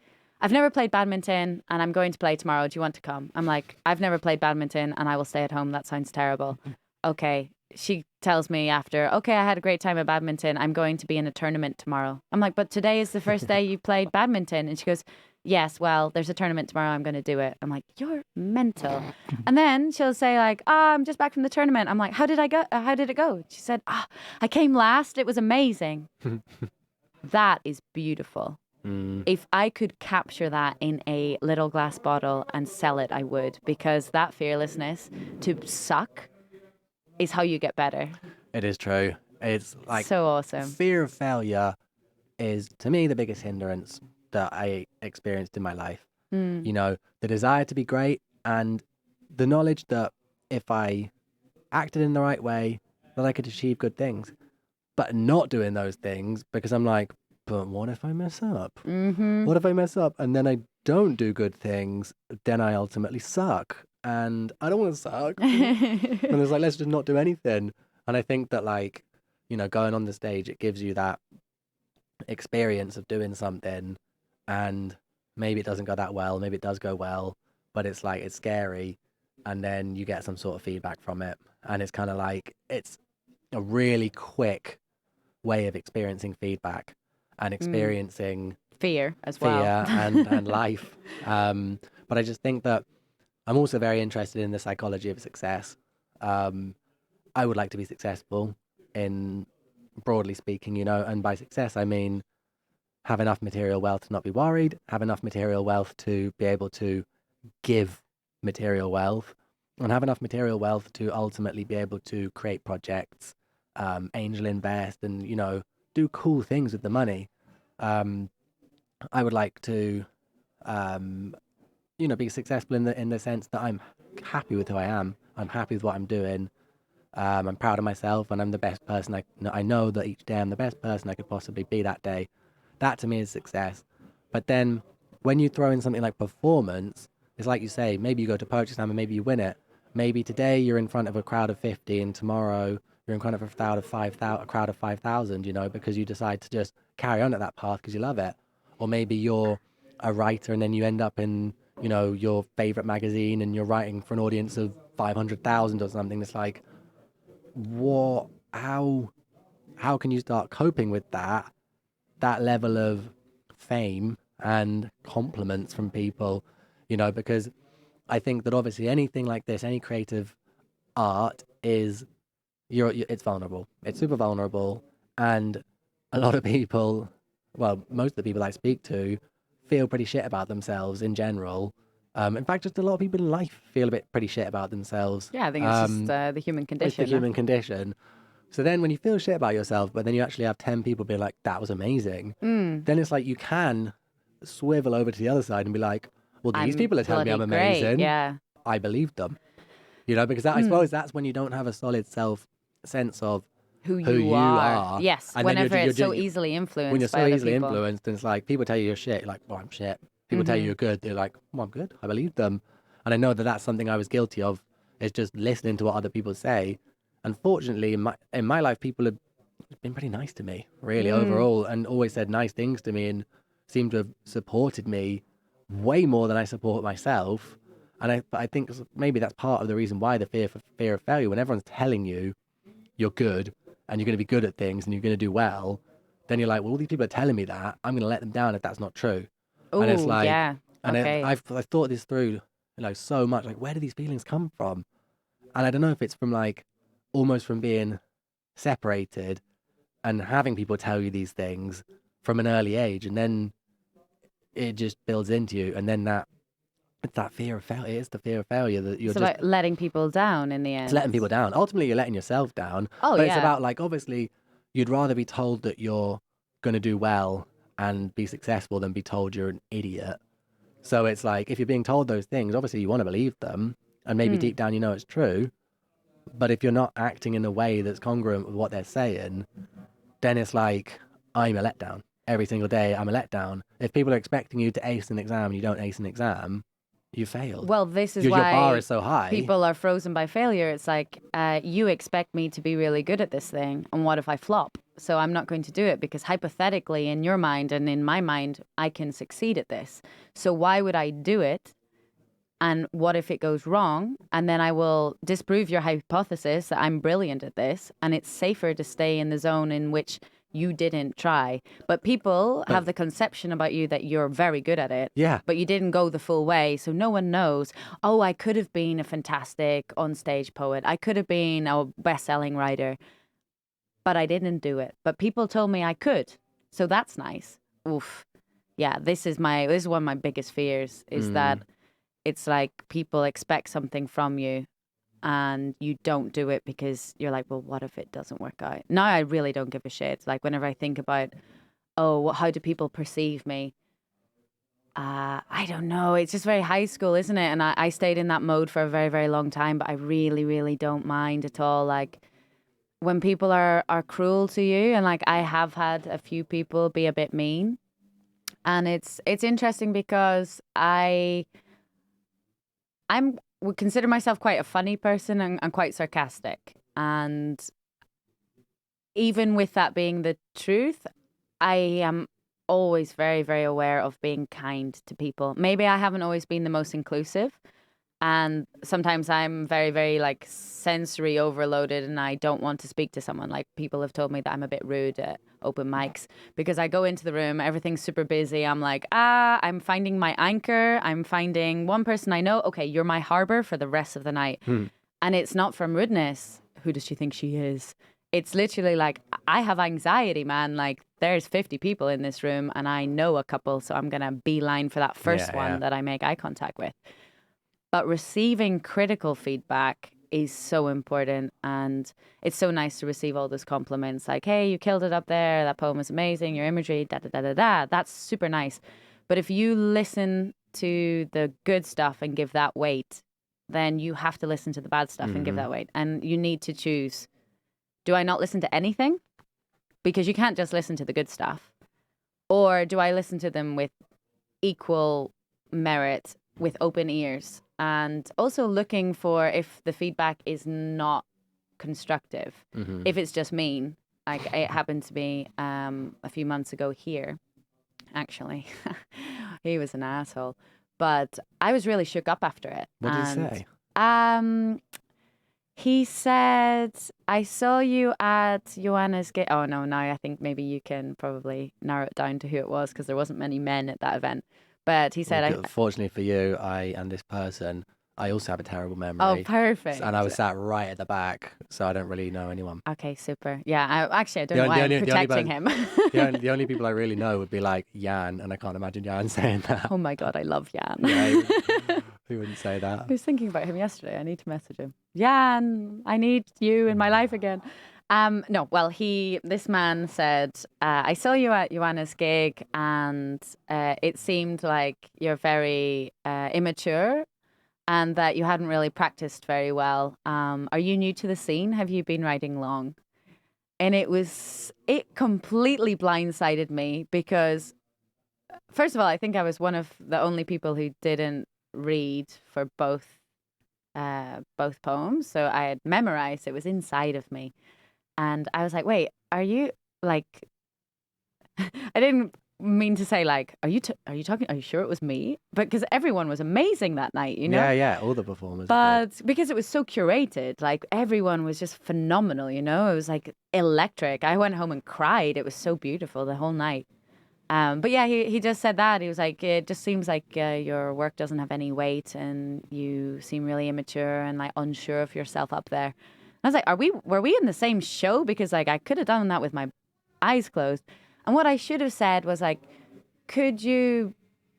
I've never played badminton and I'm going to play tomorrow. Do you want to come? I'm like, I've never played badminton and I will stay at home. That sounds terrible. Okay. She tells me after, okay, I had a great time at badminton. I'm going to be in a tournament tomorrow. I'm like, but today is the first day you played badminton. And she goes, yes, well, there's a tournament tomorrow. I'm going to do it. I'm like, you're mental. And then she'll say like, I'm just back from the tournament. I'm like, how did it go? She said, I came last. It was amazing. That is beautiful. If I could capture that in a little glass bottle and sell it, I would, because that fearlessness to suck is how you get better. It is true. It's like so awesome. Fear of failure is, to me, the biggest hindrance that I experienced in my life. You know, the desire to be great and the knowledge that if I acted in the right way, that I could achieve good things, but not doing those things because I'm like, but what if I mess up? What if I mess up and then I don't do good things? Then I ultimately suck, and I don't want to suck. And it's like, let's just not do anything. And I think that, like, you know, going on the stage, it gives you that experience of doing something, and maybe it doesn't go that well, maybe it does go well, but it's like, it's scary, and then you get some sort of feedback from it, and it's kind of like, it's a really quick way of experiencing feedback and experiencing fear as well, and life. But I just think that I'm also very interested in the psychology of success, I would like to be successful in, broadly speaking, you know, and by success, I mean have enough material wealth to not be worried, have enough material wealth to be able to give material wealth, and have enough material wealth to ultimately be able to create projects, angel invest, and, you know, do cool things with the money. I would like to, you know, be successful in the sense that I'm happy with who I am. I'm happy with what I'm doing. I'm proud of myself, and I'm the best person. I know that each day I'm the best person I could possibly be that day. That to me is success. But then when you throw in something like performance, it's like you say, maybe you go to poetry slam and maybe you win it. Maybe today you're in front of a crowd of 50 and tomorrow you're in front of a crowd of 5,000, you know, because you decide to just carry on at that path because you love it. Or maybe you're a writer and then you end up in, you know, your favorite magazine and you're writing for an audience of 500,000 or something. It's like, what, how can you start coping with that level of fame and compliments from people, you know, because I think that obviously anything like this, any creative art is, it's vulnerable. It's super vulnerable. And a lot of people, well, most of the people I speak to feel pretty shit about themselves in general. In fact, just a lot of people in life feel a bit pretty shit about themselves. Yeah, I think it's just the human condition. It's the human condition. So then when you feel shit about yourself, but then you actually have 10 people be like, that was amazing, then it's like you can swivel over to the other side and be like, well, these people are telling me I'm amazing. Great. Yeah. I believe them. You know, because I suppose that's when you don't have a solid sense of who you are. Yes, and whenever it's so easily influenced. When you're so easily people. influenced, and it's like people tell you you're shit, you're like, well, I'm shit. People tell you you're good, they're like, well, I'm good. I believe them. And I know that that's something I was guilty of, is just listening to what other people say. Unfortunately, in my life, people have been pretty nice to me, really, overall, and always said nice things to me and seem to have supported me way more than I support myself. And I think maybe that's part of the reason why the fear of failure, when everyone's telling you you're good and you're going to be good at things and you're going to do well, then you're like, well, all these people are telling me that. I'm going to let them down if that's not true. Ooh, and it's like, yeah. And okay. I've thought this through, you know, so much. Like, where do these feelings come from? And I don't know if it's from like almost from being separated and having people tell you these things from an early age, and then it just builds into you, and then it's that fear of failure. It is the fear of failure that you're so just like letting people down in the end. It's letting people down. Ultimately, you're letting yourself down. Oh, but yeah. It's about, like, obviously, you'd rather be told that you're going to do well and be successful than be told you're an idiot. So it's like, if you're being told those things, obviously you want to believe them, and maybe deep down you know it's true. But if you're not acting in a way that's congruent with what they're saying, then it's like, I'm a letdown. Every single day, I'm a letdown. If people are expecting you to ace an exam and you don't ace an exam, you failed. Well, this is your why bar is so high. People are frozen by failure. It's like, you expect me to be really good at this thing, and what if I flop? So I'm not going to do it, because hypothetically, in your mind and in my mind, I can succeed at this. So why would I do it? And what if it goes wrong? And then I will disprove your hypothesis that I'm brilliant at this, and it's safer to stay in the zone in which you didn't try. But people have the conception about you that you're very good at it. Yeah. But you didn't go the full way. So no one knows, oh, I could have been a fantastic on-stage poet. I could have been a best-selling writer. But I didn't do it. But people told me I could. So that's nice. Oof. Yeah, this is one of my biggest fears, is that it's like people expect something from you and you don't do it because you're like, well, what if it doesn't work out? Now I really don't give a shit. Like, whenever I think about, how do people perceive me? I don't know. It's just very high school, isn't it? And I stayed in that mode for a very, very long time, but I really, really don't mind at all. Like, when people are cruel to you, and like I have had a few people be a bit mean, and it's interesting because I would consider myself quite a funny person and quite sarcastic. And even with that being the truth, I am always very, very aware of being kind to people. Maybe I haven't always been the most inclusive. And sometimes I'm very, very like sensory overloaded, and I don't want to speak to someone. Like, people have told me that I'm a bit rude at open mics because I go into the room, everything's super busy. I'm like, I'm finding my anchor. I'm finding one person I know. Okay, you're my harbor for the rest of the night. And it's not from rudeness. Who does she think she is? It's literally like, I have anxiety, man. Like, there's 50 people in this room and I know a couple, so I'm going to beeline for that first one that I make eye contact with. But receiving critical feedback is so important. And it's so nice to receive all those compliments like, hey, you killed it up there. That poem is amazing. Your imagery, da da da da da. That's super nice. But if you listen to the good stuff and give that weight, then you have to listen to the bad stuff and give that weight. And you need to choose. Do I not listen to anything? Because you can't just listen to the good stuff. Or do I listen to them with equal merit, with open ears? And also looking for if the feedback is not constructive. If it's just mean. Like it happened to me a few months ago here, actually. He was an asshole. But I was really shook up after it. What did he say? He said, I saw you at Joanna's gate. Oh, no, now I think maybe you can probably narrow it down to who it was because there wasn't many men at that event. But he said... Fortunately for you, I and this person, I also have a terrible memory. Oh, perfect. And I was sat right at the back, so I don't really know anyone. Okay, super. Yeah, I don't know why I'm protecting him. The only people I really know would be like Jan, and I can't imagine Jan saying that. Oh my God, I love Jan. Yeah, who wouldn't say that? I was thinking about him yesterday. I need to message him. Jan, I need you in my life again. No, well, this man said, I saw you at Joanna's gig and it seemed like you're very immature and that you hadn't really practiced very well. Are you new to the scene? Have you been writing long? And it completely blindsided me because, first of all, I think I was one of the only people who didn't read for both poems. So I had memorized, it was inside of me. And I was like, wait, are you like, I didn't mean to say like, are you sure it was me? But because everyone was amazing that night, you know? Yeah, all the performers. But because it was so curated, like everyone was just phenomenal, you know? It was like electric. I went home and cried. It was so beautiful the whole night. But yeah, he just said that. He was like, it just seems like your work doesn't have any weight and you seem really immature and like unsure of yourself up there. I was like, were we in the same show? Because like I could have done that with my eyes closed. And what I should have said was like, could you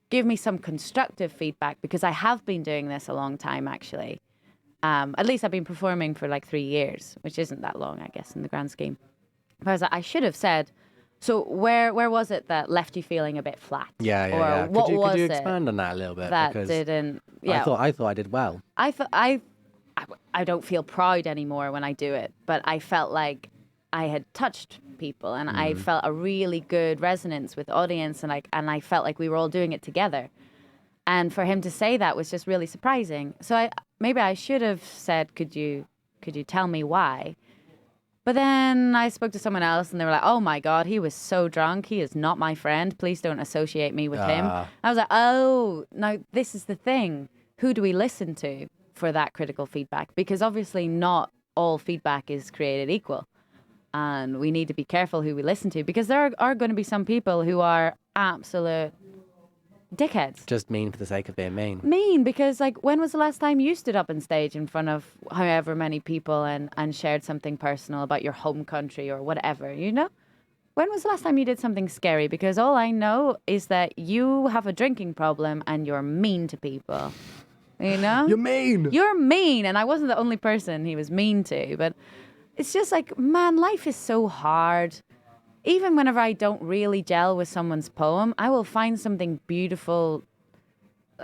give me some constructive feedback? Because I have been doing this a long time, actually. At least I've been performing for like 3 years, which isn't that long, I guess, in the grand scheme. But I was like, I should have said, so where was it that left you feeling a bit flat? Yeah. What could you expand on that a little bit? That because didn't. Yeah. I thought I did well. I don't feel proud anymore when I do it, but I felt like I had touched people and I felt a really good resonance with the audience and I felt like we were all doing it together. And for him to say that was just really surprising. So maybe I should have said, could you tell me why? But then I spoke to someone else and they were like, oh my God, he was so drunk. He is not my friend. Please don't associate me with him. I was like, oh, no, this is the thing. Who do we listen to for that critical feedback? Because obviously not all feedback is created equal. And we need to be careful who we listen to because there are going to be some people who are absolute dickheads. Just mean for the sake of being mean. Mean because like when was the last time you stood up on stage in front of however many people and shared something personal about your home country or whatever, you know? When was the last time you did something scary? Because all I know is that you have a drinking problem and you're mean to people. You know? You're mean. You're mean. And I wasn't the only person he was mean to. But it's just like, man, life is so hard. Even whenever I don't really gel with someone's poem, I will find something beautiful.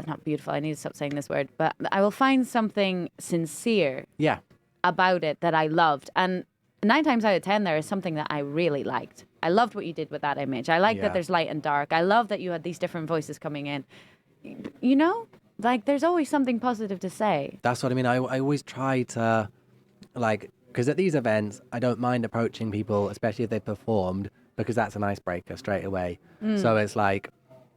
Not beautiful, I need to stop saying this word. But I will find something sincere about it that I loved. And 9 times out of 10, there is something that I really liked. I loved what you did with that image. I like that there's light and dark. I love that you had these different voices coming in. You know? Like, there's always something positive to say. That's what I mean. I always try to, like, because at these events, I don't mind approaching people, especially if they've performed, because that's an icebreaker straight away. So it's like,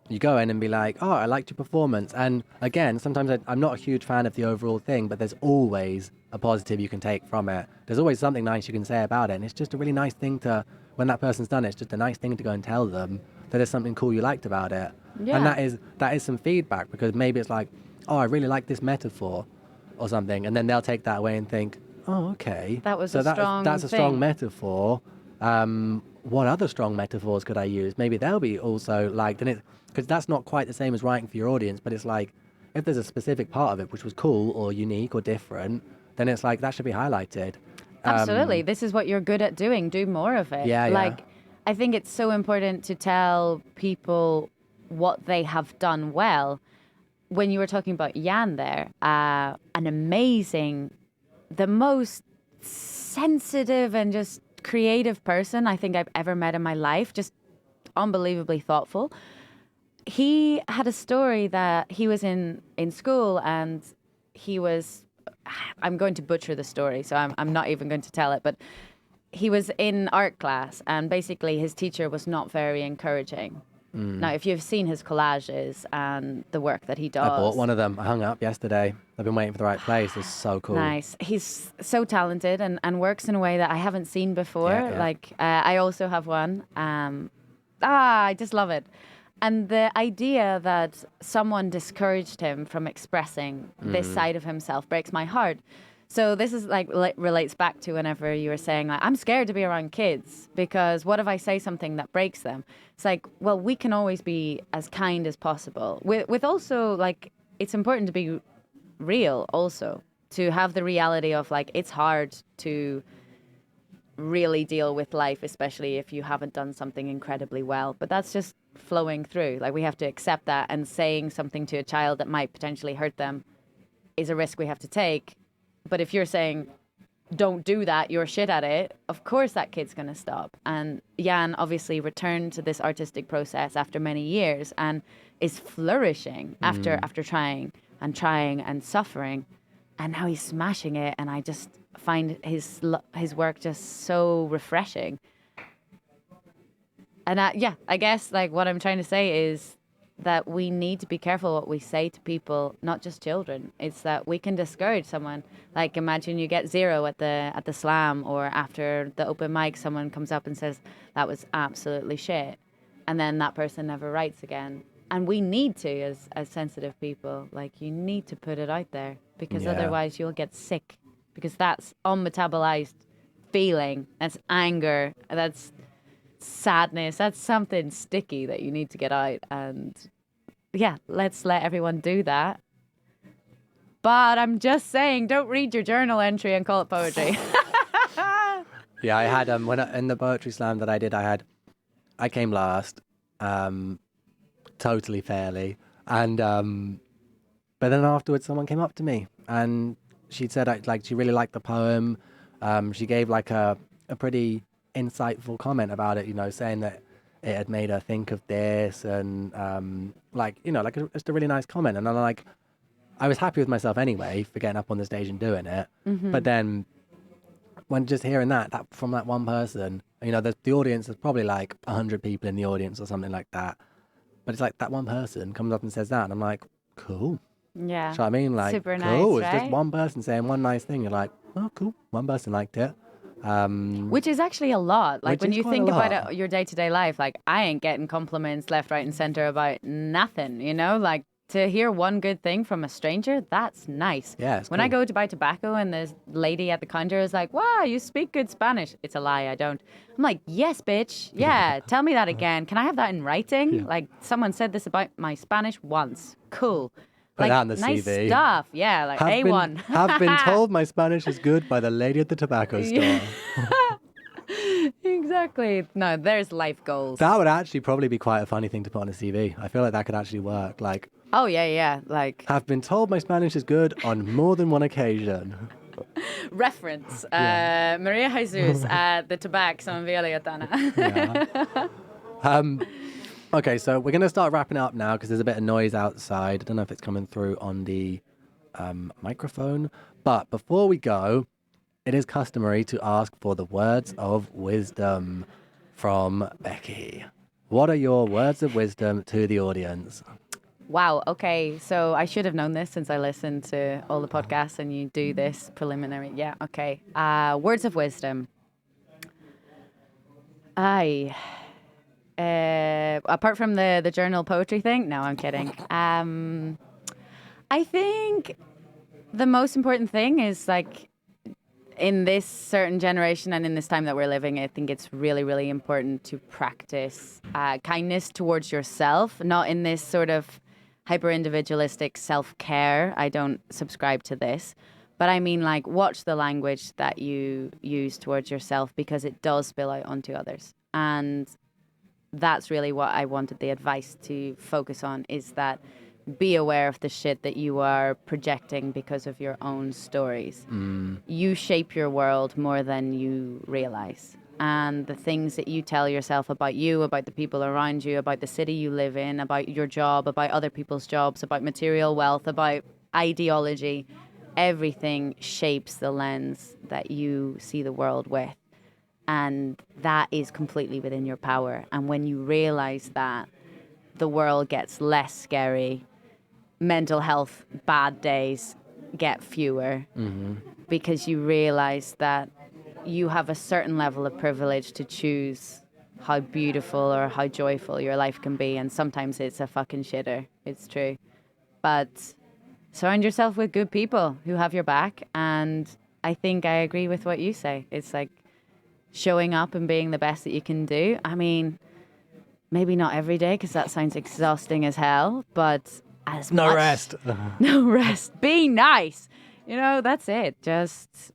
you go in and be like, oh, I liked your performance. And again, sometimes I'm not a huge fan of the overall thing, but there's always a positive you can take from it. There's always something nice you can say about it. And it's just a really nice thing to, when that person's done it, it's just a nice thing to go and tell them that there's something cool you liked about it. Yeah. And that is some feedback because maybe it's like, oh, I really like this metaphor. or something, and then they'll take that away and think, oh, okay. That was so a strong that's a strong thing. metaphor. What other strong metaphors could I use? Maybe they'll be also liked, and because that's not quite the same as writing for your audience, but it's like if there's a specific part of it which was cool or unique or different, then it's like that should be highlighted. Absolutely. This is what you're good at doing. Do more of it. Yeah, yeah. Like, I think it's so important to tell people what they have done well. When you were talking about Jan there, an amazing, the most sensitive and just creative person I think I've ever met in my life, just unbelievably thoughtful. He had a story that he was in school and he was, I'm going to butcher the story, so I'm not even going to tell it, but he was in art class and basically his teacher was not very encouraging. Now, if you've seen his collages and the work that he does. I bought one of them. I hung up yesterday. I've been waiting for the right place. It's so cool. Nice. He's so talented and works in a way that I haven't seen before. Yeah, yeah. Like, I also have one. I just love it. And the idea that someone discouraged him from expressing this side of himself breaks my heart. So this is like relates back to whenever you were saying, like, I'm scared to be around kids because what if I say something that breaks them? It's like, well, we can always be as kind as possible. With also, like, it's important to be real also, to have the reality of, like, it's hard to really deal with life, especially if you haven't done something incredibly well. But that's just flowing through. Like, we have to accept that, and saying something to a child that might potentially hurt them is a risk we have to take. But if you're saying, don't do that, you're shit at it, of course that kid's going to stop. And Jan obviously returned to this artistic process after many years and is flourishing after trying and suffering. And now he's smashing it. And I just find his work just so refreshing. And I guess like what I'm trying to say is that we need to be careful what we say to people, not just children. It's that we can discourage someone. Like, imagine you get 0 at the slam, or after the open mic, someone comes up and says, that was absolutely shit. And then that person never writes again. And we need to, as sensitive people, like, you need to put it out there, because otherwise you'll get sick, because that's unmetabolized feeling. That's anger. That's sadness. That's something sticky that you need to get out. And yeah, let's let everyone do that. But I'm just saying, don't read your journal entry and call it poetry. Yeah, I had in the poetry slam that I did, I came last, totally fairly, and but then afterwards someone came up to me and she said she really liked the poem. She gave like a pretty insightful comment about it, saying that it had made her think of this, and just a really nice comment. And I'm like, I was happy with myself anyway for getting up on the stage and doing it. But then when just hearing that from that one person, the audience, there's probably like 100 people in the audience or something like that, but it's like that one person comes up and says that, and I'm like, cool. Yeah. So I mean, like, super cool. nice, It's right? just one person saying one nice thing. You're like, oh, cool. One person liked it. Which is actually a lot. Like, Which when is you quite a think about lot. it, your day-to-day life, like, I ain't getting compliments left, right, and center about nothing, Like, to hear one good thing from a stranger, that's nice. Yeah, it's When I cool. go to buy tobacco and this lady at the counter is like, wow, you speak good Spanish. It's a lie, I don't. I'm like, yes, bitch. Yeah, tell me that again. Can I have that in writing? Yeah. Like, someone said this about my Spanish once. Cool. Put Like, that on the nice CV. stuff. Yeah, like A1. Have been told my Spanish is good by the lady at the tobacco store. Exactly. No, there's life goals. That would actually probably be quite a funny thing to put on a CV. I feel like that could actually work. Like, Oh, yeah. Like, have been told my Spanish is good on more than one occasion. reference. Maria Jesus at the Tabac San Violiatana. Yeah. Okay, so we're going to start wrapping up now because there's a bit of noise outside. I don't know if it's coming through on the microphone. But before we go, it is customary to ask for the words of wisdom from Beckie. What are your words of wisdom to the audience? Wow. Okay. So I should have known this since I listened to all the podcasts and you do this preliminary. Yeah. Okay. Words of wisdom. Apart from the journal poetry thing, no, I'm kidding. I think the most important thing is like in this certain generation and in this time that we're living, I think it's really, really important to practice kindness towards yourself, not in this sort of hyper-individualistic self-care. I don't subscribe to this. But I mean, like, watch the language that you use towards yourself because it does spill out onto others. And that's really what I wanted the advice to focus on, is that be aware of the shit that you are projecting because of your own stories. You shape your world more than you realize. And the things that you tell yourself about you, about the people around you, about the city you live in, about your job, about other people's jobs, about material wealth, about ideology, everything shapes the lens that you see the world with. And that is completely within your power. And when you realize that, the world gets less scary. Mental health bad days get fewer because you realize that you have a certain level of privilege to choose how beautiful or how joyful your life can be. And sometimes it's a fucking shitter. It's true. But surround yourself with good people who have your back. And I think I agree with what you say. It's like showing up and being the best that you can do. I mean, maybe not every day because that sounds exhausting as hell, but as No much. rest. No rest. Be nice. You know, that's it. Just,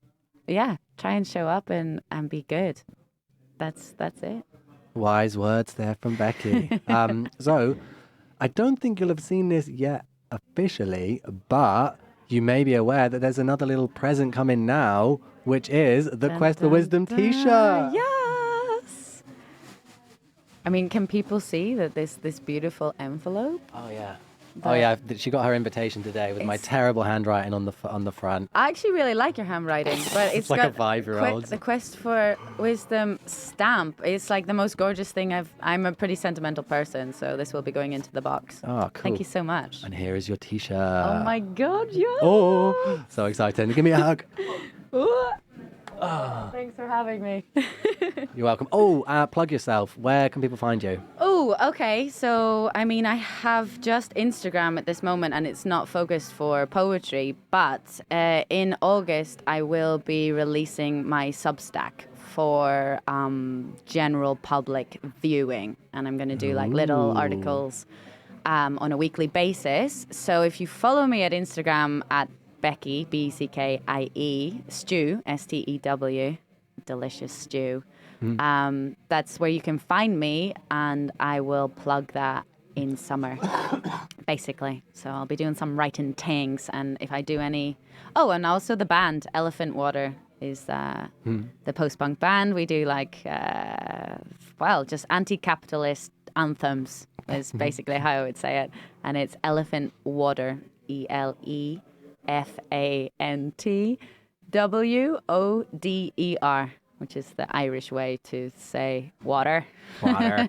yeah, try and show up and be good. That's it. Wise words there from Beckie. So, I don't think you'll have seen this yet officially, but you may be aware that there's another little present coming now, which is the Dun, Quest for dun, Wisdom dun. t-shirt. Yes. I mean, can people see that this beautiful envelope? Oh yeah. Oh yeah, she got her invitation today with my terrible handwriting on the front. I actually really like your handwriting, but it's like got a 5-year-old. the Quest for Wisdom stamp. It's like the most gorgeous thing I'm a pretty sentimental person, so this will be going into the box. Oh, cool. Thank you so much. And here is your t-shirt. Oh my God, yeah. Oh, so exciting. Give me a hug. Thanks for having me. You're welcome. Oh, plug yourself. Where can people find you? Oh, okay. So, I mean, I have just Instagram at this moment and it's not focused for poetry, but in August, I will be releasing my Substack for general public viewing. And I'm going to do like little articles on a weekly basis. So if you follow me at Instagram at Beckie, Beckie, Stew, Stew, delicious stew. That's where you can find me, and I will plug that in summer, basically. So I'll be doing some writing things, and if I do any... Oh, and also the band, Elefant Woder, is the post-punk band. We do like, just anti-capitalist anthems is basically how I would say it. And it's Elefant Woder, ELEFANTWODER, which is the Irish way to say water. Water.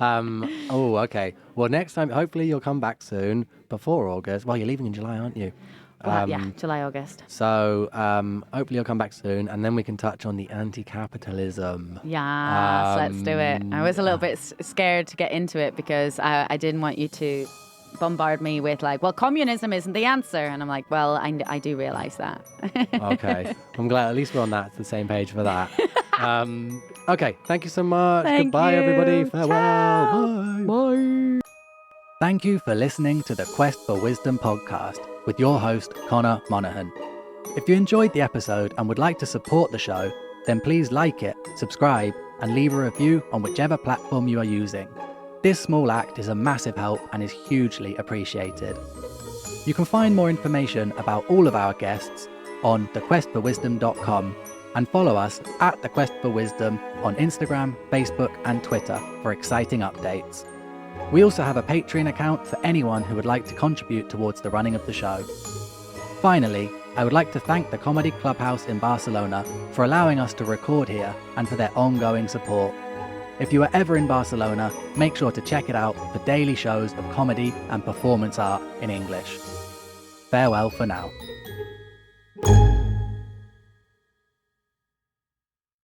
Okay. Well, next time, hopefully you'll come back soon, before August. Well, you're leaving in July, aren't you? July, August. So hopefully you'll come back soon, and then we can touch on the anti-capitalism. Yes, let's do it. I was a little bit scared to get into it because I didn't want you to bombard me with like, well, communism isn't the answer. And I'm like, well, I do realize that. Okay. I'm glad at least we're on the same page for that. Okay. Thank you so much. Goodbye, everybody. Farewell. Bye. Thank you for listening to the Quest for Wisdom podcast with your host, Connor Monaghan. If you enjoyed the episode and would like to support the show, then please like it, subscribe, and leave a review on whichever platform you are using. This small act is a massive help and is hugely appreciated. You can find more information about all of our guests on thequestforwisdom.com and follow us at The Quest for Wisdom on Instagram, Facebook, and Twitter for exciting updates. We also have a Patreon account for anyone who would like to contribute towards the running of the show. Finally, I would like to thank the Comedy Clubhouse in Barcelona for allowing us to record here and for their ongoing support. If you are ever in Barcelona, make sure to check it out for daily shows of comedy and performance art in English. Farewell for now.